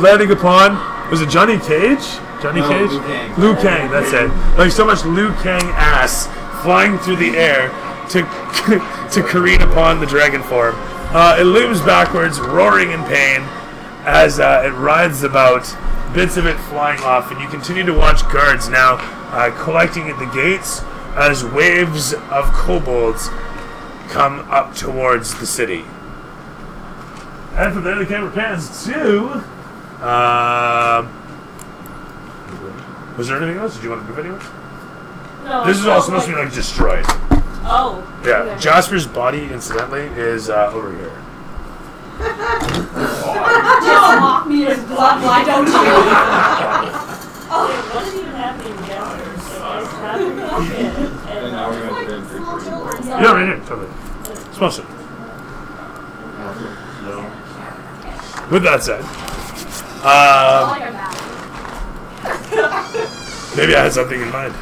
Landing upon. Was it Johnny Cage? Johnny Cage? Liu Kang. That's it. Like so much Liu Kang ass flying through the air to careen upon the dragon form. It looms backwards, roaring in pain, as it writhes about, bits of it flying off, and you continue to watch guards now collecting at the gates as waves of kobolds come up towards the city. And from there the camera pans to... was there anything else? Did you want to move anywhere? No. This is all supposed to be like destroyed. Oh. Yeah, Okay. Jasper's body, incidentally, is over here. Just mock me as blood. Why don't you? Oh, what is even happening down there? So it's happening And now we're going to put in three. Yeah, right here, totally. Small shit. With that said, maybe I had something in mind.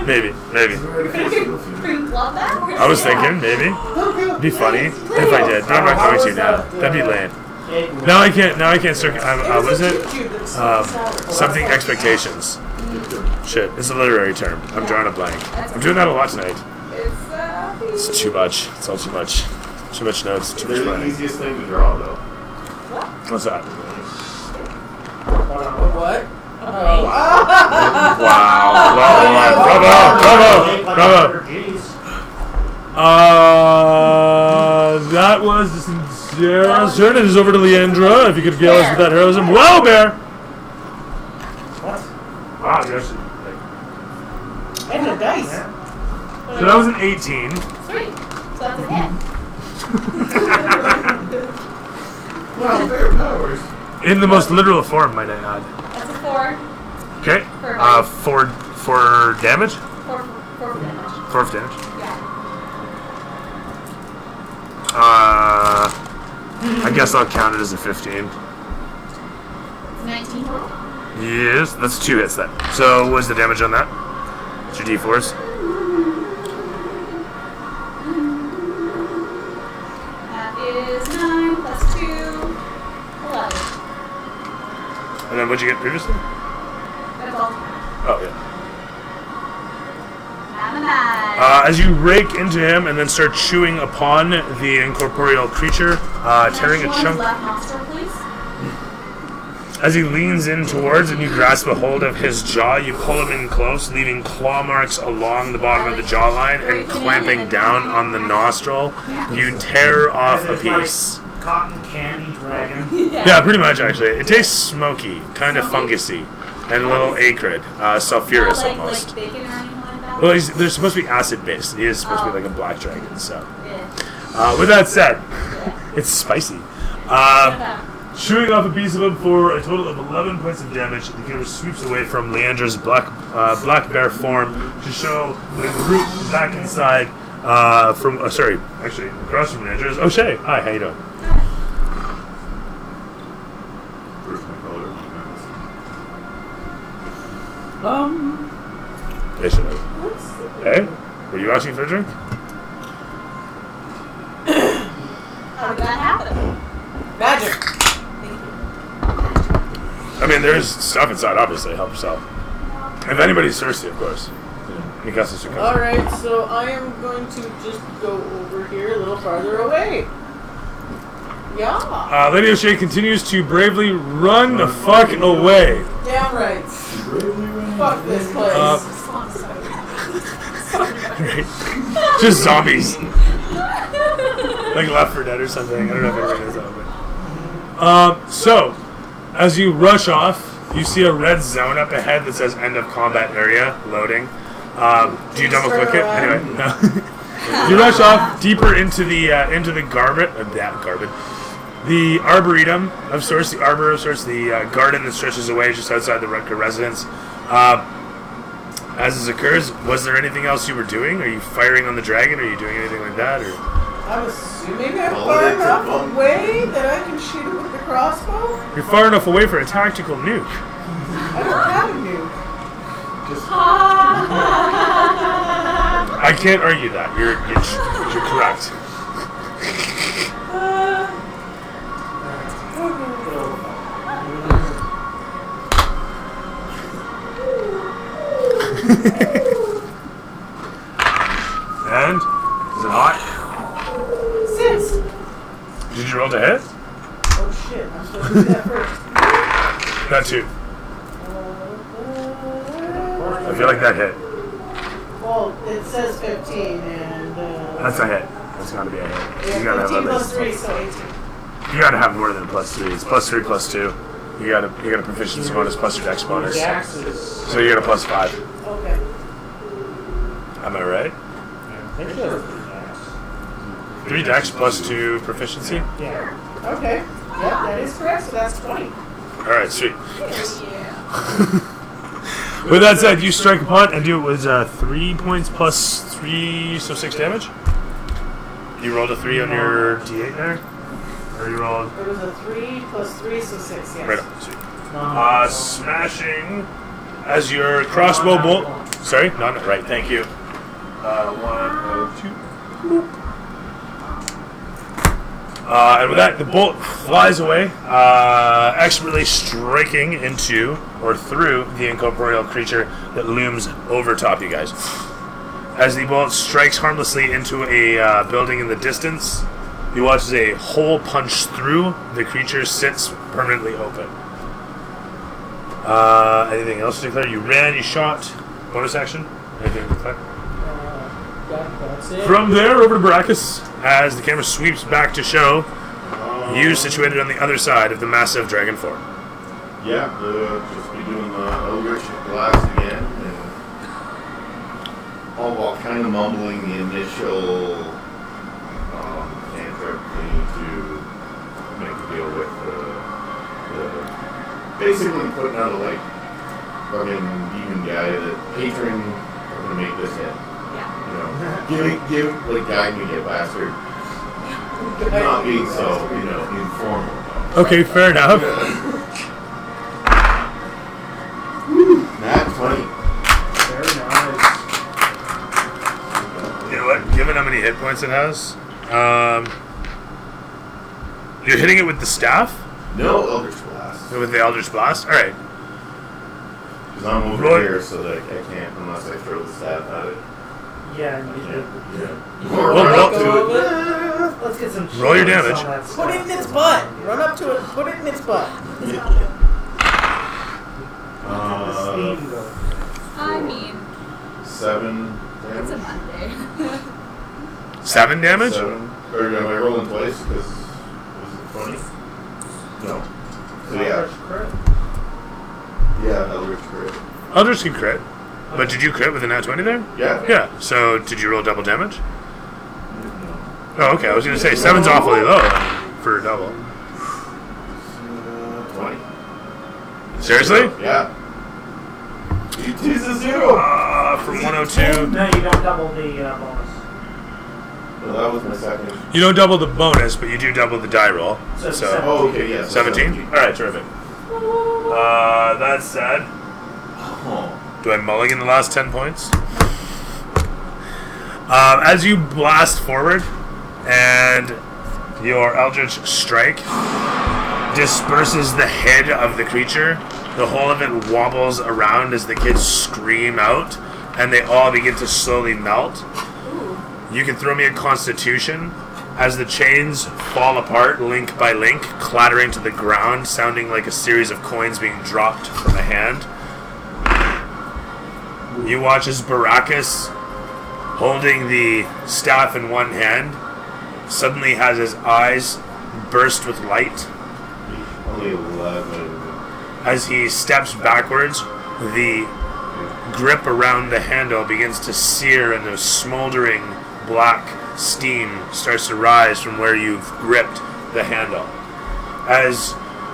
Maybe. Bring blood back? I was thinking, maybe. It'd be funny if I did, but I'm not going to now. That'd be lame. Now I can't what is it? Something expectations. Shit, it's a literary term. I'm drawing a blank. I'm doing that a lot tonight. It's too much. It's all too much. Too much notes, too much They're the writing. easiest thing to draw, though. What's that? What? Wow. Bravo. That was the Sarah's turn. It is over to Leandra. If you could gale us with that heroism. Wow, Bear! What? Wow, you actually... And the dice. So that was an 18. Sweet. So that's a hit. Wow, bear powers. In the most literal form, might I add. That's a 4. Okay. For damage? 4 damage. 4 of damage. Yeah. I guess I'll count it as a 15. 19 total. Yes, that's 2 hits then. So what's the damage on that? It's your d4s. That is 9 plus 2, 11. And then what'd you get previously? That's all. Oh, yeah. And a 9. As you rake into him and then start chewing upon the incorporeal creature, tearing a chunk. Left nostril, please. As he leans in towards and you grasp a hold of his jaw, you pull him in close, leaving claw marks along the bottom of the jawline and clamping down on the nostril. You tear off a piece. Cotton candy dragon. Yeah, pretty much actually. It tastes smoky, kind of fungusy, and a little acrid, sulfurous almost. Like bacon or anything like that? Well, they're supposed to be acid based. He is supposed to be like a black dragon, so. Yeah. With that said, it's spicy. Chewing off a piece of him for a total of 11 points of damage, the killer sweeps away from Leandra's black bear form to show the group back inside. Across from Leandra's O'Shea. Hi, how you doing? Where's my color? They should have. Hey, were you asking for a drink? How did that happen? Magic. I mean, there's stuff inside, obviously. Help yourself. If anybody's thirsty, of course. Alright, so I am going to just go over here a little farther away. Yeah. Lady O'Shea continues to bravely run the fuck away. Damn right. Fuck Fuck this place. Right. Just zombies. Like Left 4 Dead or something. I don't know if everybody knows that one. So, as you rush off, you see a red zone up ahead that says end of combat area, loading. Do you double click it? Anyway, no. You rush off deeper into the garden. The arboretum of sorts, the arbor of sorts, the garden that stretches away just outside the Rutger residence. As this occurs, was there anything else you were doing? Are you firing on the dragon? Are you doing anything like that? Or I'm assuming I'm far enough away that I can shoot it with the crossbow? you're far enough away for a tactical nuke. I don't have a nuke. I can't argue that. You're correct. And is it hot? 6. Did you roll to hit? Oh shit, I'm supposed to do that first. That too. I feel like that hit. Well, it says 15 and... That's a hit. That's gotta be a hit. Yeah, You gotta have 15 at plus least. 3, so 18. You gotta have more than a +3. It's +3 +2. You got a proficiency bonus plus your dex bonus. So you got a +5. Okay. Am I right? 3 dex +2 proficiency. Yeah. Okay. Yep, that is correct, so that's 20. Alright, sweet. With that said, you strike a punt and do it with 3 points +3, so 6 damage. You rolled a 3 on your d8 there? Or you rolled... It was a 3 plus 3, so 6, yes. Right on, sweet. Smashing as your crossbow bolt... Sorry? No, not right, thank you. 1, 2... and with that, the bolt flies away, expertly striking into or through the incorporeal creature that looms over top you guys. As the bolt strikes harmlessly into a building in the distance, you watch as a hole punched through. The creature sits permanently open. Anything else to declare? You ran, you shot. Bonus action? Anything to declare? That's it. From there, over to Baracus, as the camera sweeps back to show you situated on the other side of the massive dragon form. Yeah, just be doing the Eldritch Blast again, and all while kind of mumbling the initial cantrip thing to make a deal with the basically putting out a like fucking demon guy that patron gonna make this hit. You know, give like guide me, you bastard. Not being so, informal. Okay, fair enough. Nat 20. Very nice. You know what? Given how many hit points it has, you're hitting it with the staff? No Eldritch Blast. With the Eldritch Blast? Alright. Because I'm over here, so that I can't unless I throw the staff at it. Yeah, and you did. Let's get some. Roll your damage. Put it in its butt. Run up to it. Put it in its butt. I mean, 7 it's a damage. Monday. 7 damage? 7. Or am I rolling twice? Because was it 20? No. So yeah. Yeah, Eldritch crit. Eldritch can crit. But did you crit with a nat 20 there? Yeah. Yeah. So did you roll double damage? Oh, okay. I was going to say 7's awfully low for a double. 20. Seriously? Yeah. It is a 0. From 102. No, you don't double the bonus. Well, that was my second. You don't double the bonus, but you do double the die roll. So Oh, okay, yeah. 17? Alright, terrific. That said, Oh. do I mulligan the last 10 points? As you blast forward and your Eldritch Strike disperses the head of the creature, the whole of it wobbles around as the kids scream out, and they all begin to slowly melt. You can throw me a Constitution as the chains fall apart, link by link, clattering to the ground, sounding like a series of coins being dropped from a hand. You watch as Baracus, holding the staff in one hand, suddenly has his eyes burst with light. Only 11. As he steps backwards, the grip around the handle begins to sear and a smoldering black steam starts to rise from where you've gripped the handle. As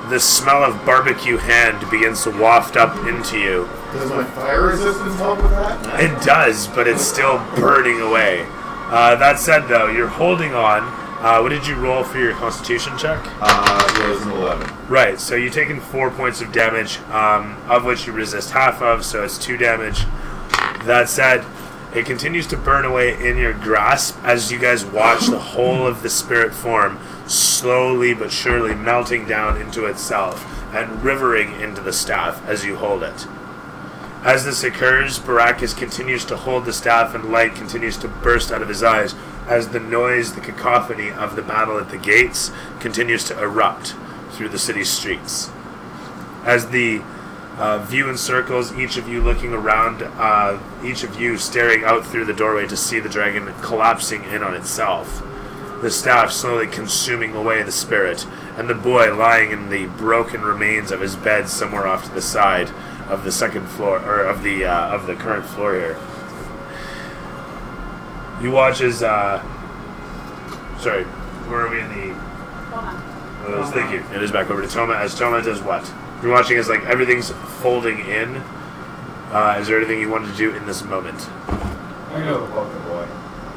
the smell of barbecue hand begins to waft up into you. Does my fire resistance help with that? It does, but it's still burning away. That said, though, you're holding on. What did you roll for your constitution check? It was an 11. Right, so you're taking 4 points of damage, of which you resist half of, so it's 2 damage. That said, it continues to burn away in your grasp as you guys watch the whole of the spirit form slowly but surely melting down into itself and rivering into the staff as you hold it. As this occurs, Baracus continues to hold the staff and light continues to burst out of his eyes as the noise, the cacophony of the battle at the gates continues to erupt through the city's streets. As the view encircles, each of you looking around, each of you staring out through the doorway to see the dragon collapsing in on itself. The staff slowly consuming away the spirit, and the boy lying in the broken remains of his bed somewhere off to the side of the second floor, or of the current floor here. You watch as, sorry, where are we in the... thank you. It is back over to Toma, as Toma does what? You're watching as, like, everything's folding in. Is there anything you wanted to do in this moment? I go above the boy.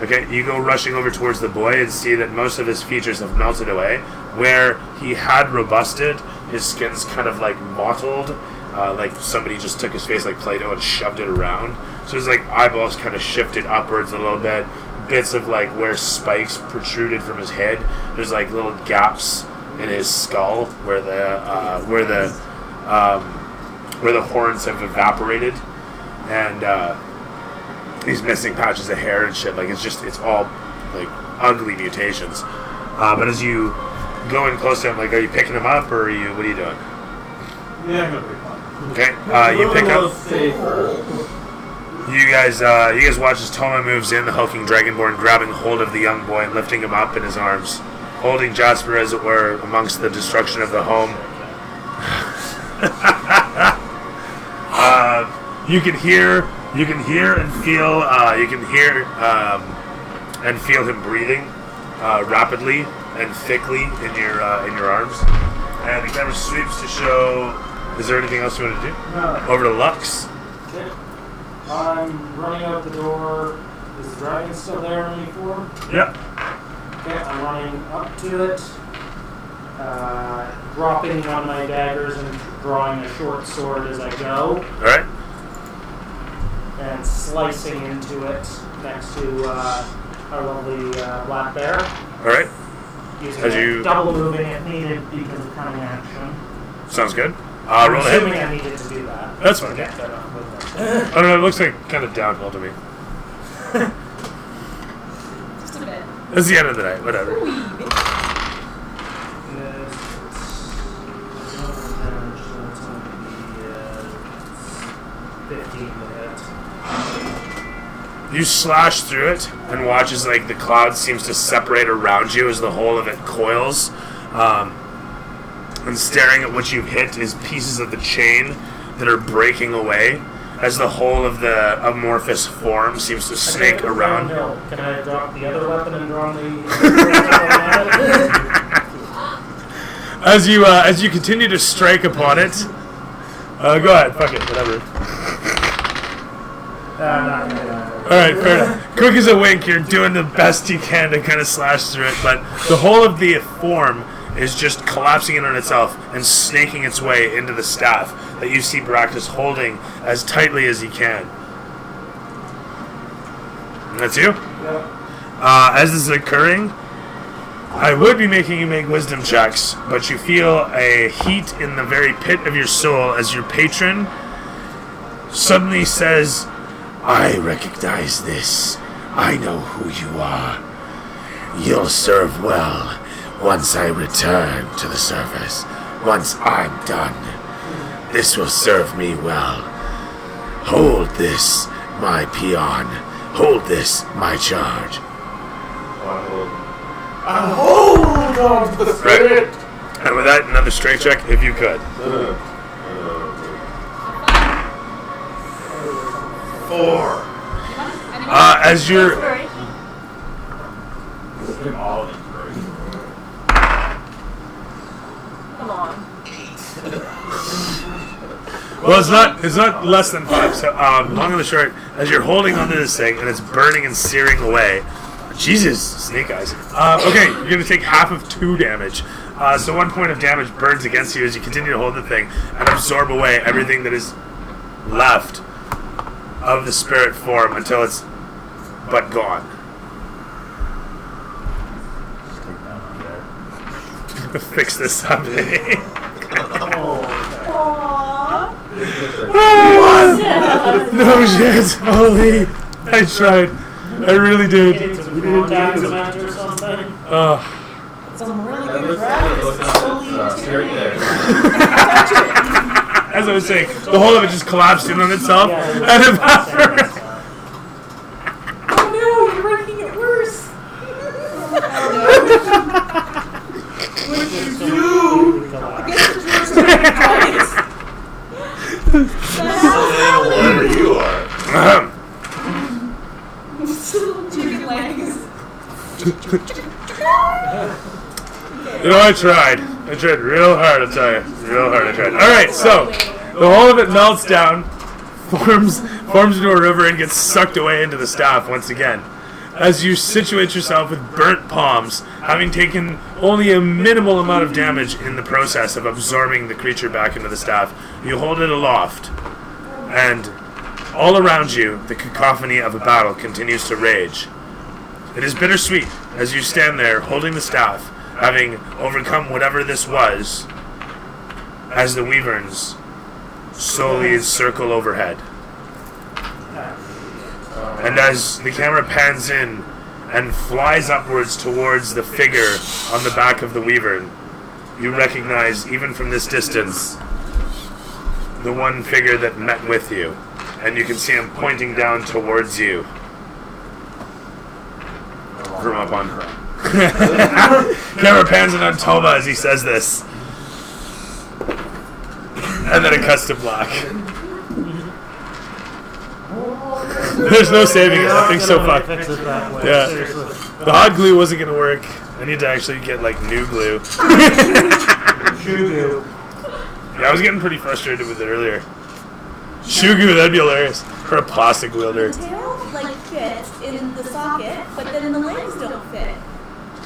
Okay, you go rushing over towards the boy and see that most of his features have melted away. Where he had robusted, his skin's kind of, like, mottled. Like somebody just took his face like Play-Doh and shoved it around. So his like eyeballs kind of shifted upwards a little bit. Bits of like where spikes protruded from his head. There's like little gaps in his skull where the horns have evaporated, and he's missing patches of hair and shit. Like it's all like ugly mutations. But as you go in close to him, like, are you picking him up or what are you doing? Yeah, I'm gonna pick one. Okay, you pick up. You guys watch as Toma moves in, the hulking dragonborn, grabbing hold of the young boy and lifting him up in his arms, holding Jasper, as it were, amongst the destruction of the home. You can hear and feel him breathing rapidly and thickly in your arms. And the camera sweeps to show. Is there anything else you want to do? No. Over to Lux. Okay. I'm running out the door. Is the dragon still there in E4? Yep. Okay, I'm running up to it, dropping one of my daggers and drawing a short sword as I go. Alright. And slicing into it next to our lovely black bear. Alright. Using double moving if needed because of cunning action. Sounds good. I'm Roll assuming ahead. I needed to do that. That's fine. Okay. I don't know, it looks like kind of downhill to me. Just a bit. It's the end of the night, whatever. You slash through it and watch as like the cloud seems to separate around you as the whole of it coils. And staring at what you've hit is pieces of the chain that are breaking away as the whole of the amorphous form seems to snake around. Can I drop the other weapon and draw the... As you continue to strike upon it, go ahead, fuck it, whatever. Alright, fair enough. Quick as a wink, you're doing the best you can to kind of slash through it, but the whole of the form is just collapsing in on itself and snaking its way into the staff that you see Baracus holding as tightly as he can. And that's you? Yep. As this is occurring, I would be making you make wisdom checks, but you feel a heat in the very pit of your soul as your patron suddenly says, I recognize this. I know who you are. You'll serve well once I return to the surface. Once I'm done. This will serve me well. Hold this my peon. Hold this, my charge. Hold on to the spirit! And with that, another strength check, if you could. 4. As you're... Inspiration. Give him all of inspiration. Come on. Well, it's not less than 5. So, long and the short, as you're holding onto this thing and it's burning and searing away, Jesus, snake eyes. Okay, you're gonna take half of 2 damage. So 1 point of damage burns against you as you continue to hold the thing and absorb away everything that is left of the spirit form until it's but gone. Fix this up. No shit, holy. I tried. I really did. Some contacts match or something. Some really That good looks graphics. spirit there. As I was saying, the whole of it just collapsed in on itself and evaporated. Oh no, you're making it worse. Whatever you are. Chicken legs. You know, I tried real hard, I tell you. Real hard, I tried. Alright, so, the whole of it melts down, forms into a river, and gets sucked away into the staff once again. As you situate yourself with burnt palms, having taken only a minimal amount of damage in the process of absorbing the creature back into the staff, you hold it aloft, and all around you, the cacophony of a battle continues to rage. It is bittersweet as you stand there holding the staff, having overcome whatever this was, as the wyverns slowly circle overhead. And as the camera pans in and flies upwards towards the figure on the back of the wyvern, you recognize, even from this distance, the one figure that met with you. And you can see him pointing down towards you. From up on her. Camera pans in on Toma as he says this. And then it cuts to black. There's no saving it. That thing's so fucked. Fix it that way. Yeah. Seriously. The hot glue wasn't gonna work. I need to actually get like new glue. Shoe Yeah, I was getting pretty frustrated with it earlier. Shoe glue, that'd be hilarious. For a plastic wielder. The tail like fits in the socket, but then the legs don't fit.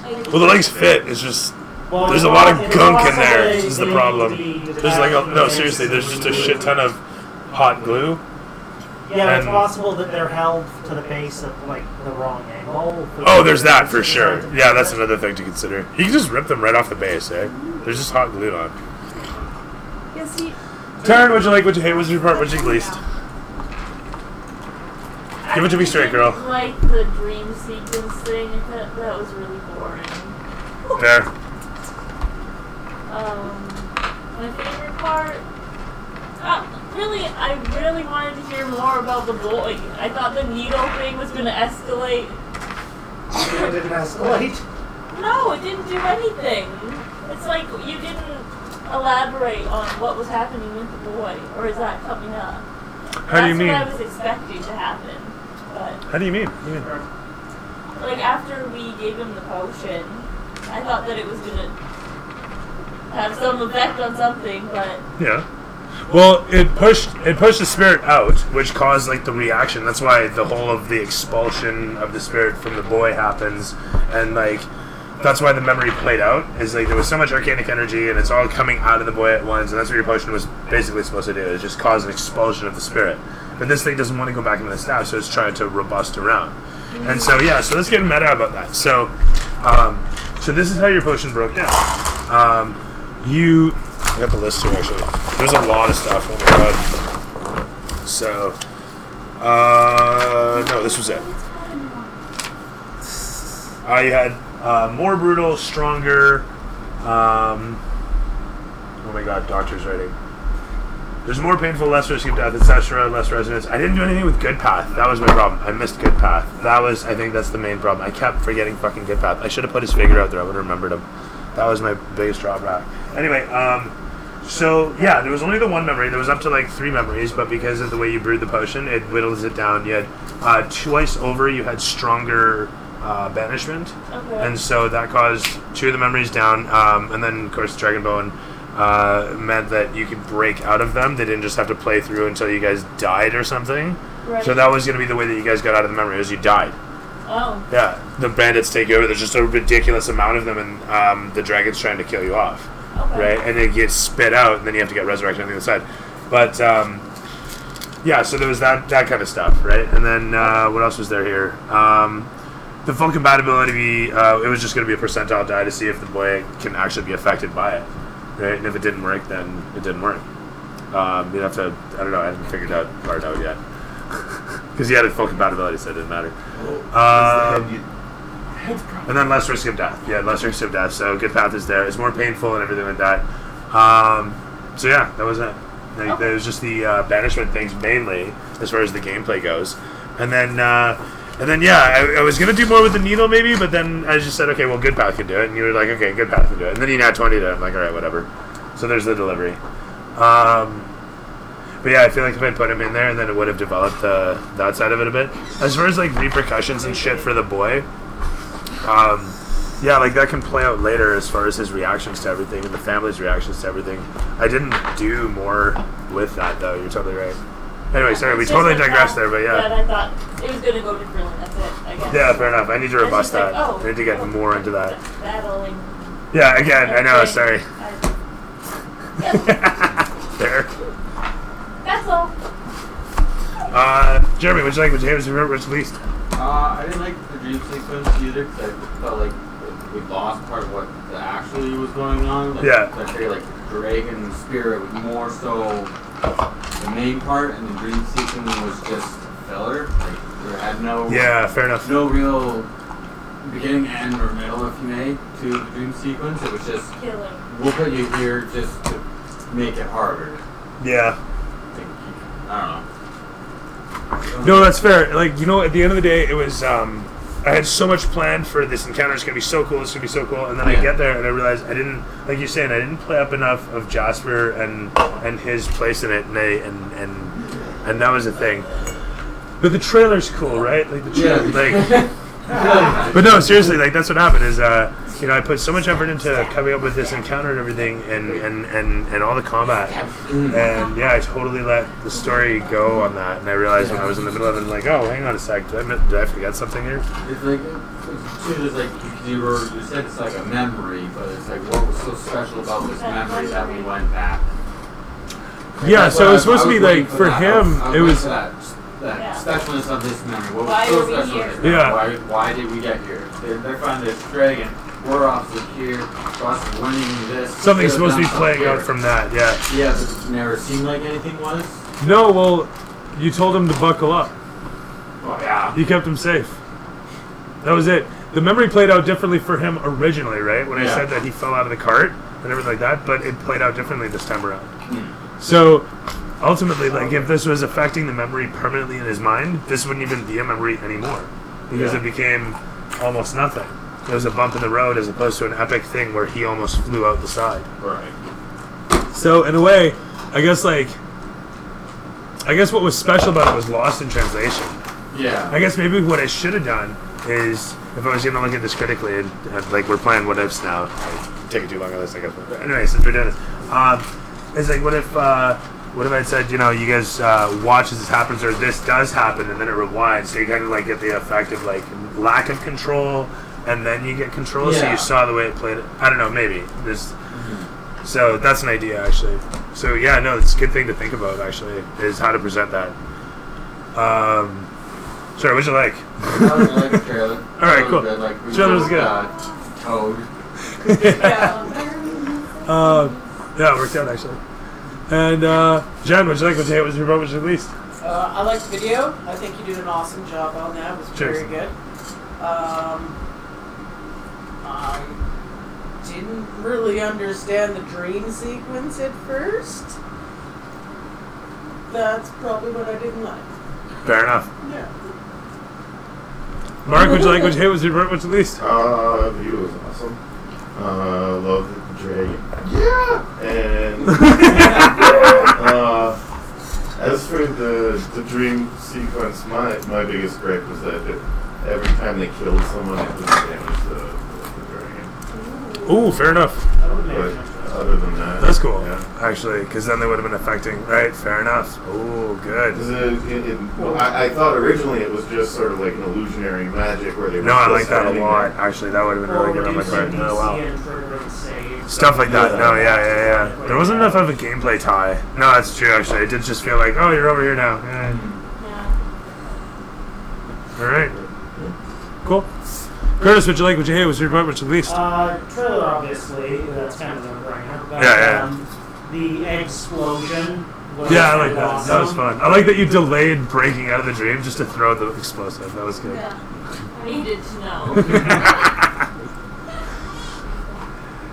Like, Well, the legs fit. It's just Well, there's a lot of it's gunk in possible there. they- Is the they problem. need to be There's like detached no, from seriously. the There's just a shit ton of hot glue. Yeah, it's and- possible that they're held to the base at like the wrong angle. Oh, there's that for sure. Yeah, that's another thing to consider. You can just rip them right off the base, eh? There's just hot glue on. yeah, see, Taryn, what'd you like? What'd you hate? What's your part? What'd you least? Give it to me straight, girl. Like the dream sequence thing, that was really boring. There. My favorite part. Really, I really wanted to hear more about the boy. I thought the needle thing was going to escalate. It didn't escalate. No, it didn't do anything. It's like you didn't elaborate on what was happening with the boy, or is that coming up? How do you mean? That's what I was expecting to happen, but How do you mean? What do you mean? like after we gave him the potion, I thought that it was gonna have some effect on something, but Yeah. Well, it pushed the spirit out, which caused like the reaction. That's why the whole of the expulsion of the spirit from the boy happens, and like that's why the memory played out. Is like there was so much arcanic energy, and it's all coming out of the boy at once, and that's what your potion was basically supposed to do. Is just cause an expulsion of the spirit. But this thing doesn't want to go back into the staff, so it's trying to robust around. And so yeah, so let's get meta about that. So, so this is how your potion broke down. I got the list here actually. There's a lot of stuff. Oh my god. So, no, this was it. You had more brutal, stronger. Oh my god, doctor's writing. There's more painful, less risk of death, etc., less resonance. I didn't do anything with Good Path. That was my problem. I missed Good Path. I think that's the main problem. I kept forgetting fucking Good Path. I should have put his figure out there. I would have remembered him. That was my biggest drawback. Anyway, so yeah, there was only the one memory. There was up to like 3 memories, but because of the way you brewed the potion, it whittles it down. You had twice over, you had stronger banishment, and so that caused 2 of the memories down. And then, of course, Dragonbone meant that you could break out of them. They didn't just have to play through until you guys died or something. Right. So that was going to be the way that you guys got out of the memory, was you died. Oh. Yeah, the bandits take you over. There's just a ridiculous amount of them, and the dragon's trying to kill you off. Okay. Right? And it gets spit out, and then you have to get resurrection on the other side. But, yeah, so there was that kind of stuff, right? And then, what else was there here? The full compatibility, it was just going to be a percentile die to see if the boy can actually be affected by it. Right? And if it didn't work, then it didn't work. You'd have to, I don't know, I haven't figured that part out yet. Because you had a full compatibility, so it didn't matter. And then less risk of death. Yeah, less risk of death. So Good Path is there. It's more painful and everything like that. So yeah, that was it. There was just the banishment things mainly, as far as the gameplay goes. And then yeah, I was going to do more with the needle maybe, but then I just said, okay, well, Good Path can do it. And you were like, okay, Good Path can do it. And then you had 20 to it. I'm like, all right, whatever. So there's the delivery. But yeah, I feel like if I put him in there, then it would have developed that side of it a bit. As far as like repercussions and shit for the boy, yeah, like that can play out later as far as his reactions to everything and the family's reactions to everything. I didn't do more with that though. You're totally right. Anyway, sorry, we totally digressed there, but yeah. Yeah, I thought it was going to go differently. That's it, I guess. Yeah, fair enough. I need to robust that. Like, oh, I need to get more into that. Battling. Yeah, again, I know. Sorry. There. That's all. Jeremy, which language was your favorite, which least? I didn't like the dream sequence either because I felt like we lost part of what actually was going on. Like, yeah. Like, say, like Dragon Spirit was more so the main part, and the dream sequence was just filler. Like there had no. Yeah, fair enough. No real beginning, end, or middle, if you may, to the dream sequence. It was just killing. We'll put you here just to make it harder. Yeah. I don't know. No, that's fair. Like, you know, at the end of the day, it was, I had so much planned for this encounter. It's going to be so cool. It's going to be so cool. And then I get there and I realized I didn't, like you're saying, I didn't play up enough of Jasper and his place in it. And that was the thing. But the trailer's cool, right? Like, the trailer, like... But no, seriously, like that's what happened is, you know, I put so much effort into coming up with this encounter and everything and all the combat. And yeah, I totally let the story go on that. And I realized when I was in the middle of it, I'm like, oh, hang on a sec, did I forget something here? It's like, it's like you said it's like a memory, but it's like what was so special about this memory that we went back? Yeah, so it was supposed to be like, for him, it was... That specialness of this memory. What why was so are we special? here? Yeah. Why did we get here? They find this dragon. We're off here. Us winning this. Something's supposed to be playing out from that. Yeah. Yeah, but it never seemed like anything was. No, well, you told him to buckle up. Oh yeah. You kept him safe. That was it. The memory played out differently for him originally, right? When I said that he fell out of the cart and everything like that, but it played out differently this time around. So. Ultimately, like, if this was affecting the memory permanently in his mind, this wouldn't even be a memory anymore. Because it became almost nothing. It was a bump in the road as opposed to an epic thing where he almost flew out the side. Right. So, in a way, I guess what was special about it was lost in translation. Yeah. I guess maybe what I should have done is, if I was going to look at this critically, and like, we're playing what ifs now. It's taking too long on this, I guess. But anyway, since we're doing this, it's like, what if I had said, you know, you guys watch as this happens, or this does happen, and then it rewinds, so you kind of like get the effect of like lack of control, and then you get control, so you saw the way it played. I don't know, maybe this. So that's an idea, actually. So yeah, no, it's a good thing to think about, actually, is how to present that. Sorry, what'd you like? I really like the trailer. All right, cool. Good. Like, Trailer was good. Toad. Yeah, it worked out actually. And Jen, what'd you like? What was your moment released? I liked the video. I think you did an awesome job on that. It was very good. I didn't really understand the dream sequence at first. that's probably what I didn't like. Fair enough. Yeah. Mark, would you like what you hate? What's your favorite? What's the least? The view was awesome. Love the dragon. Yeah! And as for the dream sequence, my biggest gripe was that every time they killed someone, it was damage the dragon. Ooh, fair enough. But other than that, That's cool, yeah. actually, because then they would have been affecting. Right, fair enough. Ooh, good. I thought originally it was just sort of like an illusionary magic where they were No, I still like that a standing lot. there. Actually, that would have been really good on my part. Oh, wow. Wow. Stuff like that. No, yeah. There wasn't enough of a gameplay tie. No, that's true, actually. It did just feel like, oh, you're over here now. Yeah. Alright. Cool. Curtis, what'd you like? What'd you hate? What's your favorite? What's your least? Trailer, obviously, that's kind of a brainer. But, Yeah. the explosion was Yeah, I like that. awesome. That was fun. I like that you delayed breaking out of the dream just to throw the explosive. That was good. Yeah. I needed to know.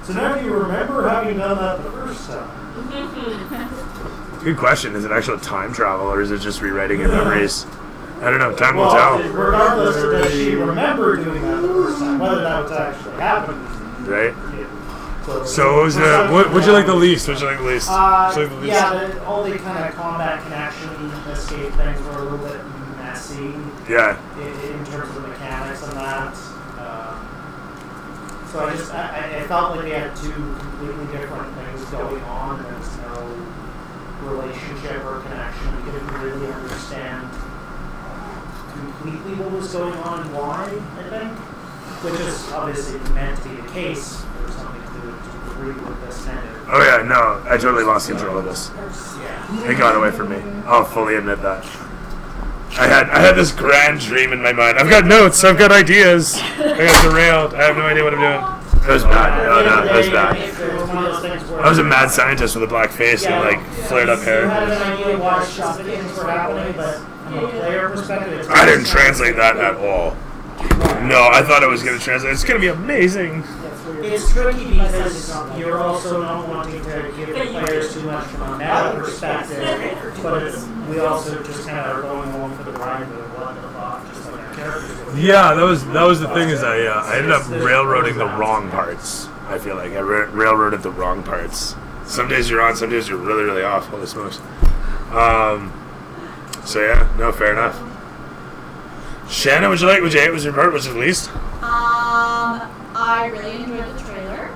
So now do you remember having done that the first time? Good question. Is it actual time travel or is it just rewriting your memories? I don't know. Time will Well, tell. regardless, does she remember doing that the first time? Whether that was actually happening. Right? So what was the what'd you like the least? What'd you like the least? What'd you like the least? All the kind of combat connection escape things were a little bit messy Yeah. in terms of the mechanics and that. So I felt like they had two completely different things going on. There was no relationship or connection. We didn't really understand completely what was going on and why, I think. Which is obviously meant to be the case for something to agree with this kind of. Oh yeah, no, I totally lost control of this. Yeah. It got away from me. I'll fully admit that. I had this grand dream in my mind. I've got notes. I've got ideas. I got derailed. I have no idea what I'm doing. It was bad. No, it was bad. I was a mad scientist with a black face and like flared up You hair. had an idea why some things were happening, but from a player perspective, it's I didn't translate that at all. No, I thought it was going to translate. It's going to be amazing. It's tricky because you're also not wanting to give the players too much from a meta perspective, but we also just kind of are going along for the ride of what the fuck, just like our characters. Yeah, that was the thing is I ended up railroading the wrong parts. I feel like I railroaded the wrong parts. Some days you're on, some days you're really, really off. Holy smokes. So yeah, no, fair enough. Shannon, would you like? Would you hate? Was your part? Was your least? I really enjoyed the trailer,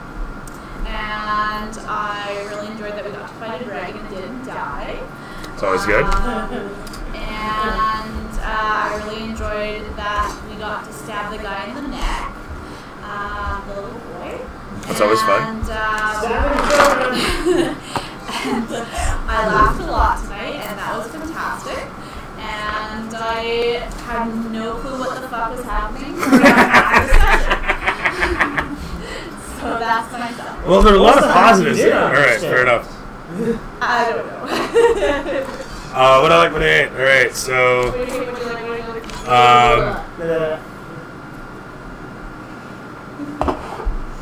and I really enjoyed that we got to fight a dragon and didn't die. It's always good. And I really enjoyed that we got to stab the guy in the neck, the little boy. That's always fun. And I laughed a lot tonight, and that was fantastic. And I had no clue what the fuck was happening. So that's myself. Well, there are a lot of positives there. All right, fair enough. I don't know. What I like, what I hate. All right, so What do you like?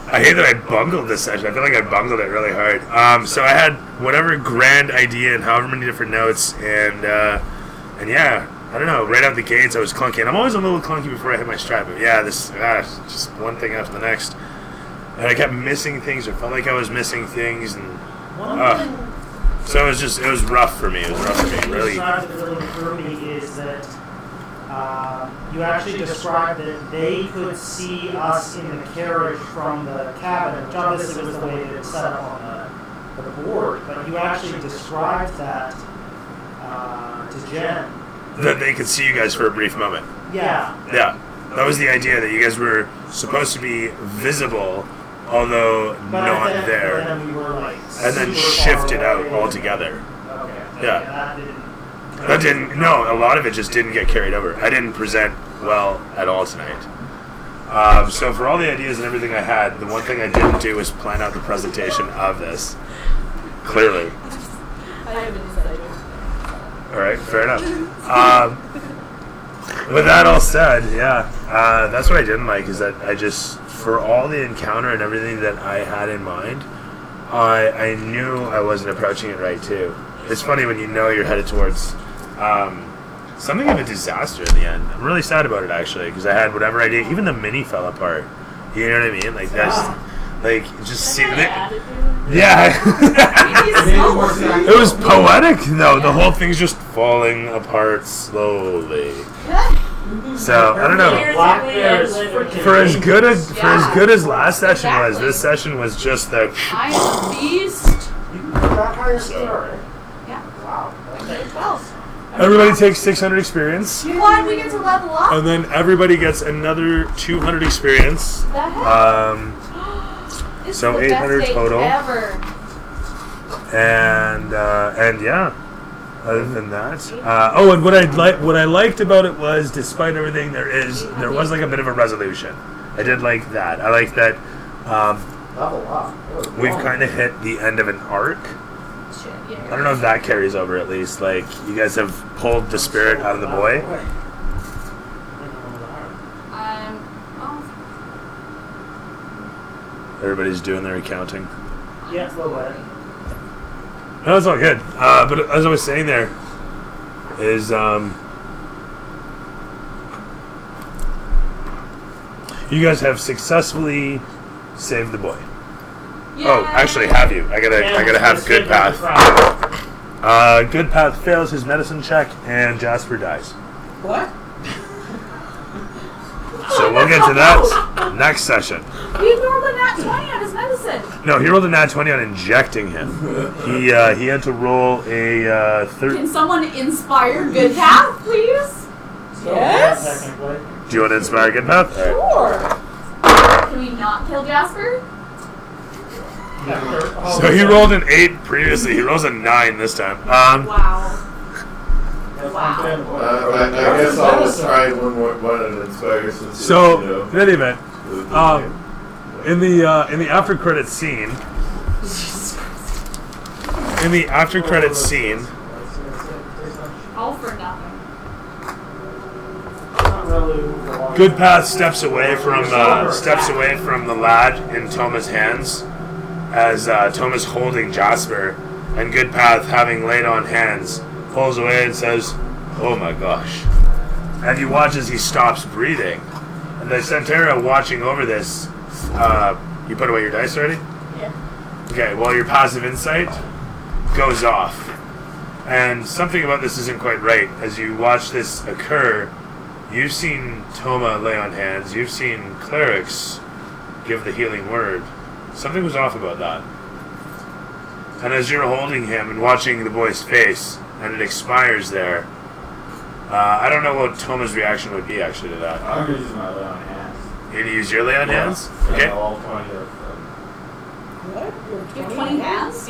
I hate that I bungled this session. I feel like I bungled it really hard. So I had whatever grand idea and however many different notes, and yeah, I don't know. Right out the gates, I was clunky, and I'm always a little clunky before I hit my stride. But yeah, this just one thing after the next, and I kept missing things, or felt like I was missing things, and so it was rough for me. It was rough for me, really. What really threw me is that you actually described that they could see us in the carriage from the cabin, which obviously was the way that it's set up on the board, but you actually described that to Jen. That they could see you guys for a brief moment. Yeah. Yeah, that was the idea, that you guys were supposed to be visible, although But not then, there, then we were like and then super shifted far out away. altogether. Okay. Yeah. That didn't. No, a lot of it just didn't get carried over. I didn't present well at all tonight. So for all the ideas and everything I had, the one thing I didn't do was plan out the presentation of this. Clearly. I haven't decided. All right, fair enough. With that all said, yeah, that's what I didn't like, is that I just, for all the encounter and everything that I had in mind, I knew I wasn't approaching it right too. it's funny when you know you're headed towards something of a disaster in the end. I'm really sad about it actually, because I had whatever idea. Even the mini fell apart. You know what I mean? Like that's like just see. Yeah. It was poetic though. The whole thing's just falling apart slowly. So I don't know. For as good as last session was, this session was just the. I'm a beast. You can put that higher skill, right? Yeah. Wow. Okay. Well, Everybody takes 600 experience, one, we get to level up. and then everybody gets another 200 experience. The heck? This so is the 800 best day total. Ever. And yeah. Other than that, and what I liked about it was, despite everything, there was like a bit of a resolution. I did like that. I like that. Level up. We've kind of hit the end of an arc. Shit, yeah. I don't know if that carries over. At least, like you guys have pulled the spirit out of the boy. Everybody's doing their accounting. Yeah, a little bit. No, it's all good. But as I was saying there, is you guys have successfully saved the boy. Oh, actually, have you? I gotta have Good Path. Good Path fails his medicine check, and Jasper dies. What? So we'll get to that next session. He rolled a nat 20 on his medicine. No, he rolled a nat 20 on injecting him. He had to roll a 30. Can someone inspire Good Path, please? Yes? Technically. Do you want to inspire Good Path? Sure. Can we not kill Jasper? So he rolled an 8 previously. He rolls a 9 this time. Wow. I guess I'll try one and inspire since So, you know, in any event, in the after credits scene, All for nothing. Good Path steps away from the lad in Toma's hands, as Toma's holding Jasper, and Good Path, having laid on hands, pulls away and says, "Oh my gosh!" And you watch as he stops breathing. And the Centera watching over this. You put away your dice already? Yeah. Okay. Well, your passive insight goes off, and something about this isn't quite right. As you watch this occur, you've seen Toma lay on hands. You've seen clerics give the healing word. Something was off about that. And as you're holding him and watching the boy's face, and it expires there, I don't know what Toma's reaction would be actually to that. I'm going to use my lay on hands. You're going to use your lay on hands? Okay. All 20 of them. What? You have 20 hands?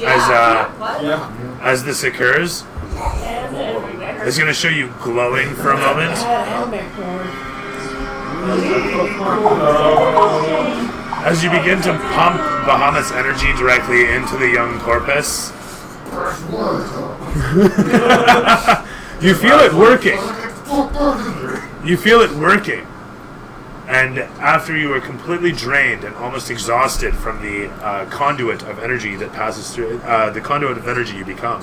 What? Yeah. As this occurs, Hands everywhere. it's going to show you glowing for a moment. As you begin to pump Bahamut's energy directly into the young corpus, you feel it working. You feel it working. And after you are completely drained and almost exhausted from the conduit of energy that passes through, the conduit of energy you become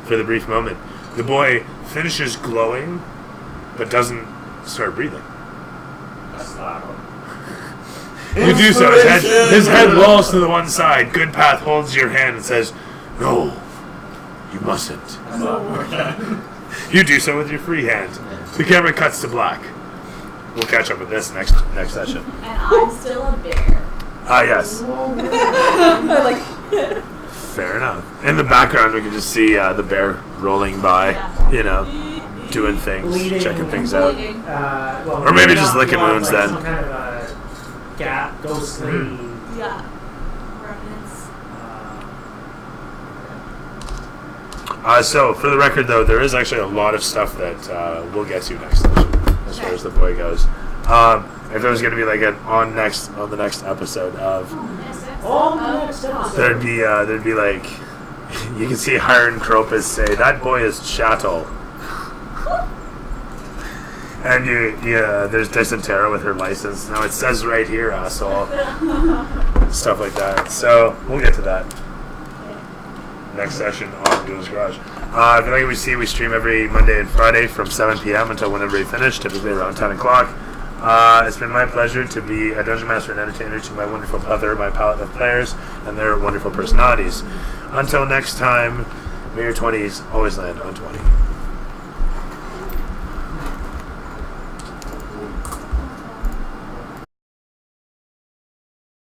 for the brief moment, the boy finishes glowing, but doesn't start breathing. You do so. His head rolls to the one side. Good Path holds your hand and says, "No, you mustn't." You do so with your free hand. The camera cuts to black. We'll catch up with this next session. And I'm still a bear. Yes. Fair enough. In the background, we can just see the bear rolling by, doing things, Bleeding. checking things out. Or maybe just licking wounds then. Some kind of a ghostly. Yeah. Remnants. So, for the record, though, there is actually a lot of stuff that we'll get to next session, as far as the boy goes. If there was going to be like on the next episode of, there'd be like, you can see Hiron Kropis say, "That boy is chattel." And there's Dysentera with her license. Now it says right here, asshole. Stuff like that. So we'll get to that next session on Duel's Garage. If you like what we see, we stream every Monday and Friday from 7 p.m. until whenever we finish, typically around 10 o'clock. It's been my pleasure to be a Dungeon Master and entertainer to my wonderful brother, my palette of players, and their wonderful personalities. Until next time, may your 20s always land on 20.